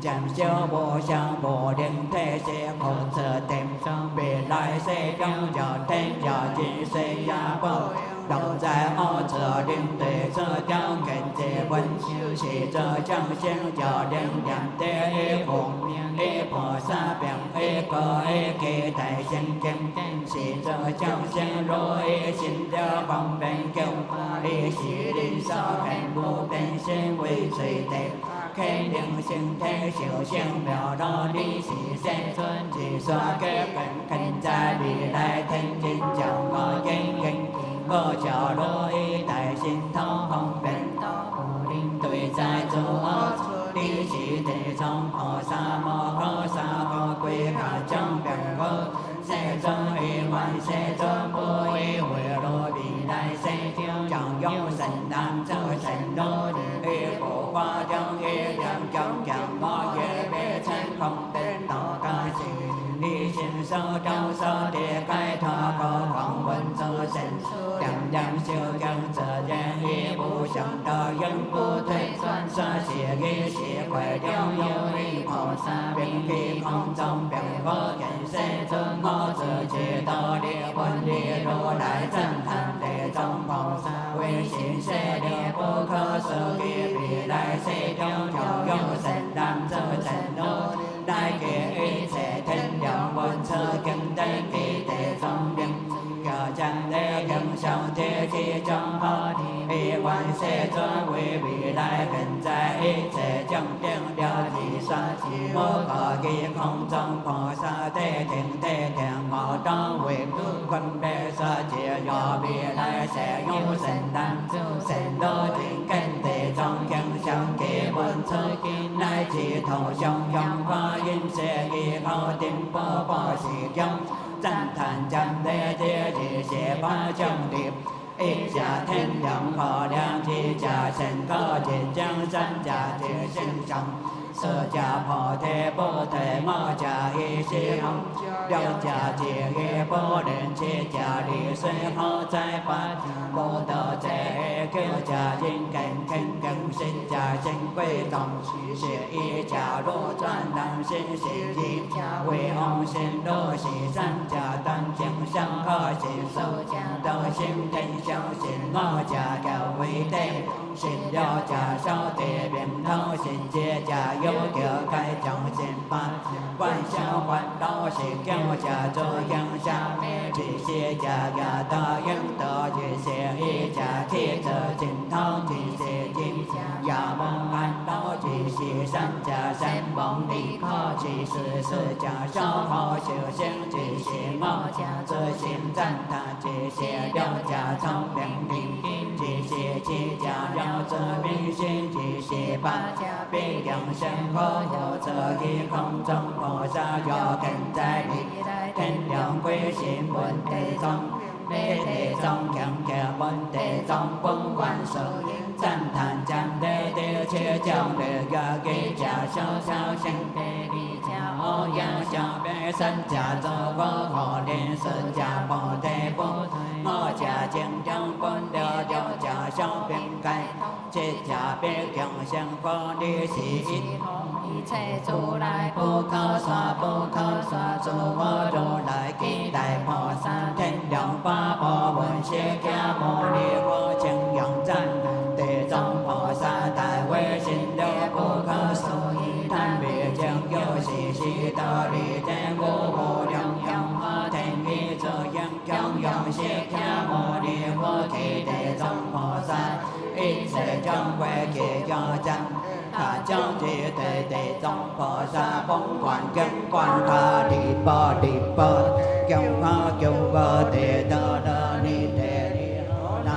将修无相无灵体是菩萨天上未来世将叫天叫今世呀报都在我这灵对这将跟这文修是这将先叫灵量的一方一菩萨表一个一给大神经是这将先若一心的方便救一是灵少很不变心为谁的开灵性体修行妙道理是生存之所给本在未来天经将我经营我教罗一代心头方便不灵对在诸恶你是地藏菩萨摩诃萨摩归下将变我世尊一万世尊不一回罗未来世将有神难走神罗一佛法将一两将将我也别成空变道家行你心受教授的解脱个广文作神两两修将这人一不想到人不退转说是一是会了有一菩萨并非空中并佛见世尊我自己道理问理如来赞叹地藏菩萨为心舍利不可思议未来世中就有神难作神罗来给一切天良文车经等地地藏灵要将的经上贴其中好一万世尊为未来现在一切将定了其所我可以空中菩萨地听地听我当为分别所解要未来世有神难神罗经跟地藏经上给文车经来其头上用法音舍利后定波波是将赞叹将的这这些法将的一家天良可量之家神高见将三家之身上释迦菩提菩提摩家一时空了家之一波人七家里随后再把不得这救家人更更更新家神归宗是一家罗转能心心机为红心罗是三家当经相可心受得心天相信我家教为定信了家少的病头心结家有条开张心法万象烦恼是叫家做影响这些家家的应得这些一家贴着镜头这些经呀梦烦恼这些三家三梦离可这是四家烧好修行这些我家自心赞叹这些六家聪明灵这些七家要这明心这些八家必养生活有这一空中菩萨要跟在你天良归心闻地藏礼地藏强强文地藏本愿受赞叹赞地地切将地个给家小小心地里家哦呀小别身家做我可怜身家不得不我家精将本了了家小便该这家别强相关的是一切如来不可说不可说诸我如来期待菩萨天良八部文释迦牟尼佛清扬赞地藏菩萨大威神力不可思议贪别将有时时得利天无量阳化天意这样强扬释迦牟尼佛期地藏菩萨一切将会给要赞他将这地藏菩萨本愿经观他地波地波经他经波地得得尼地那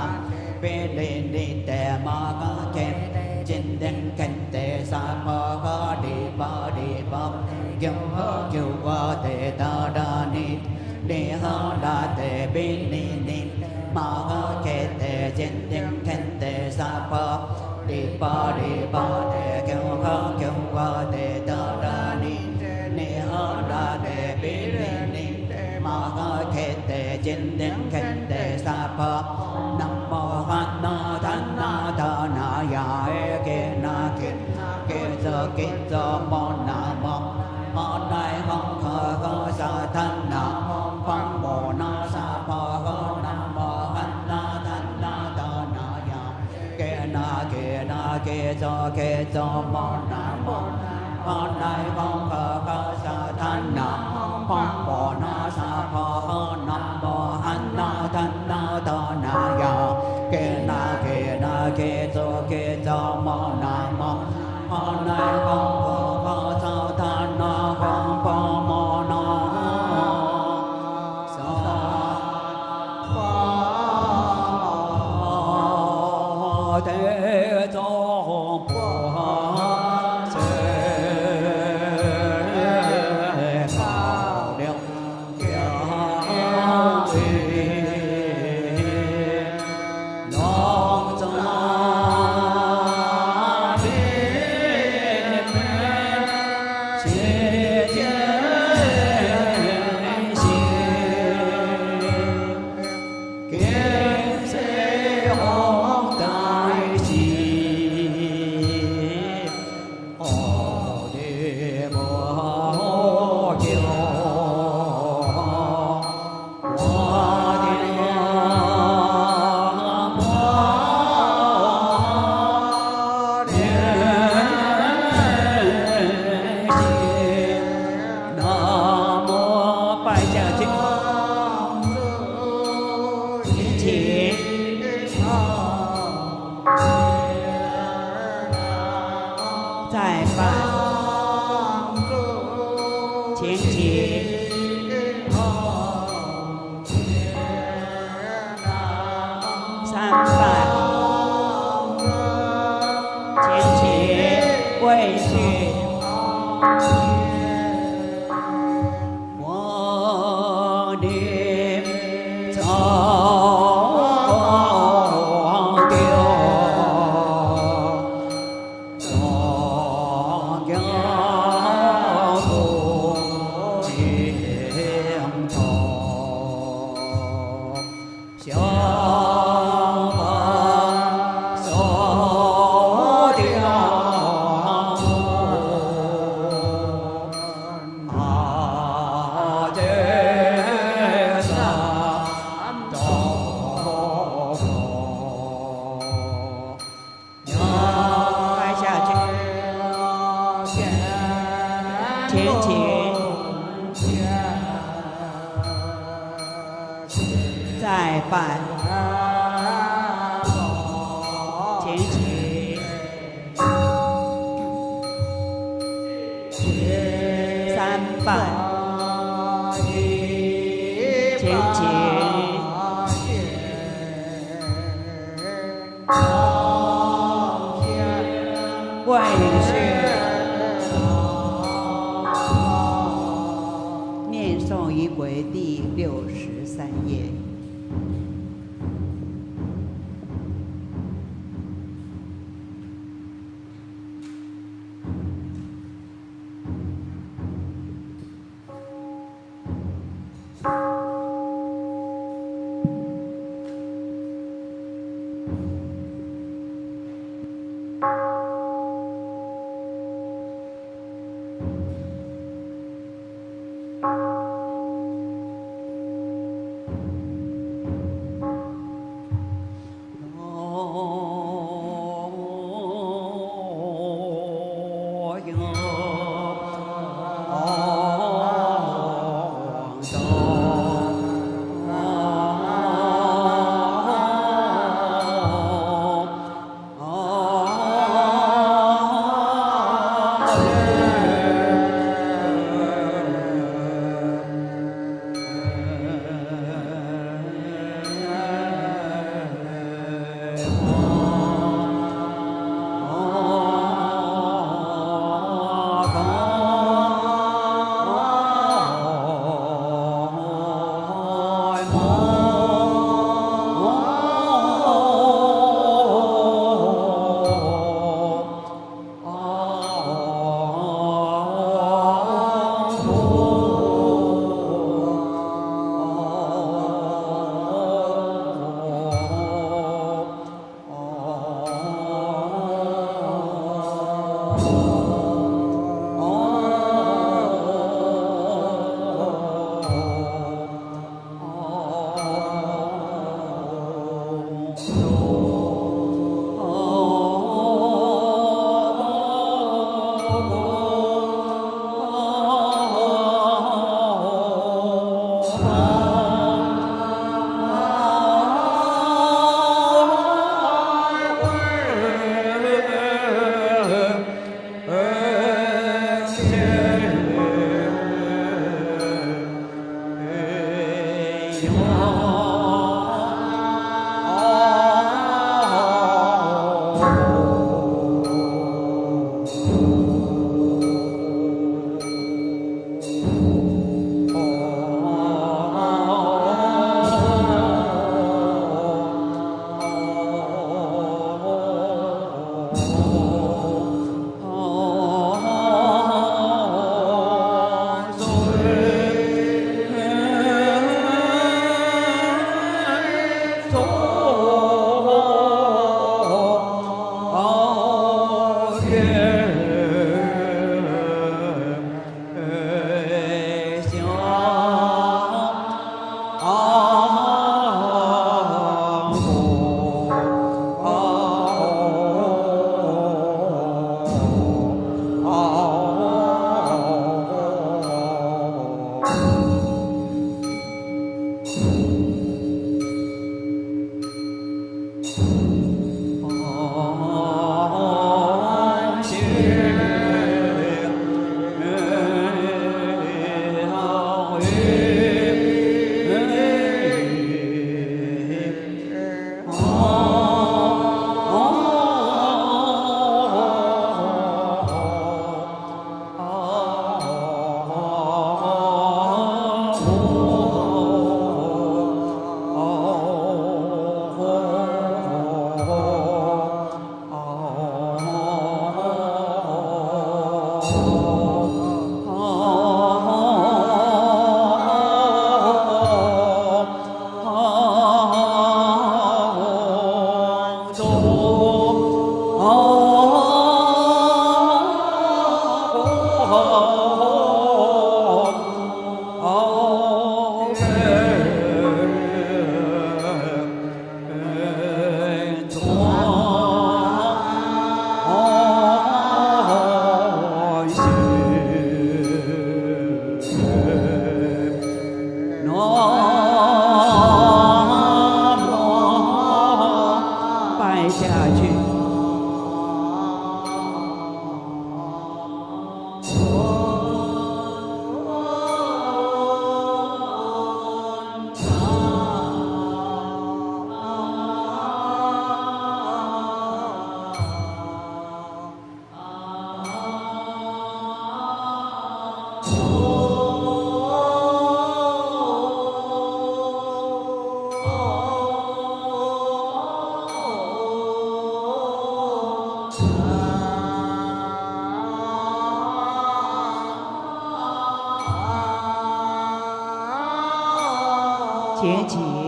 别离尼地玛个见真正看地萨婆个地波地波经他经波地得得尼地哈那地别离尼玛个见地真正看地萨婆đi ba để kêu khơ kêu qua để đỡ đỡ ni hơ đa để bi ni ma hơ khe để chân đến khen để sa phơ nam mô han na than na tha na ya e ke na ke giờ mô na mô đại hong khơ khơ sa than na phong bồ na sa phơ khơ nam mô han na than na tha na ya ke cho mô đại hong khơ khơ sa than na phong bồ na sa phơ khơ nam mô han na than na tha na ya ke cho mô đại hong khơ khơ sa than na phong bồ mô na thế cho念诵仪轨第63页。节节。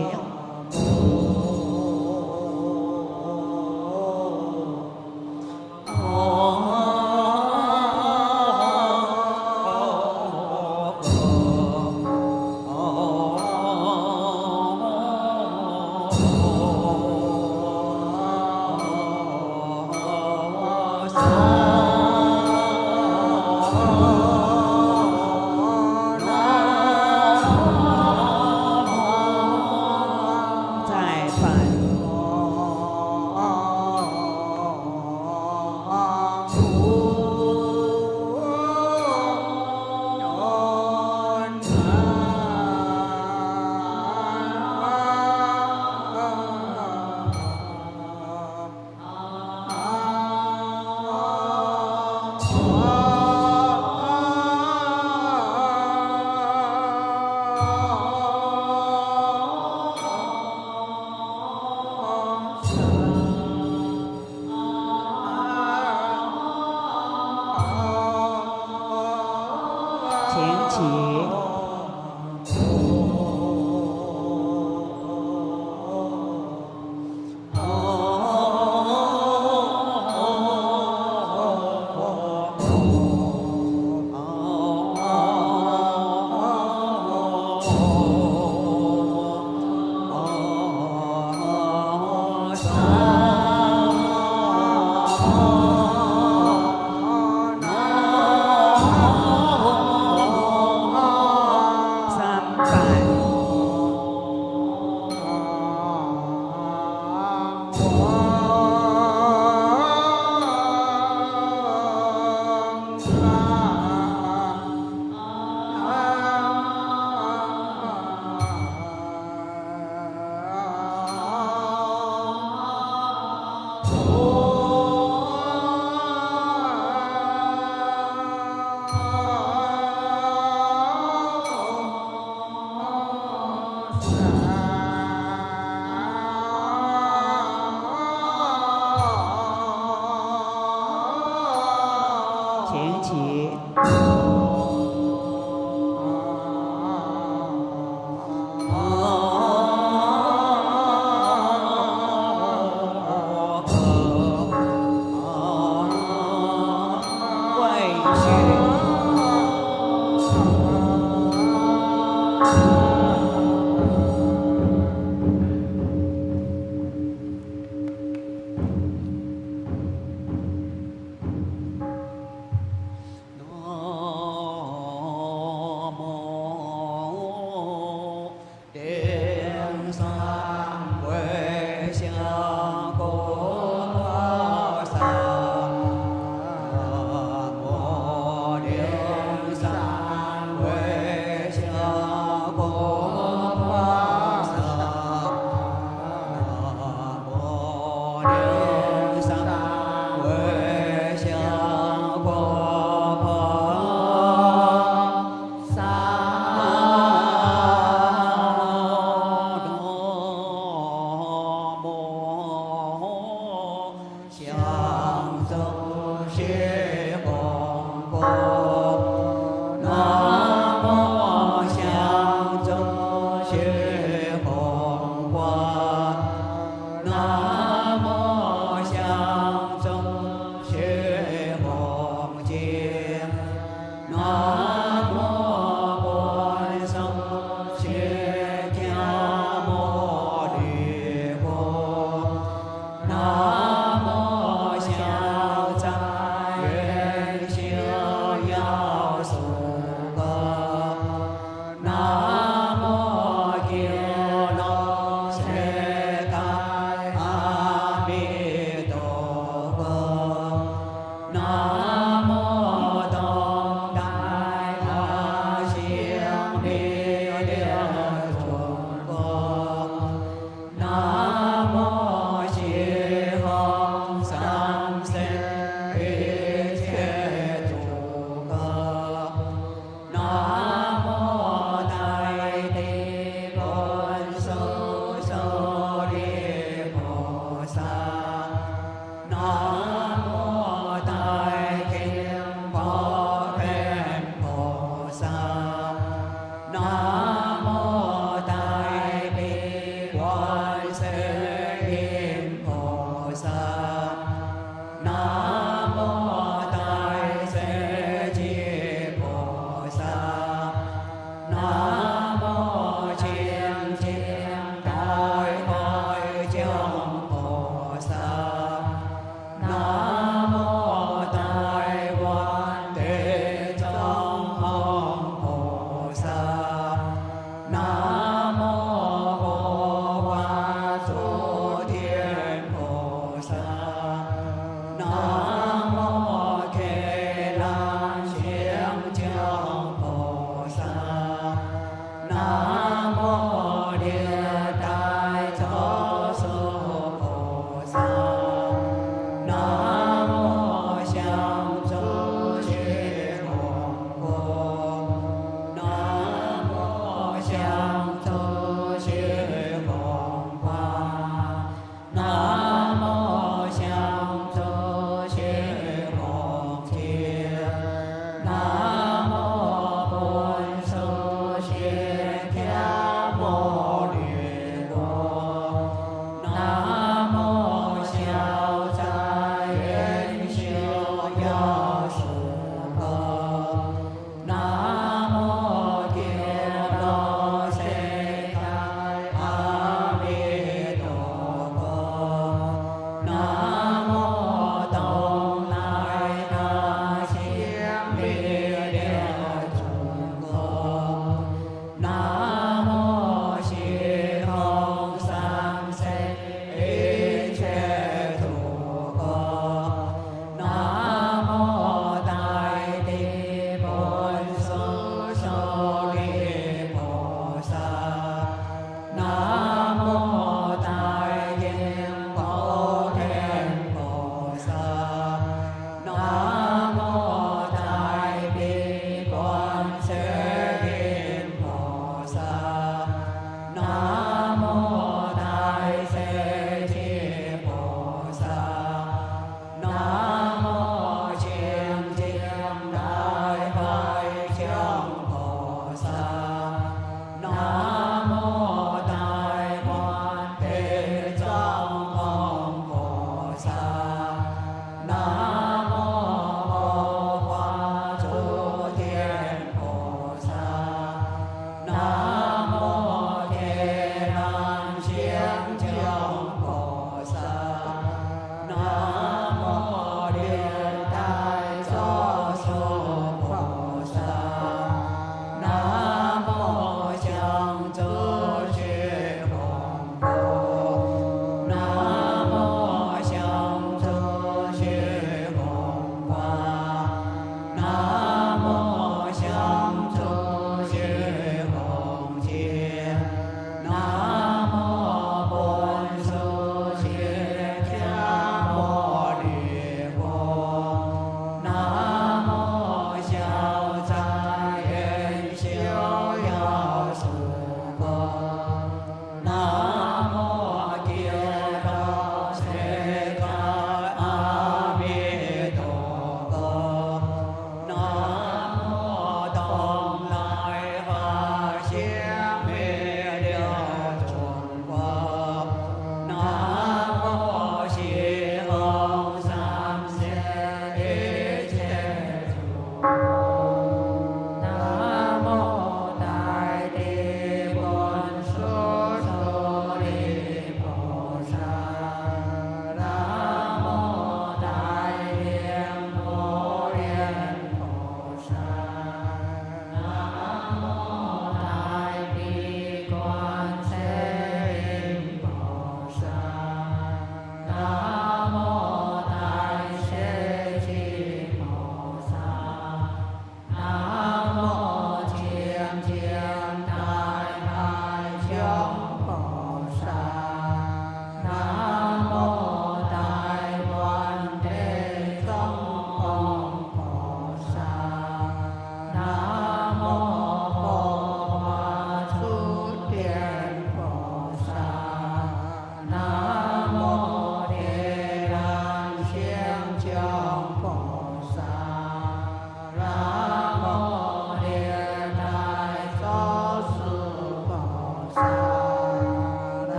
大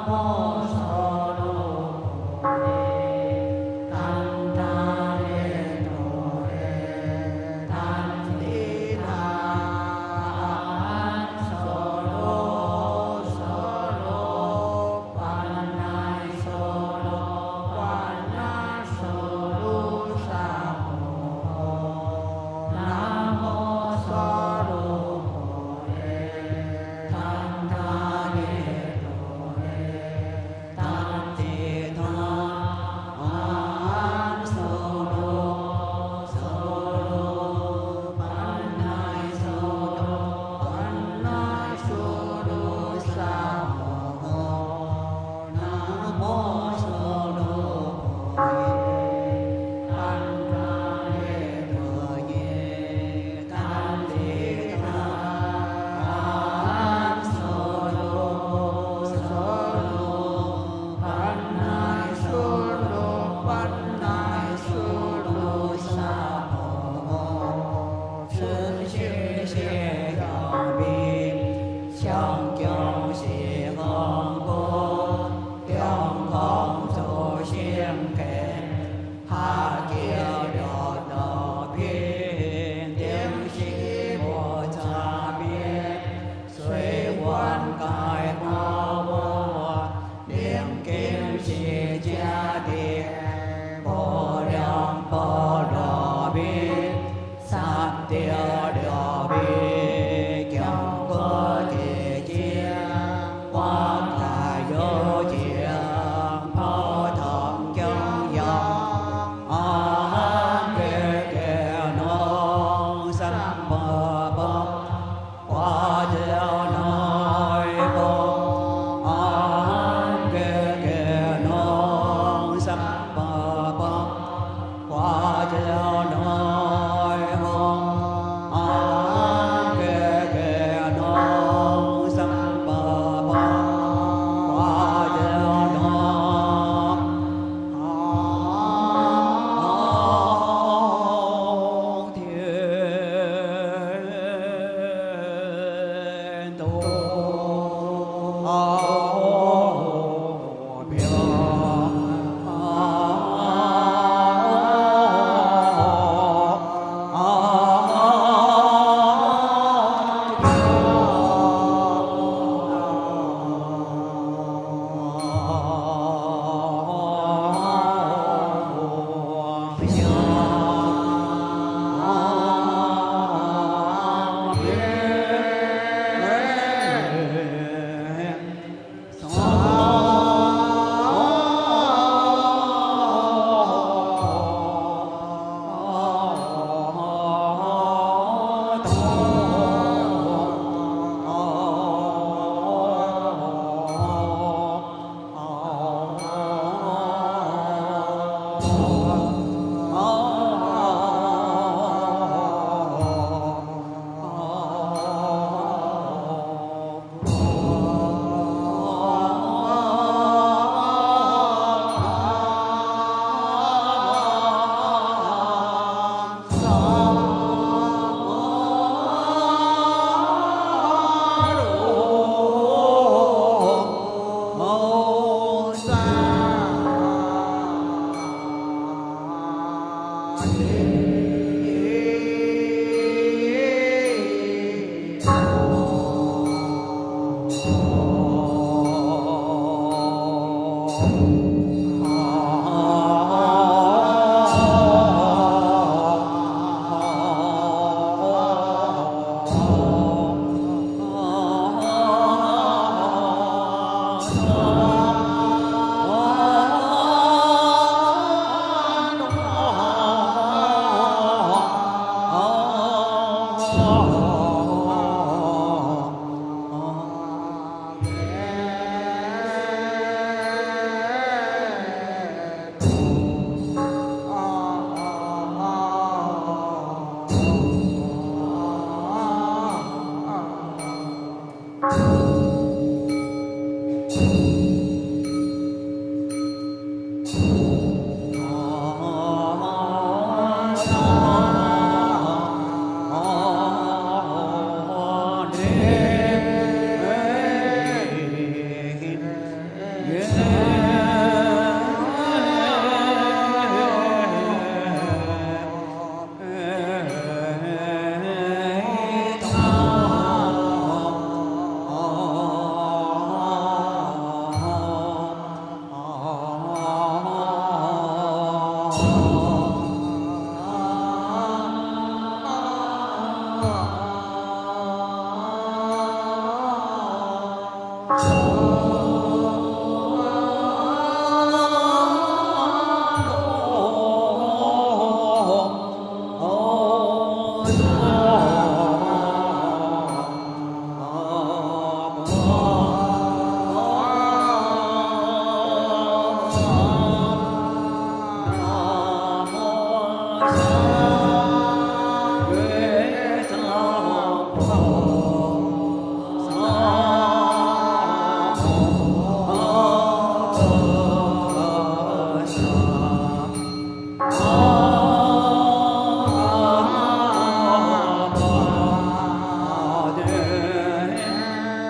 โ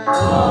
Nam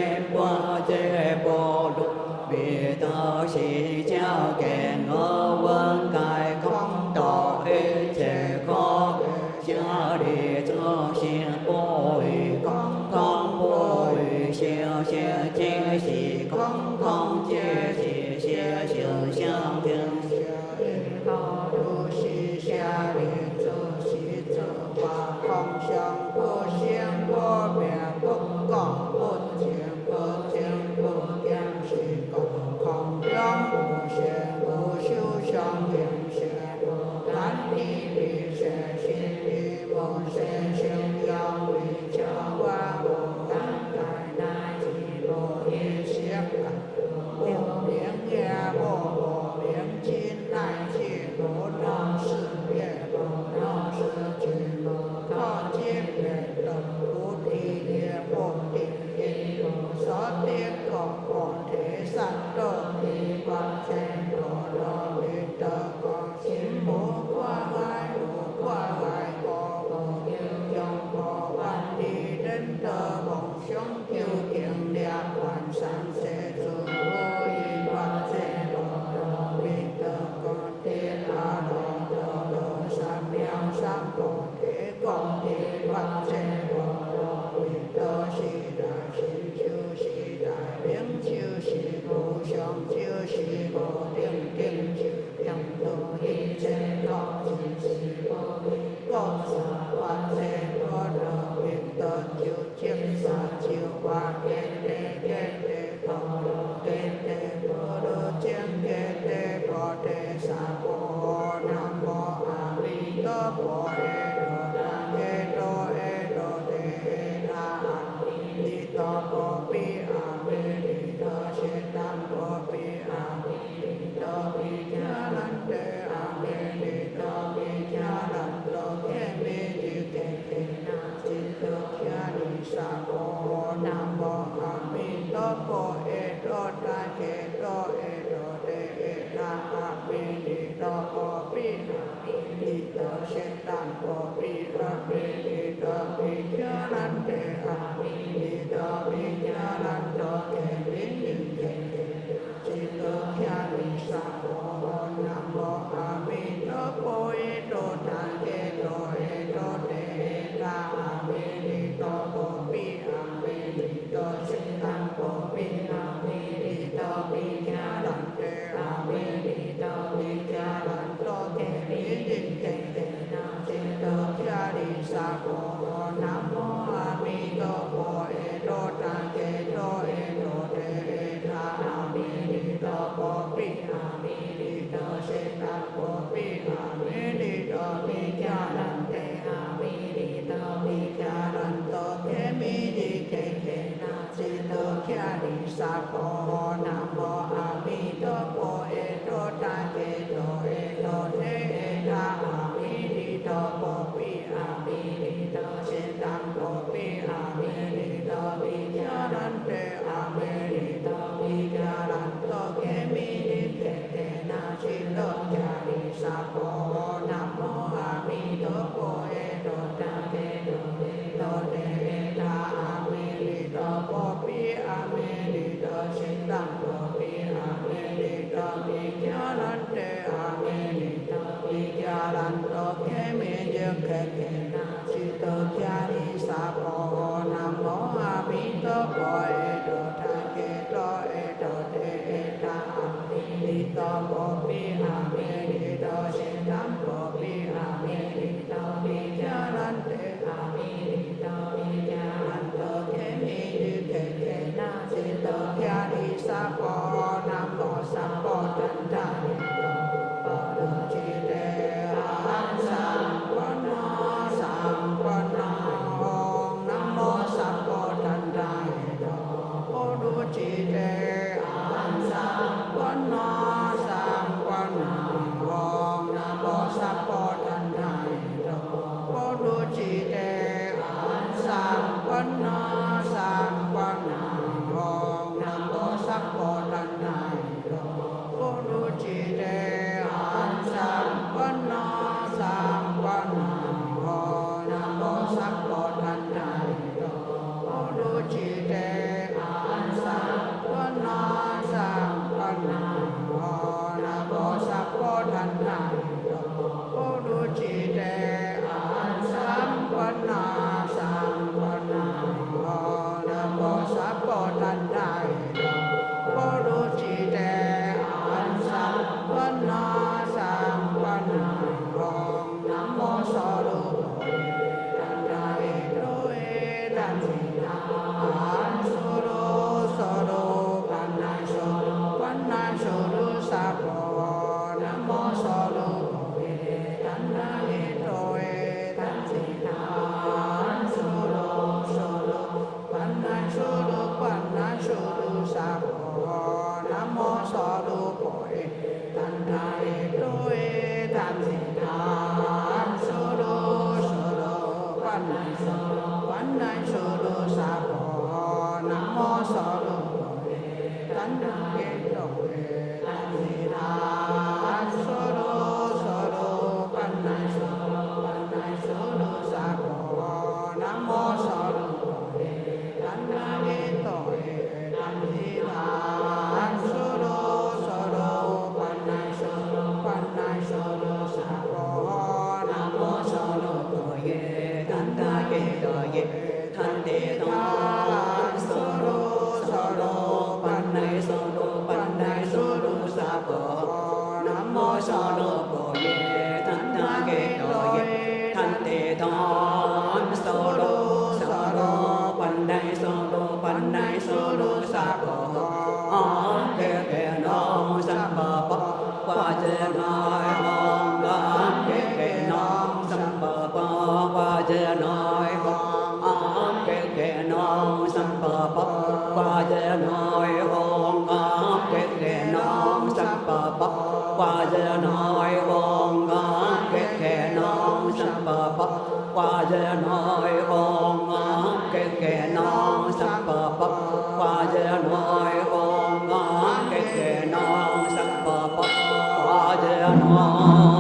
niệm qua chế bồ lục vì thơ sĩ trao kèn ở quân cài không tỏ ê chế khó cha đi cho xin bồi không bồi siêu siêu chế sĩ không chế sĩ siêu siêu siêu thiên họ tu sĩ xa liền cho sĩ cho và không sang vô xiên vô mẹ bất còn vô thiên vô giang sĩ còn không giống vô sẽ vô siêu sang hiện sẽ vô tán đi sẽ xin đi vô sẽ xin giao đi cho qua vô tán tại na chỉ vô yên siết vô miếng nghe vô miếng chín này chỉ vô nó sự việc vô nó sự chuyện vô thọ chiếc về đồng bút đi địa vô tình đi vô xót tiếc còn thể sẵn đồ đi quan trên đồ đồ đi tờ còn xin bố qua ai có vô dòng có quan đi đến tờ bóng sống kiêu kiềng đẹp hoàn sản sẽ rồi vô yên quan trên đồ đi tờ còn tiền đồ sám đeo sám còn thế còn thế quan trên đồ đi tờ sĩ đại sĩ chư sĩ đại biến chư sĩ vô sống chư sĩ vô tiếng chư tiếng đồ đi trên đó chư sĩ vô có xa quan trên đó đồ đi tờ chư chiếc xa chiều qua kê tê thọ kê tê bồ đô chiếc kê tê bồ tê xa bồ nam bồ a li đô bồ ê đô đa ê đô tê na a li đô bồ pi a li đô xê tam bồ pi a li đô pi cha lan tê a li đô pi cha lan đô kê mi di kê na chi đô cha đi sa bồ nam bồ a mi đô bồ ê đô đa kê đô ê đô tê na a mi đô bồ pi a li đô xê tam bồ pi a li đô pi cha lan tê a li đô pi cha lan đô kê mi di kê chi đô cha đi sa bồ nam bồ a mi đô bồ ê đô đa kê đô tê na a mi đô bồ pi a li đô xê tam bồ pi a li đô pi cha lan tê a li đô pi cha lan đô kê mi di kê na chi đô cha đi sa bồ nam mô a mi đô bồ ê đô đa kê đô tê na a mi đô bồ pi a li đô xê tam bồ pi a li đô pi cha lan tê a li đô pi cha lan đô kê mi di kê na chi đô cha đi sa bồ nam mô a mi đô bồ ê đô đa kê đô tê na a mi đô bồ pi a li đô xê tam bồ pi a li đô pi cha lan tê a li đô pi cha lan đô kê mi di kê na chi đô cha đi sa bồ nam mô a mi đô bồ ê đô đa kê đô tê na a mi đô bồ pi a li đô xê tam bồ pi a li đô pi cha lan tê a li đô pi cha lan đô kê mi di kê na chi đô cha đi sa bồ nam mô a mi đô bồ ê đô đa kê đô tê na a mi đô bồ pi a li đô xê tam bồ pi a li đô pi cha lan tê a li đô pi cha lan đô kê mi di kê na chi đô cha đi sa bồ nam mô sa bồ tát đa bồ đô chi đê a sam bồ no nam mô sa bồ tát đa tánh đức kiến tục tánh di đà sô đô pan này sô đô sa cô nam mô sô đô tánh đức kiến tội tánh di đà sô đô pan này sô đô sa cô nam mô sô đô cô ye tánh đức kiến tội thanh tịnh tông sô đô pan này sô đô sa cô nam mô sô đô cô ye tánh đức kiến tội thanh tịnh tông sô đô pan này sô đô sa cô kê kê nong sam pa pa qua chê nói hong gam kê kê nong sam pa pa qua chê nói hong kê kê nong sam pa pa qua chê nói hong gam kê kê nong sam pa pa qua chê nói hong gam kê kê nong sam pa pa qua chê nói hong gam kê kê nong sam pa pa qua chê nói hong gam kê kê nong sam pa pa qua chê nói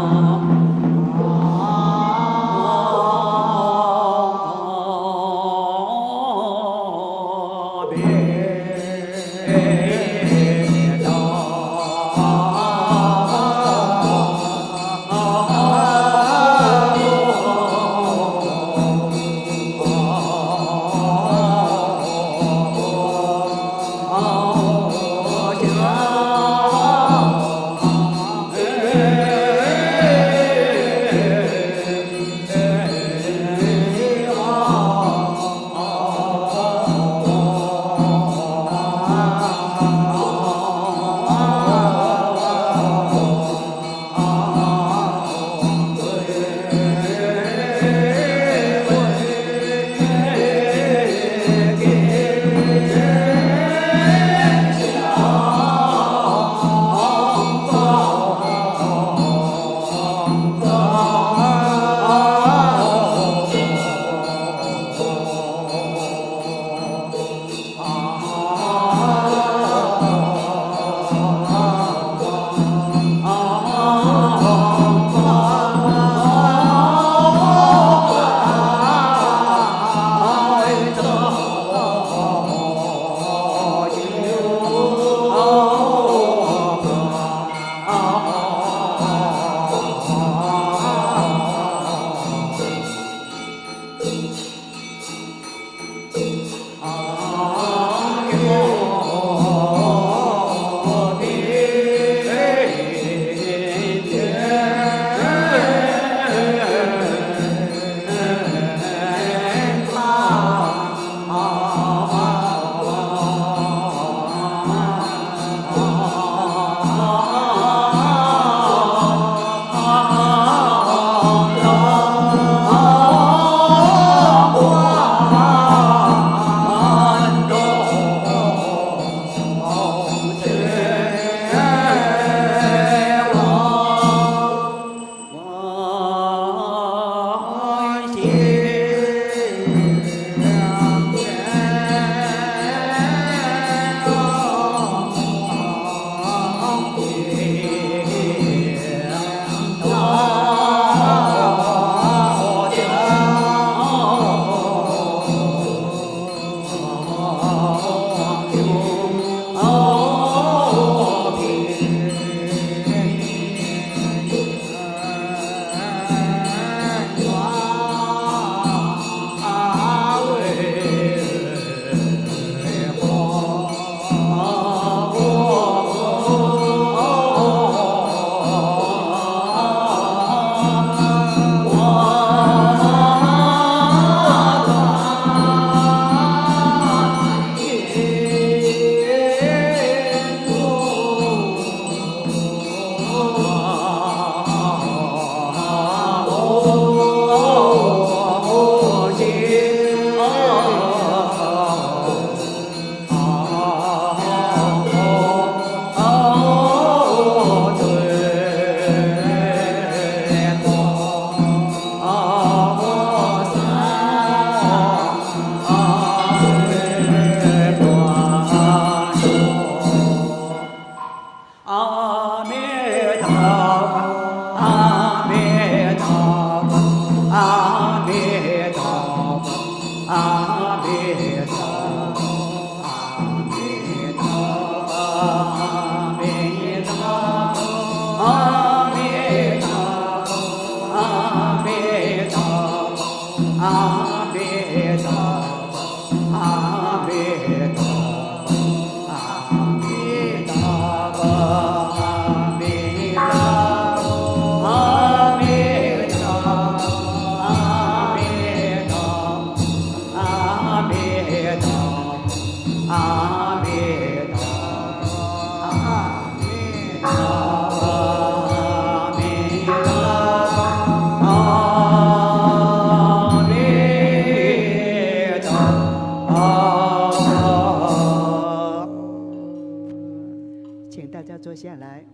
家坐下来。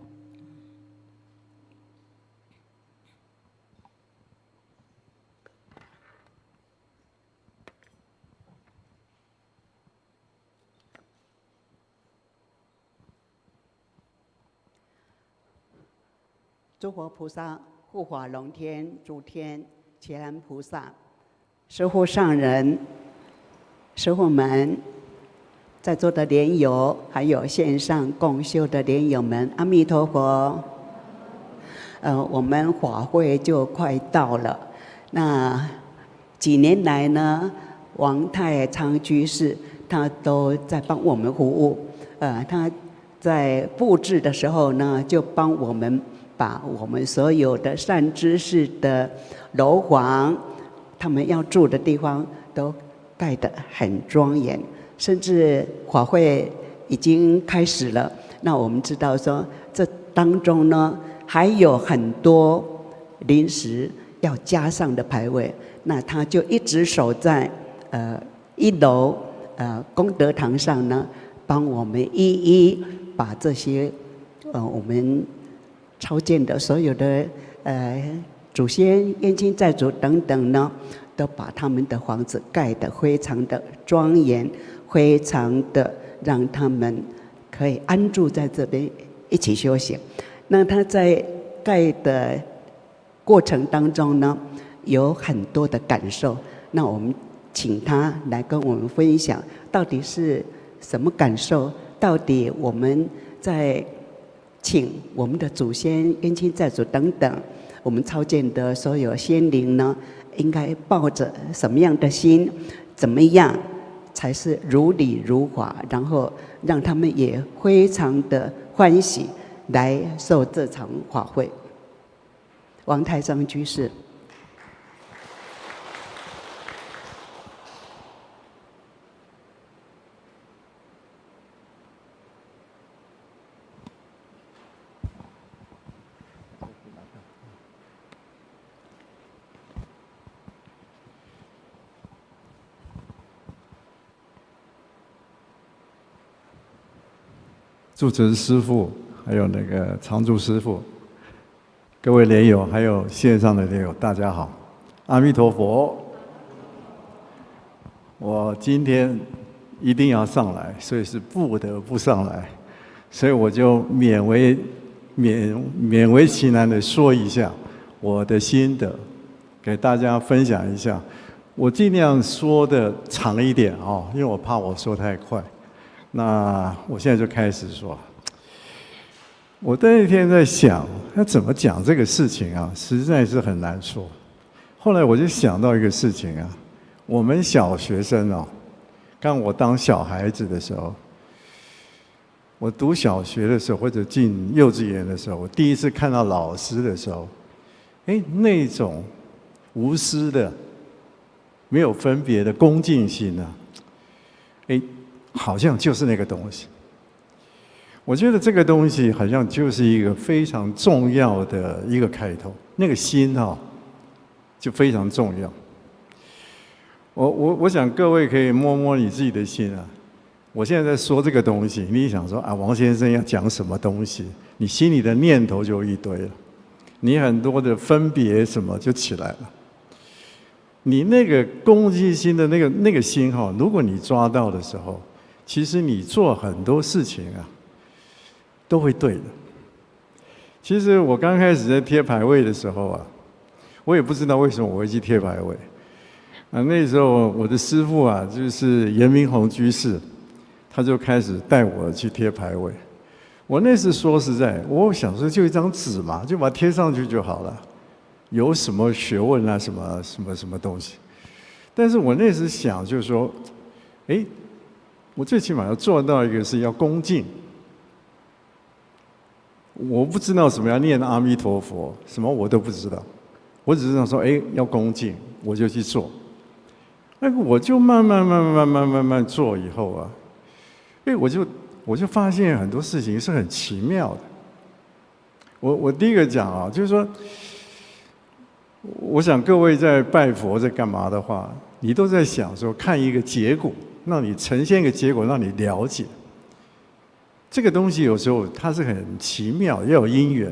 诸佛菩萨、护法龙天、诸天、伽蓝菩萨、师父上人、师父们，在座的莲友，还有线上共修的莲友们，阿弥陀佛。我们法会就快到了。那几年来呢，王太昌居士他都在帮我们服务。他在布置的时候呢，就帮我们把我们所有的善知识的楼房，他们要住的地方都盖得很庄严。甚至法会已经开始了，那我们知道说，这当中呢还有很多临时要加上的牌位，那他就一直守在1楼功德堂上呢，帮我们一一把这些我们超荐的所有的祖先、冤亲债主等等呢，都把他们的房子盖得非常的庄严，非常的让他们可以安住在这边一起修行。那他在盖的过程当中呢，有很多的感受。那我们请他来跟我们分享，到底是什么感受？到底我们在请我们的祖先、冤亲债主等等，我们超荐的所有先灵呢，应该抱着什么样的心？怎么样才是如理如法？然后让他们也非常的欢喜来受这场法会。王太昌居士。住持师父，还有那个常住师父，各位莲友，还有线上的莲友，大家好，阿弥陀佛。我今天一定要上来，所以是不得不上来，所以我就勉为其难的说一下我的心得，给大家分享一下。我尽量说的长一点哦，因为我怕我说太快。那我现在就开始说。我那天在想，要怎么讲这个事情啊，实在是很难说。后来我就想到一个事情啊，我们小学生哦，刚我当小孩子的时候，我读小学的时候或者进幼稚园的时候，我第一次看到老师的时候，那种无私的、没有分别的恭敬心啊，好像就是那个东西。我觉得这个东西好像就是一个非常重要的一个开头，那个心就非常重要。我想各位可以摸摸你自己的心啊。我现在在说这个东西，你想说啊，王先生要讲什么东西，你心里的念头就一堆了，你很多的分别什么就起来了。你那个恭敬心的那个心如果你抓到的时候，其实你做很多事情啊，都会对的。其实我刚开始在贴牌位的时候啊，我也不知道为什么我会去贴牌位。那时候我的师父啊，就是严明宏居士，他就开始带我去贴牌位。我那时说实在，我想说就一张纸嘛，就把它贴上去就好了，有什么学问啊，什么东西。但是我那时想就是说，我最起码要做到一个是要恭敬。我不知道什么要念阿弥陀佛，什么我都不知道，我只是想说，要恭敬，我就去做。我就慢慢做以后啊，我就发现很多事情是很奇妙的。我第一个讲啊，就是说，我想各位在拜佛在干嘛的话，你都在想说看一个结果，让你呈现一个结果，让你了解。这个东西有时候它是很奇妙，要有因缘，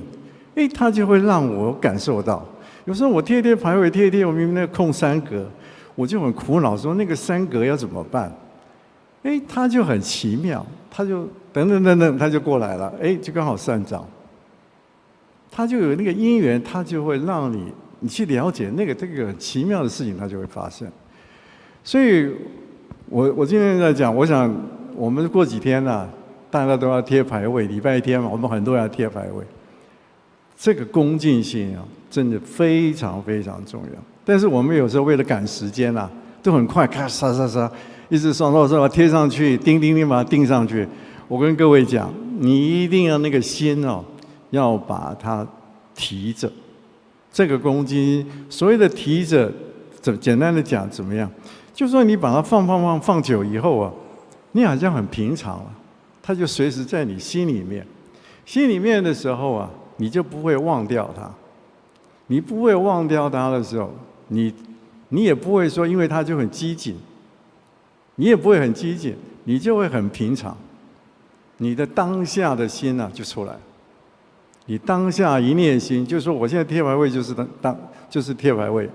它就会让我感受到。有时候我贴牌位贴一贴，我明明那个空3格，我就很苦恼，说那个3格要怎么办？它就很奇妙，它就等，它就过来了，就刚好算账。它就有那个因缘，它就会让你去了解这个很奇妙的事情，它就会发生。所以我今天在讲，我想我们过几天啊，大家都要贴牌位，礼拜天嘛，我们很多人要贴牌位。这个恭敬性啊，真的非常非常重要。但是我们有时候为了赶时间啊，都很快，咔杀，一直刷把它贴上去，钉把它钉上去。我跟各位讲，你一定要那个心哦，要把它提着。这个恭敬，所谓的提着，简单的讲怎么样？就是说你把它放久以后啊，你好像很平常了，它就随时在你心里面。心里面的时候啊，你就不会忘掉它。你不会忘掉它的时候，你也不会说因为它就很激进，你也不会很激进，你就会很平常。你的当下的心啊就出来。你当下一念心，就是说我现在贴牌位就是贴牌位，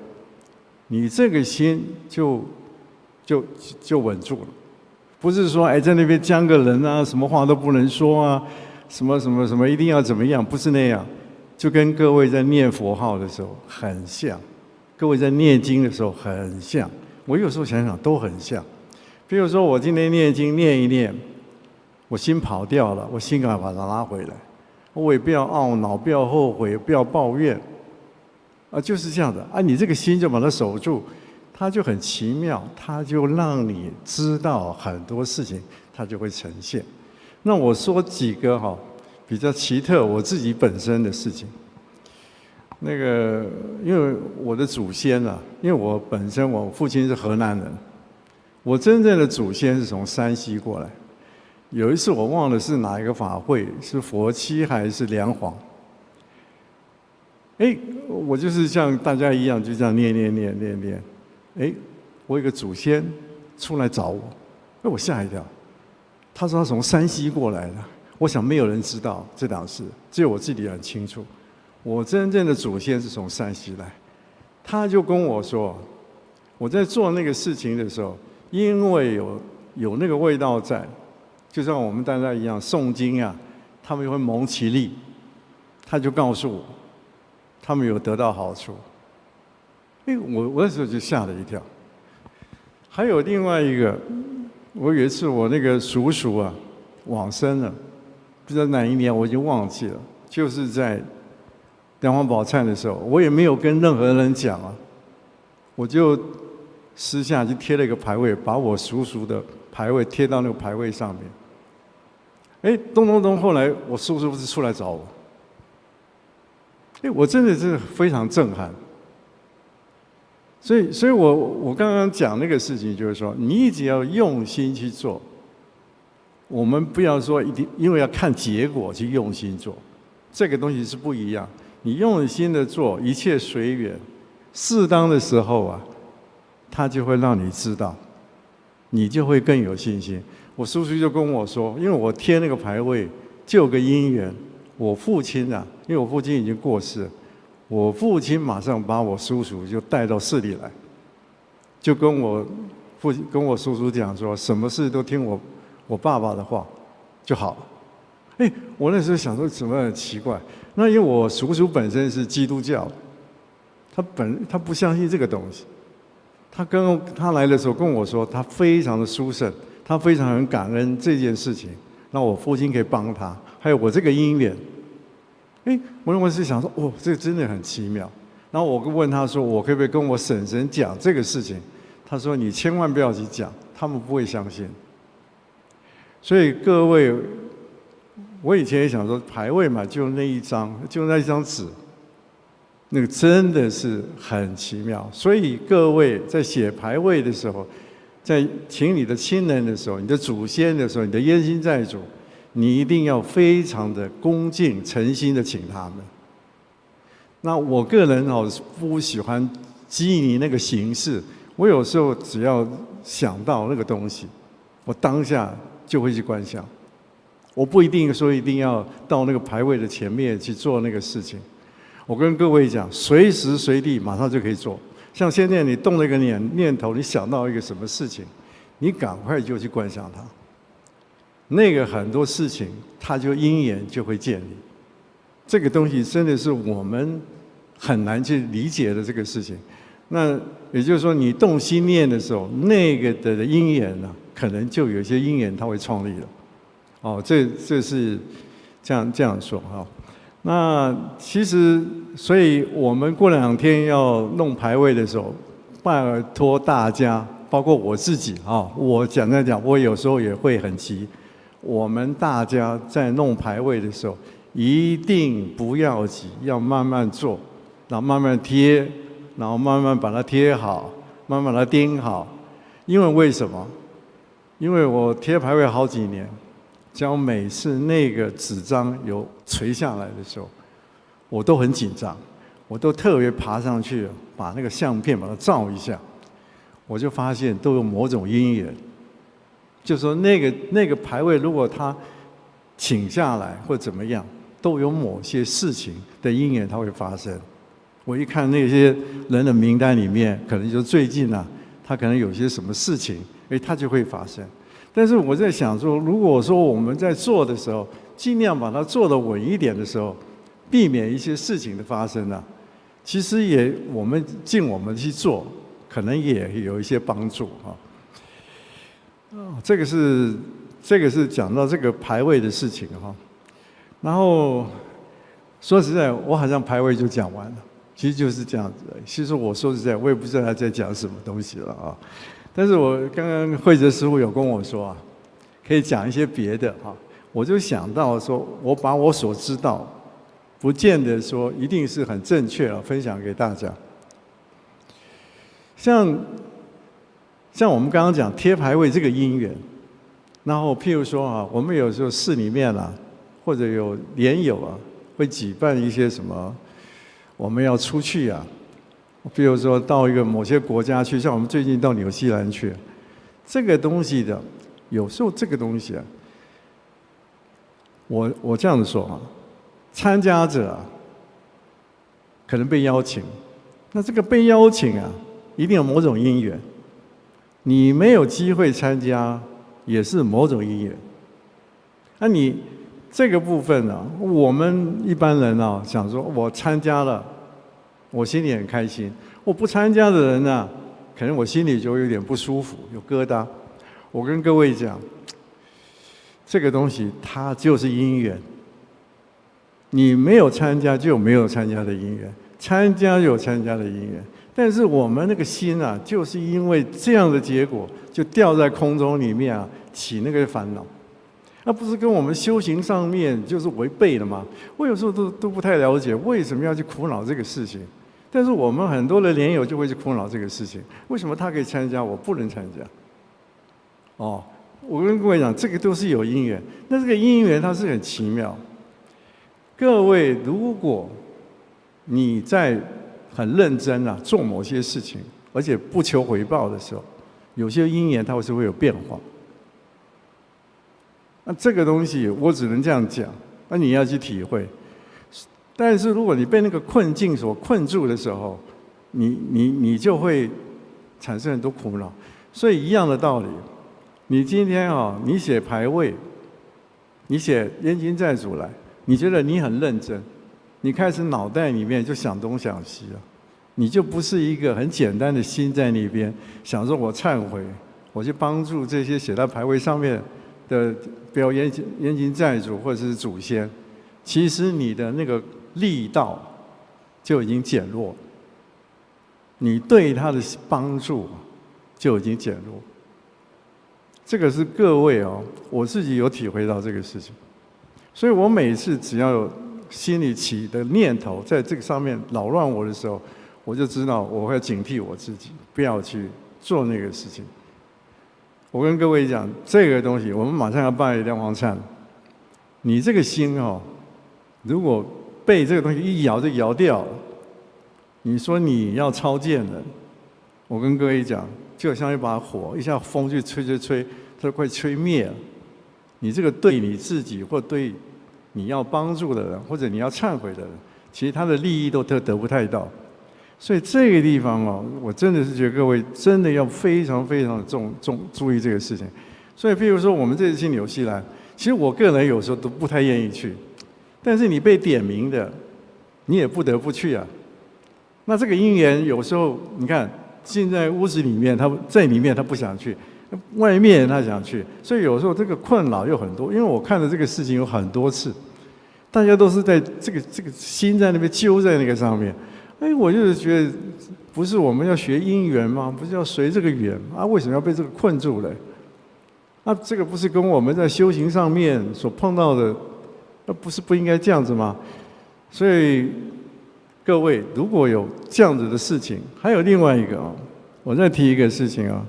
你这个心就稳住了。不是说在那边僵个人啊，什么话都不能说啊，什么一定要怎么样，不是那样。就跟各位在念佛号的时候很像，各位在念经的时候很像。我有时候想想都很像。比如说我今天念经念一念，我心跑掉了，我心赶快把它拉回来。我也不要懊恼，不要后悔，不要抱怨，就是这样的啊！你这个心就把它守住，它就很奇妙，它就让你知道很多事情，它就会呈现。那我说几个比较奇特我自己本身的事情。那个，因为我的祖先啊，因为我本身我父亲是河南人，我真正的祖先是从山西过来。有一次我忘了是哪一个法会，是佛七还是梁皇？我就是像大家一样，就这样念。我有个祖先出来找我，我吓一跳。他说他从山西过来的，我想没有人知道这档事，只有我自己很清楚。我真正的祖先是从山西来，他就跟我说，我在做那个事情的时候，因为有那个味道在。就像我们大家一样诵经啊，他们会蒙其利，他就告诉我，他们有得到好处。我那时候就吓了一跳。还有另外一个，我有一次我那个叔叔啊往生了，不知道哪一年我已经忘记了，就是在梁皇宝忏的时候，我也没有跟任何人讲啊，我就私下就贴了一个牌位，把我叔叔的牌位贴到那个牌位上面。咚，后来我叔叔是出来找我。我真的是非常震撼。所以我刚刚讲那个事情，就是说，你只要用心去做，我们不要说一定因为要看结果去用心做，这个东西是不一样。你用心的做，一切随缘，适当的时候啊，它就会让你知道，你就会更有信心。我叔叔就跟我说，因为我贴那个牌位就有个因缘，我父亲啊，因为我父亲已经过世了，我父亲马上把我叔叔就带到寺里来，就跟我叔叔讲说，什么事都听我爸爸的话就好了。我那时候想说怎么很奇怪，那因为我叔叔本身是基督教，他不相信这个东西，他来的时候跟我说，他非常的殊胜。他非常很感恩这件事情，让我父亲可以帮他，还有我这个因缘。我认为是想说，这个真的很奇妙。然后我问他说，我可不可以跟我婶婶讲这个事情？他说你千万不要去讲，他们不会相信。所以各位，我以前也想说，牌位嘛，就那一张纸，那个真的是很奇妙。所以各位在写牌位的时候，在请你的亲人的时候，你的祖先的时候，你的冤亲债主，你一定要非常的恭敬、诚心的请他们。那我个人不喜欢拘泥那个形式，我有时候只要想到那个东西，我当下就会去观想，我不一定说一定要到那个牌位的前面去做那个事情。我跟各位讲，随时随地马上就可以做。像现在你动了一个念头，你想到一个什么事情，你赶快就去观想它。那个很多事情，它就因缘就会建立。这个东西真的是我们很难去理解的这个事情。那也就是说，你动心念的时候，那个的因缘呢，可能就有一些因缘它会创立了。哦，这是这样说哈。那其实，所以我们过2天要弄牌位的时候，拜托大家，包括我自己啊，我讲，我有时候也会很急。我们大家在弄牌位的时候，一定不要急，要慢慢做，然后慢慢贴，然后慢慢把它贴好，慢慢把它钉好。因为什么？因为我贴牌位好几年。只要每次那个纸张有垂下来的时候，我都很紧张，我都特别爬上去把那个相片把它照一下，我就发现都有某种因缘，就说那个牌位如果它请下来或怎么样，都有某些事情的因缘它会发生。我一看那些人的名单里面，可能就最近他可能有些什么事情，它就会发生。但是我在想说，如果说我们在做的时候，尽量把它做得稳一点的时候，避免一些事情的发生其实我们尽我们去做，可能也有一些帮助这个是讲到这个牌位的事情然后说实在，我好像牌位就讲完了，其实就是这样子。其实我说实在，我也不知道他在讲什么东西了但是我刚刚慧哲师父有跟我说可以讲一些别的我就想到说，我把我所知道，不见得说一定是很正确分享给大家。像我们刚刚讲贴牌位这个因缘，然后譬如说我们有时候寺里面或者有莲友会举办一些什么，我们要出去比如说到一个某些国家去，像我们最近到纽西兰去，这个东西的，有时候这个东西我这样子说参加者可能被邀请，那这个被邀请一定有某种因缘，你没有机会参加，也是某种因缘。那你这个部分我们一般人想说，我参加了，我心里很开心。我不参加的人可能我心里就有点不舒服，有疙瘩。我跟各位讲，这个东西它就是因缘。你没有参加就有没有参加的因缘，参加有参加的因缘。但是我们那个心就是因为这样的结果，就掉在空中里面起那个烦恼。那不是跟我们修行上面就是违背了吗？我有时候都不太了解为什么要去苦恼这个事情。但是我们很多的莲友就会去苦恼这个事情，为什么他可以参加，我不能参加？我跟各位讲，这个都是有因缘。那这个因缘它是很奇妙。各位，如果你在很认真做某些事情，而且不求回报的时候，有些因缘它是会有变化。那这个东西我只能这样讲，那你要去体会。但是如果你被那个困境所困住的时候，你就会产生很多苦恼。所以一样的道理，你今天你写牌位，你写冤亲债主来，你觉得你很认真，你开始脑袋里面就想东想西你就不是一个很简单的心在那边想说我忏悔，我去帮助这些写在牌位上面的表冤亲债主或者是祖先，其实你的那个力道就已经减弱，你对他的帮助就已经减弱。这个是各位我自己有体会到这个事情，所以我每次只要有心里起的念头在这个上面扰乱我的时候，我就知道我会警惕我自己，不要去做那个事情。我跟各位讲，这个东西我们马上要拜梁皇忏，你这个心如果被这个东西一摇就摇掉了，你说你要超荐人，我跟各位讲，就像一把火，一下风去吹，它都快吹灭了。你这个对你自己或对你要帮助的人，或者你要忏悔的人，其实他的利益都得不太到。所以这个地方哦，我真的是觉得各位真的要非常非常的注意这个事情。所以，譬如说我们这次去纽西兰，其实我个人有时候都不太愿意去，但是你被点名的，你也不得不去啊。那这个因缘有时候，你看进在屋子里面，他在里面他不想去，外面他想去，所以有时候这个困扰又很多。因为我看的这个事情有很多次，大家都是在这个心在那边揪在那个上面。哎，我就是觉得，不是我们要学因缘吗？不是要随这个缘啊？为什么要被这个困住了？那这个不是跟我们在修行上面所碰到的，那不应该这样子吗？所以各位如果有这样子的事情，还有另外一个啊，我再提一个事情啊，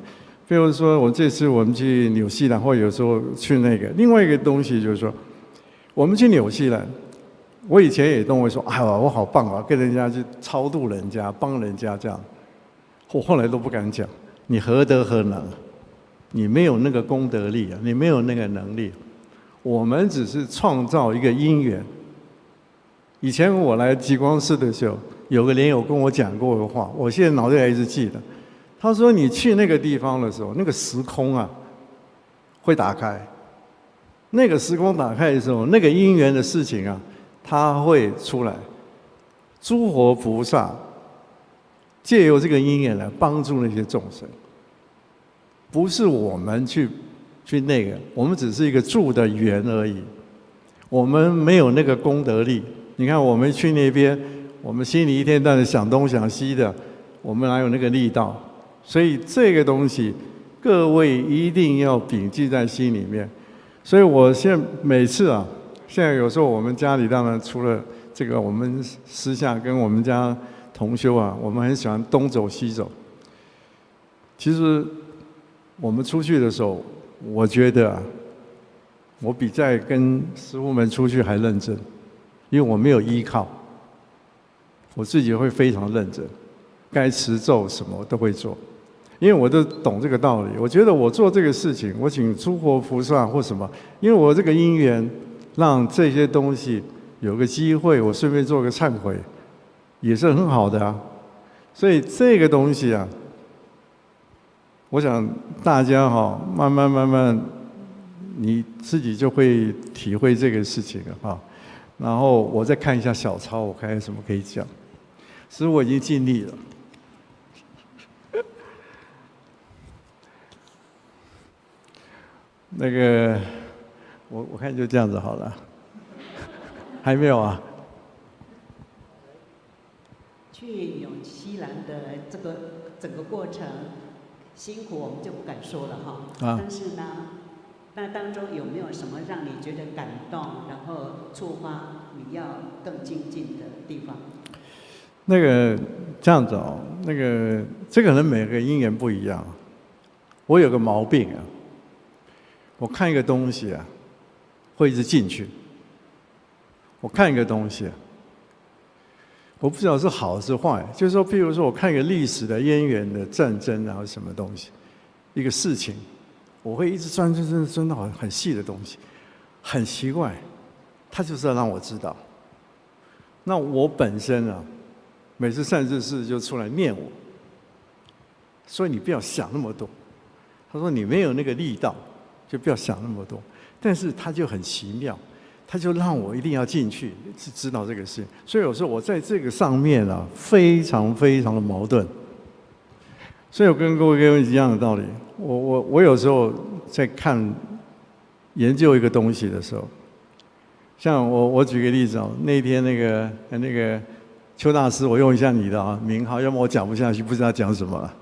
比如说我这次我们去纽西兰，或有时候去那个另外一个东西，就是说我们去纽西兰。我以前也都会说，哎呀，我好棒啊，跟人家去超度人家，帮人家这样。我后来都不敢讲，你何德何能？你没有那个功德力啊，你没有那个能力。我们只是创造一个因缘。以前我来极光寺的时候，有个莲友跟我讲过的话，我现在脑袋还一直记得。他说，你去那个地方的时候，那个时空啊会打开。那个时空打开的时候，那个因缘的事情啊。他会出来，诸佛菩萨借由这个因缘来帮助那些众生，不是我们去那个，我们只是一个助的缘而已，我们没有那个功德力。你看我们去那边，我们心里一天到晚想东想西的，我们哪有那个力道？所以这个东西，各位一定要铭记在心里面。所以我现在每次啊。现在有时候我们家里当然除了这个，我们私下跟我们家同修啊，我们很喜欢东走西走。其实我们出去的时候，我觉得啊，我比在跟师父们出去还认真，因为我没有依靠，我自己会非常认真，该持咒什么都会做，因为我都懂这个道理。我觉得我做这个事情，我请诸佛菩萨或什么，因为我这个因缘。让这些东西有个机会，我顺便做个忏悔，也是很好的啊。所以这个东西啊，我想大家哈，慢慢，你自己就会体会这个事情了啊。然后我再看一下小抄，我看有什么可以讲。其实我已经尽力了。那个。我看就这样子好了，还没有啊？去纽西兰的这个整个过程辛苦，我们就不敢说了哈。但是呢，那当中有没有什么让你觉得感动，然后触发你要更精进的地方？那个这样子哦，那个这个人每个因缘不一样。我有个毛病啊，我看一个东西啊。会一直进去。我看一个东西，我不知道是好是坏，就是说，譬如说我看一个历史的渊源的战争啊，什么东西，一个事情，我会一直钻到很细的东西，很奇怪，他就是要让我知道。那我本身啊，每次善知识就出来念我，所以你不要想那么多。他说你没有那个力道，就不要想那么多。但是他就很奇妙，他就让我一定要进去，知道这个事。所以有时候我在这个上面啊，非常的矛盾。所以我跟各位一样的道理，我有时候在研究一个东西的时候，像我举个例子哦，那天那个邱大师，我用一下你的名号，要么我讲不下去，不知道讲什么了。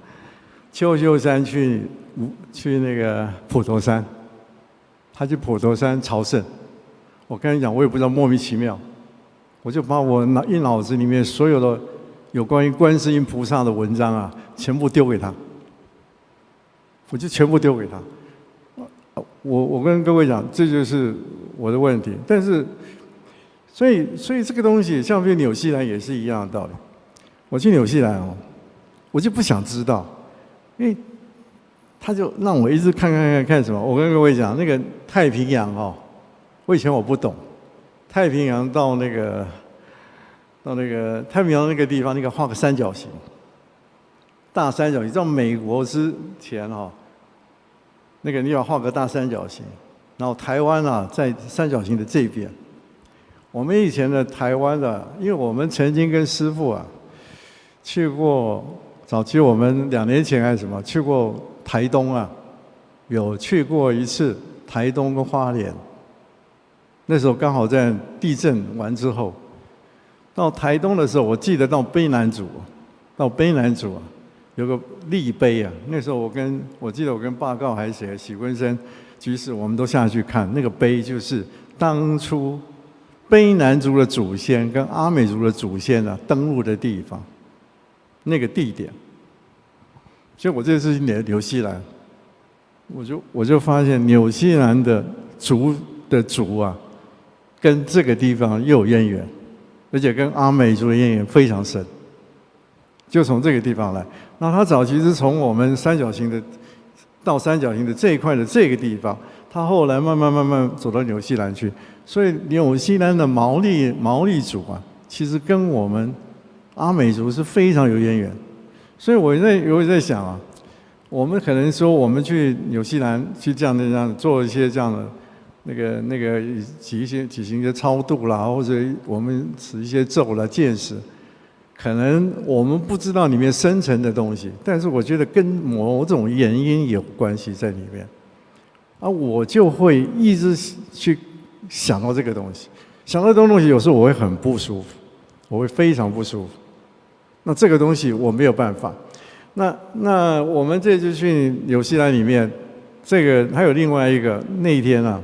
邱秀山去那个普陀山，他去普陀山朝圣。我跟你讲，我也不知道，莫名其妙，我就把我脑子里面所有的有关于观世音菩萨的文章啊，全部丢给他。我就全部丢给他。我跟各位讲，这就是我的问题。但是，所以这个东西，像比如纽西兰也是一样的道理。我去纽西兰哦，我就不想知道，因为他就让我一直看什么？我跟各位讲，那个太平洋哦，我以前我不懂，太平洋到那个太平洋那个地方，那个画个三角形，大三角形，到美国之前哈，那个你要画个大三角形，然后台湾啊在三角形的这边。我们以前的台湾的，因为我们曾经跟师父啊去过，早期我们2年前还是什么去过台东啊，有去过一次台东跟花莲。那时候刚好在地震完之后，到台东的时候，我记得到卑南族啊，有个立碑啊。那时候我记得我跟报告还是谁，许坤生居士，我们都下去看那个碑，就是当初卑南族的祖先跟阿美族的祖先啊登陆的地方，那个地点。所以我这次去纽西兰，我就发现纽西兰的族啊，跟这个地方又有渊源，而且跟阿美族的渊源非常深，就从这个地方来。那他早期是从我们三角形的到三角形的这一块的这个地方，他后来慢慢走到纽西兰去。所以纽西兰的毛利族啊，其实跟我们阿美族是非常有渊源。所以我在想啊，我们可能说我们去纽西兰去这样做一些这样的那个举行一些超度啦，或者我们持一些咒啦、戒识，可能我们不知道里面深层的东西，但是我觉得跟某种原因有关系在里面。啊，我就会一直去想到这个东西，想到这个东西，有时候我会很不舒服，我会非常不舒服。那这个东西我没有办法。那我们这次去纽西兰里面，这个还有另外一个那一天啊，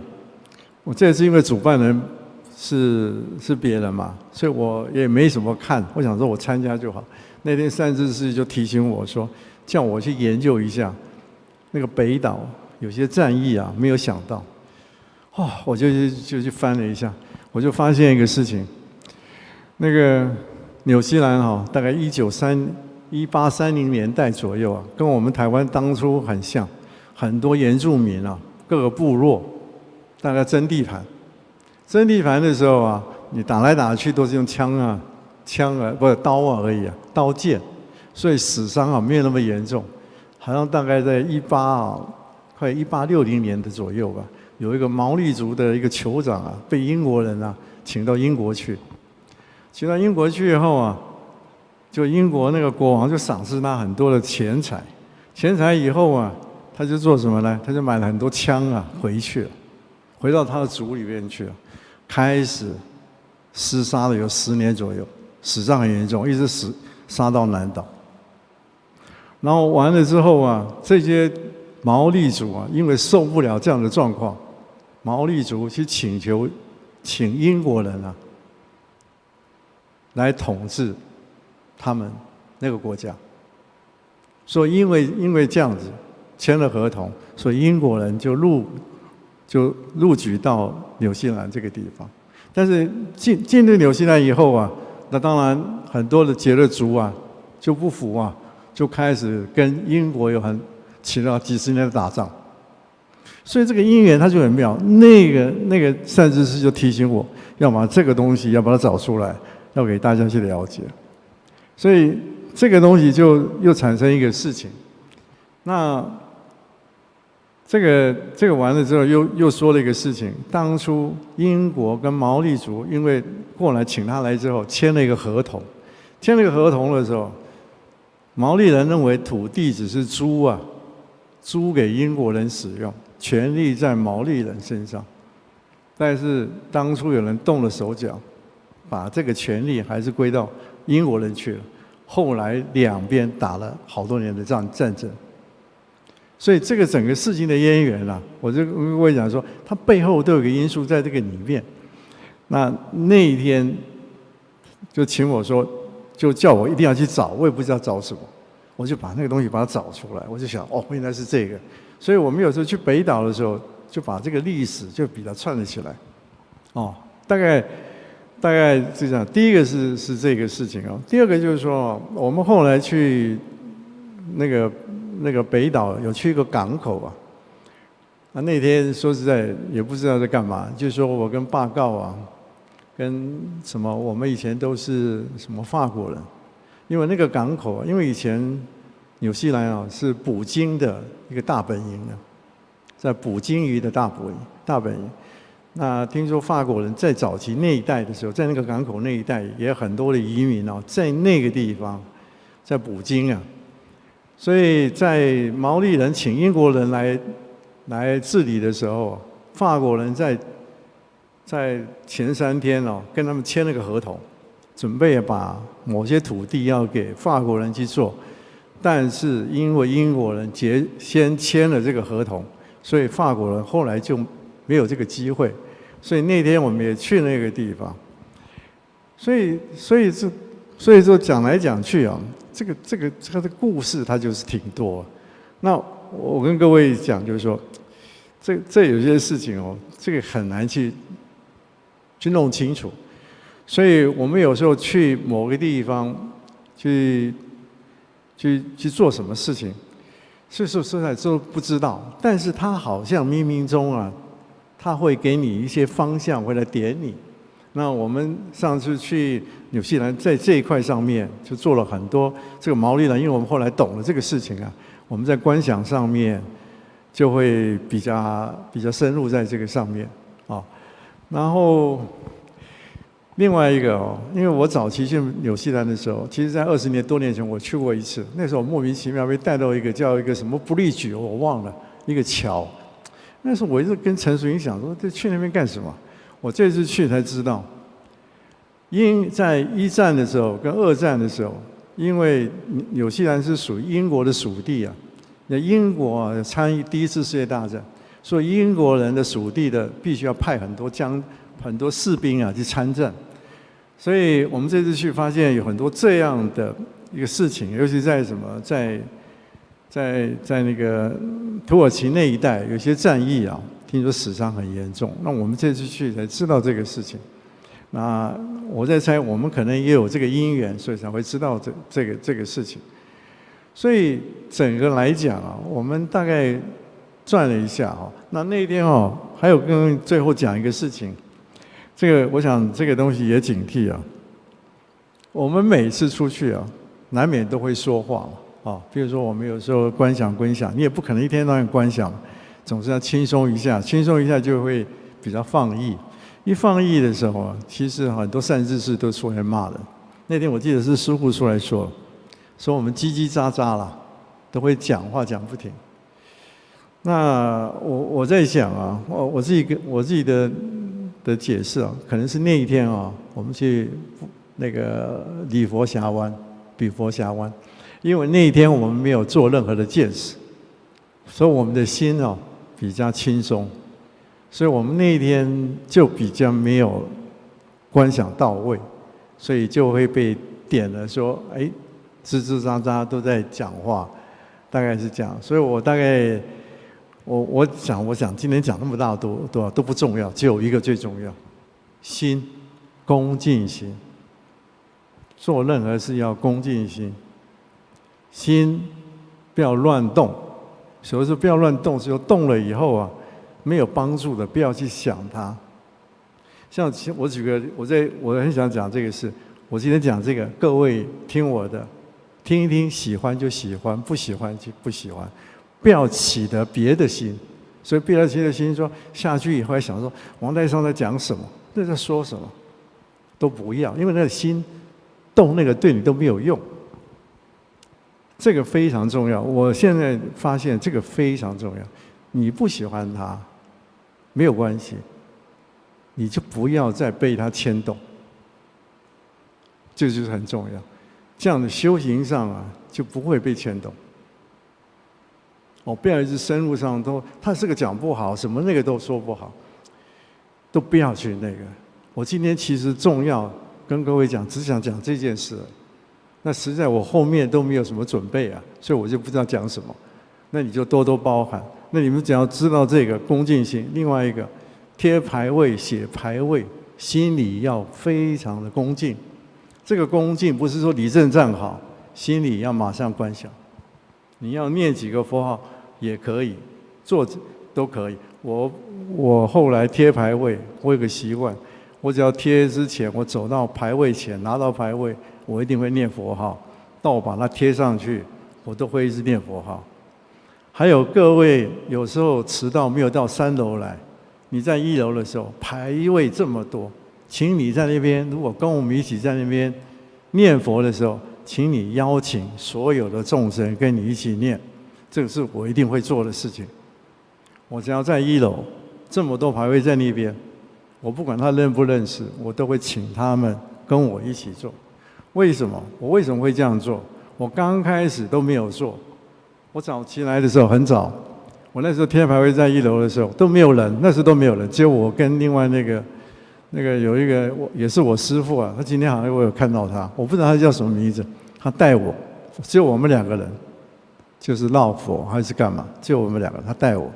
我这次因为主办人是别人嘛，所以我也没什么看，我想说我参加就好。那天善知识就提醒我说，叫我去研究一下那个北岛有些战役啊，没有想到。我就去翻了一下，我就发现一个事情，那个纽西兰大概1830年代左右啊，跟我们台湾当初很像，很多原住民啊，各个部落，大概争地盘的时候啊，你打来打去都是用枪啊，不是刀啊而已啊，刀剑，所以死伤啊没有那么严重，好像大概在快1860年的左右吧。有一个毛利族的一个酋长啊，被英国人啊请到英国去以后啊，就英国那个国王就赏赐他很多的钱财以后啊，他就做什么呢？他就买了很多枪啊回到他的族里面去了，开始厮杀了有10年左右，死伤很严重，一直杀到南岛。然后完了之后啊，这些毛利族啊，因为受不了这样的状况，毛利族去请英国人啊来统治他们那个国家。所以因为这样子签了合同，所以英国人就入举到纽西兰这个地方。但是进入纽西兰以后啊，那当然很多的杰勒族啊就不服啊，就开始跟英国起了几十年的打仗。所以这个因缘它就很妙。那个善知识就提醒我，要把这个东西要把它找出来，要给大家去了解。所以这个东西就又产生一个事情。那这个完了之后，又说了一个事情。当初英国跟毛利族因为过来请他来之后，签了一个合同。签了一个合同的时候，毛利人认为土地只是租给英国人使用，权利在毛利人身上。但是当初有人动了手脚，把这个权利还是归到英国人去了。后来两边打了好多年的战争。所以这个整个事情的渊源啊，我就跟各位讲说，它背后都有个因素在这个里面。那一天就请我说，就叫我一定要去找，我也不知道找什么，我就把那个东西把它找出来。我就想，原来是这个。所以我们有时候去北岛的时候，就把这个历史就比它串了起来。大概是这样。第一个是这个事情第二个就是说，我们后来去那那个北岛有去一个港口啊。那天说实在也不知道在干嘛，就是说我跟报告啊，跟什么我们以前都是什么法国人，因为那个港口，因为以前纽西兰啊是捕鲸的一个大本营啊，在捕鲸鱼的大本营。那听说法国人在早期那一带的时候，在那个港口那一带也有很多的移民哦，在那个地方在捕鲸啊，所以在毛利人请英国人来治理的时候，法国人在前3天哦，跟他们签了个合同，准备把某些土地要给法国人去做，但是因为英国人先签了这个合同，所以法国人后来就没有这个机会，所以那天我们也去那个地方，所以说讲来讲去啊，这个的故事它就是挺多。那我跟各位讲，就是说，这有些事情哦，这个很难去弄清楚，所以我们有时候去某个地方去做什么事情，说实在都不知道，但是他好像冥冥中啊，他会给你一些方向，会来点你。那我们上次去纽西兰，在这一块上面就做了很多这个毛利人，因为我们后来懂了这个事情啊，我们在观想上面就会比较深入在这个上面啊。然后另外一个哦，因为我早期去纽西兰的时候，其实在20多年前我去过一次，那时候莫名其妙被带到一个叫一个什么bridge，我忘了一个桥。那时候我一直跟陈淑英想说，这去那边干什么？我这次去才知道，在1战的时候跟2战的时候，因为纽西兰是属于英国的属地啊，那英国参与第1次世界大战，所以英国人的属地的必须要派很多士兵啊去参战，所以我们这次去发现有很多这样的一个事情，尤其在什么在那个土耳其那一带有些战役啊，听说死伤很严重。那我们这次去才知道这个事情。那我在猜，我们可能也有这个因缘，所以才会知道这个事情。所以整个来讲啊，我们大概转了一下啊。那天哦，还有跟最后讲一个事情，这个我想这个东西也警惕啊。我们每次出去啊，难免都会说话嘛。比如说我们有时候观想，你也不可能一天到晚观想，总是要轻松一下就会比较放逸。一放逸的时候啊，其实很多善知识都出来骂人。那天我记得是师父出来说我们叽叽喳喳啦，都会讲话讲不停。那我在想啊，我自己的解释啊，可能是那一天啊，我们去那个比佛峡湾。因为那一天我们没有做任何的见识，所以我们的心哦比较轻松，所以我们那一天就比较没有观想到位，所以就会被点了说，吱吱喳喳都在讲话，大概是这样。所以我大概我想今天讲那么大都不重要，只有一个最重要，心，恭敬心。做任何事要恭敬心。心不要乱动，所以说不要乱动，只有动了以后啊，没有帮助的，不要去想它。像我举个，我很想讲这个事，我今天讲这个，各位听我的，听一听，喜欢就喜欢，不喜欢就不喜欢，不要起得别的心。所以不要起的心说下去以后还想说王代上在讲什么，那在说什么，都不要，因为那个心动那个对你都没有用。这个非常重要，我现在发现这个非常重要。你不喜欢它，没有关系，你就不要再被它牵动，这就是很重要。这样的修行上啊，就不会被牵动。不要一直深入上他这个讲不好，什么那个都说不好，都不要去那个。我今天其实重要跟各位讲，只想讲这件事。那实在我后面都没有什么准备啊，所以我就不知道讲什么。那你就多多包涵。那你们只要知道这个恭敬心，另外一个贴牌位、写牌位，心里要非常的恭敬。这个恭敬不是说立正站好，心里要马上观想，你要念几个佛号也可以，坐着都可以。我后来贴牌位，我有个习惯，我只要贴之前，我走到牌位前，拿到牌位，我一定会念佛号，到我把它贴上去，我都会一直念佛号。还有各位有时候迟到没有到3楼来，你在1楼的时候排位这么多，请你在那边，如果跟我们一起在那边念佛的时候，请你邀请所有的众生跟你一起念，这个是我一定会做的事情。我只要在1楼，这么多牌位在那边，我不管他认不认识，我都会请他们跟我一起做。为什么？我为什么会这样做？我刚开始都没有做。我早期来的时候很早，我那时候贴牌位在1楼的时候都没有人，那时候都没有人，只有我跟另外那个有一个也是我师父啊，他今天好像我有看到他，我不知道他叫什么名字，他带我，只有我们2个人，就是绕佛还是干嘛，只有我们2个，他带我。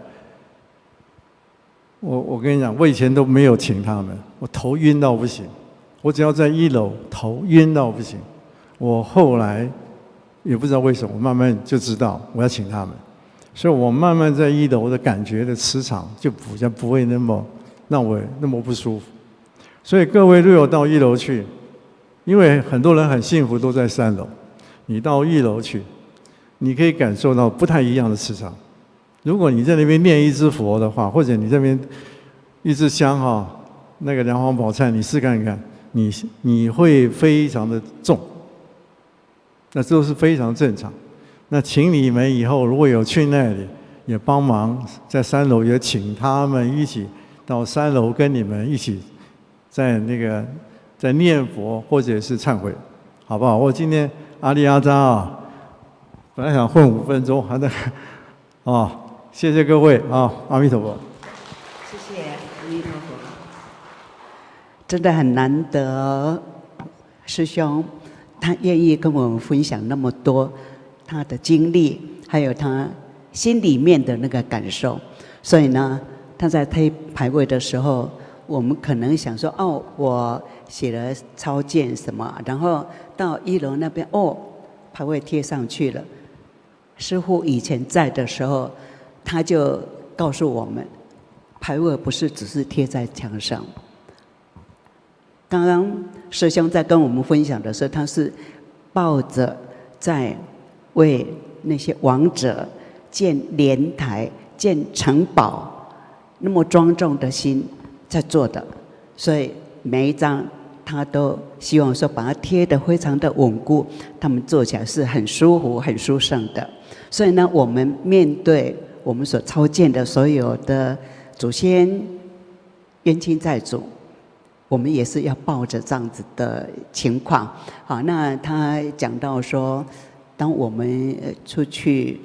我跟你讲，我以前都没有请他们，我头晕到不行，我只要在1楼头晕到不行。我后来也不知道为什么，我慢慢就知道我要请他们，所以我慢慢在1楼的感觉的磁场就比较不会那么让我那么不舒服。所以各位如果到1楼去，因为很多人很幸福都在3楼，你到1楼去，你可以感受到不太一样的磁场。如果你在那边念一支佛的话，或者你这边一支香哈，那个梁皇宝忏，你试看看，你会非常的重，那这都是非常正常。那请你们以后如果有去那里，也帮忙在3楼也请他们一起到3楼跟你们一起在念佛或者是忏悔，好不好？我今天阿里阿扎啊，本来想混5分钟，还在啊。谢谢各位啊，阿弥陀佛。谢谢阿弥陀佛。真的很难得，师兄他愿意跟我们分享那么多他的经历，还有他心里面的那个感受。所以呢，他在推牌位的时候，我们可能想说，哦，我写了超荐什么，然后到1楼那边，哦，牌位贴上去了。师父以前在的时候，他就告诉我们，牌位不是只是贴在墙上。刚刚师兄在跟我们分享的时候，他是抱着在为那些亡者建莲台、建城堡那么庄重的心在做的，所以每一张他都希望说把它贴得非常的稳固，他们做起来是很舒服、很殊胜的。所以呢，我们面对我们所超荐的所有的祖先冤亲债主，我们也是要抱着这样子的情况。好，那他讲到说，当我们出去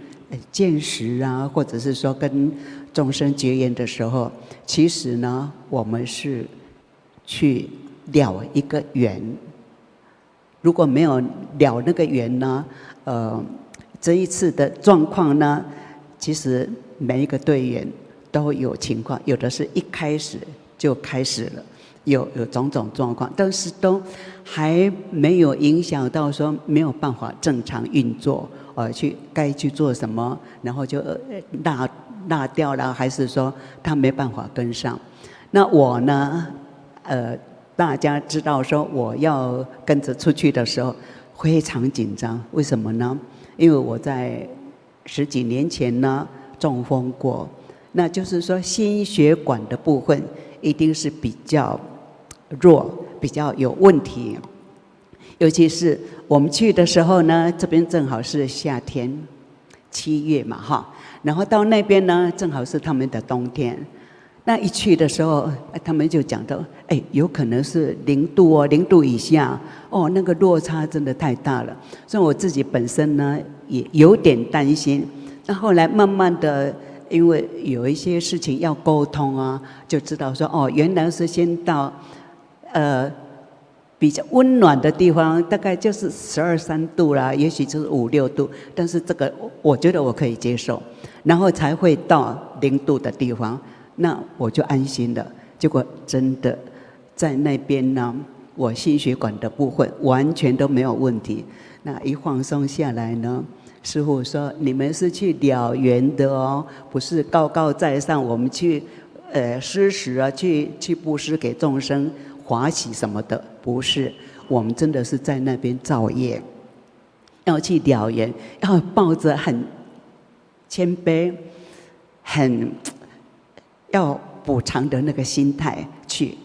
见识啊，或者是说跟众生结缘的时候，其实呢，我们是去了一个缘。如果没有了那个缘呢，这一次的状况呢，其实每一个队员都有情况，有的是一开始就开始了，有种种状况，但是都还没有影响到说没有办法正常运作，该去做什么，然后就落掉了，还是说他没办法跟上。那我呢，大家知道说我要跟着出去的时候非常紧张，为什么呢？因为我在10几年前呢中风过，那就是说心血管的部分一定是比较弱，比较有问题。尤其是我们去的时候呢，这边正好是夏天，7月嘛哈，然后到那边呢正好是他们的冬天。那一去的时候，他们就讲到，有可能是0度哦，0度以下哦，那个落差真的太大了。所以我自己本身呢也有点担心。那后来慢慢的，因为有一些事情要沟通啊，就知道说哦，原来是先到比较温暖的地方，大概就是12、13度啦，也许就是5、6度，但是这个我觉得我可以接受，然后才会到0度的地方。那我就安心了。结果真的在那边呢，我心血管的部分完全都没有问题。那一放松下来呢，师父说你们是去了缘的哦，不是高高在上，我们去施食啊，去布施给众生欢喜什么的，不是，我们真的是在那边造业，要去了缘，要抱着很谦卑、很要补偿的那个心态去。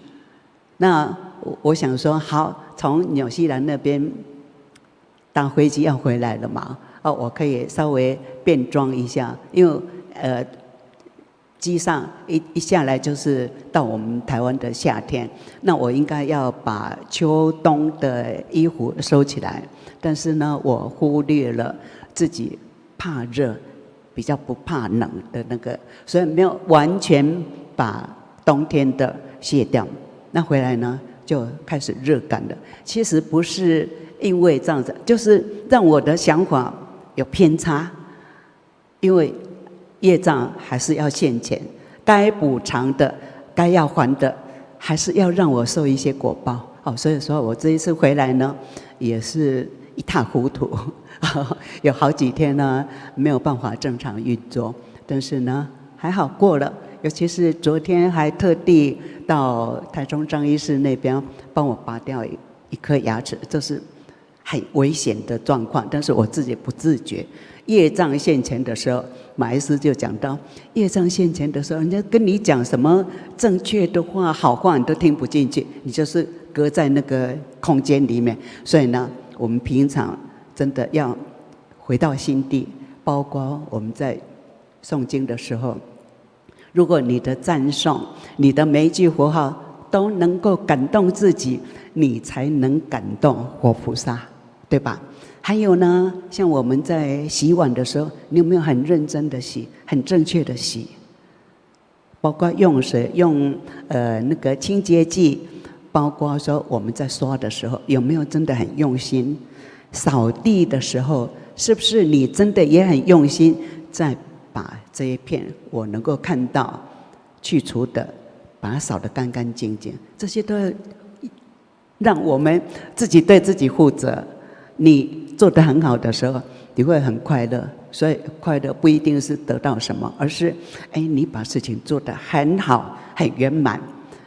那我想说，好，从纽西兰那边搭飞机要回来了嘛，我可以稍微变装一下，因为机上一下来就是到我们台湾的夏天，那我应该要把秋冬的衣服收起来，但是呢，我忽略了自己怕热，比较不怕冷的那个，所以没有完全把冬天的卸掉。那回来呢，就开始热感了。其实不是因为这样子，就是让我的想法有偏差，因为业障还是要现前，该补偿的、该要还的，还是要让我受一些果报。所以说我这一次回来呢，也是一塌糊涂，有好几天呢没有办法正常运作，但是呢还好过了。尤其是昨天还特地到台中张医师那边帮我拔掉一颗牙齿，这是很危险的状况，但是我自己不自觉。业障现前的时候，马医师就讲到，业障现前的时候，人家跟你讲什么正确的话、好话，你都听不进去，你就是隔在那个空间里面。所以呢，我们平常真的要回到心地，包括我们在诵经的时候，如果你的赞颂、你的每一句佛号都能够感动自己，你才能感动活菩萨，对吧？还有呢，像我们在洗碗的时候，你有没有很认真的洗，很正确的洗？包括用水、用那个清洁剂，包括说我们在刷的时候，有没有真的很用心？扫地的时候，是不是你真的也很用心，在把这一片我能够看到去除的，把它扫得干干净净？这些都要让我们自己对自己负责。你做得很好的时候，你会很快乐。所以快乐不一定是得到什么，而是你把事情做得很好、很圆满。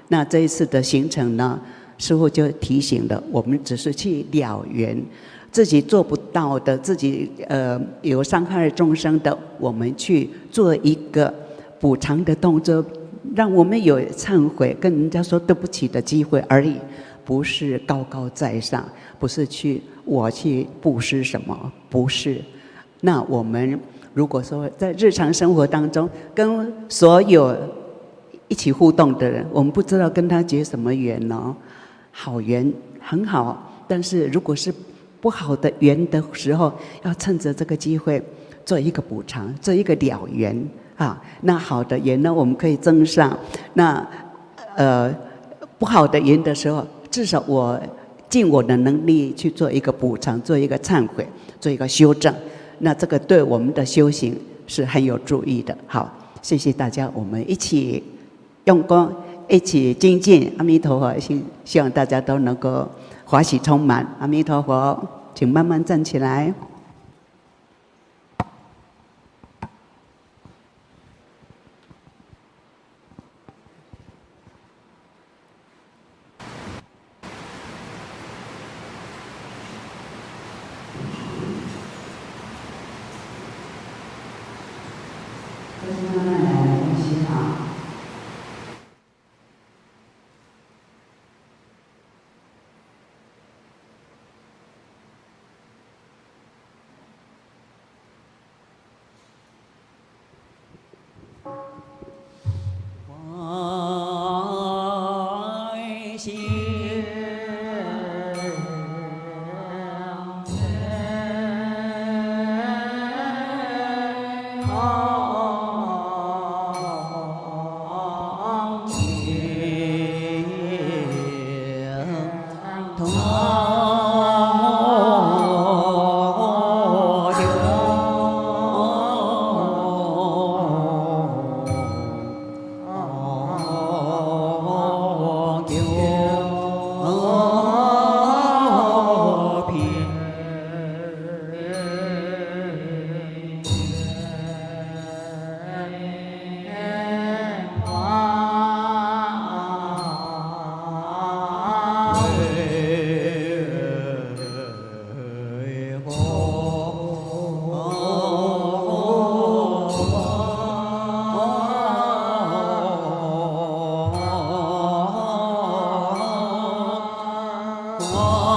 那这一次的行程呢，师父就提醒了我们，只是去了缘，自己做不到的，自己有伤害众生的，我们去做一个补偿的动作，让我们有忏悔、跟人家说对不起的机会而已，不是高高在上，不是我去布施什么，不是。那我们如果说在日常生活当中，跟所有一起互动的人，我们不知道跟他结什么缘呢？好缘很好，但是如果是不好的缘的时候，要趁着这个机会做一个补偿，做一个了缘啊。那好的缘呢，我们可以增上；那不好的缘的时候，至少我尽我的能力去做一个补偿，做一个忏悔，做一个修正。那这个对我们的修行是很有助益的。好，谢谢大家，我们一起用功，一起精进。阿弥陀佛，希望大家都能够欢喜充满。阿弥陀佛，请慢慢站起来。我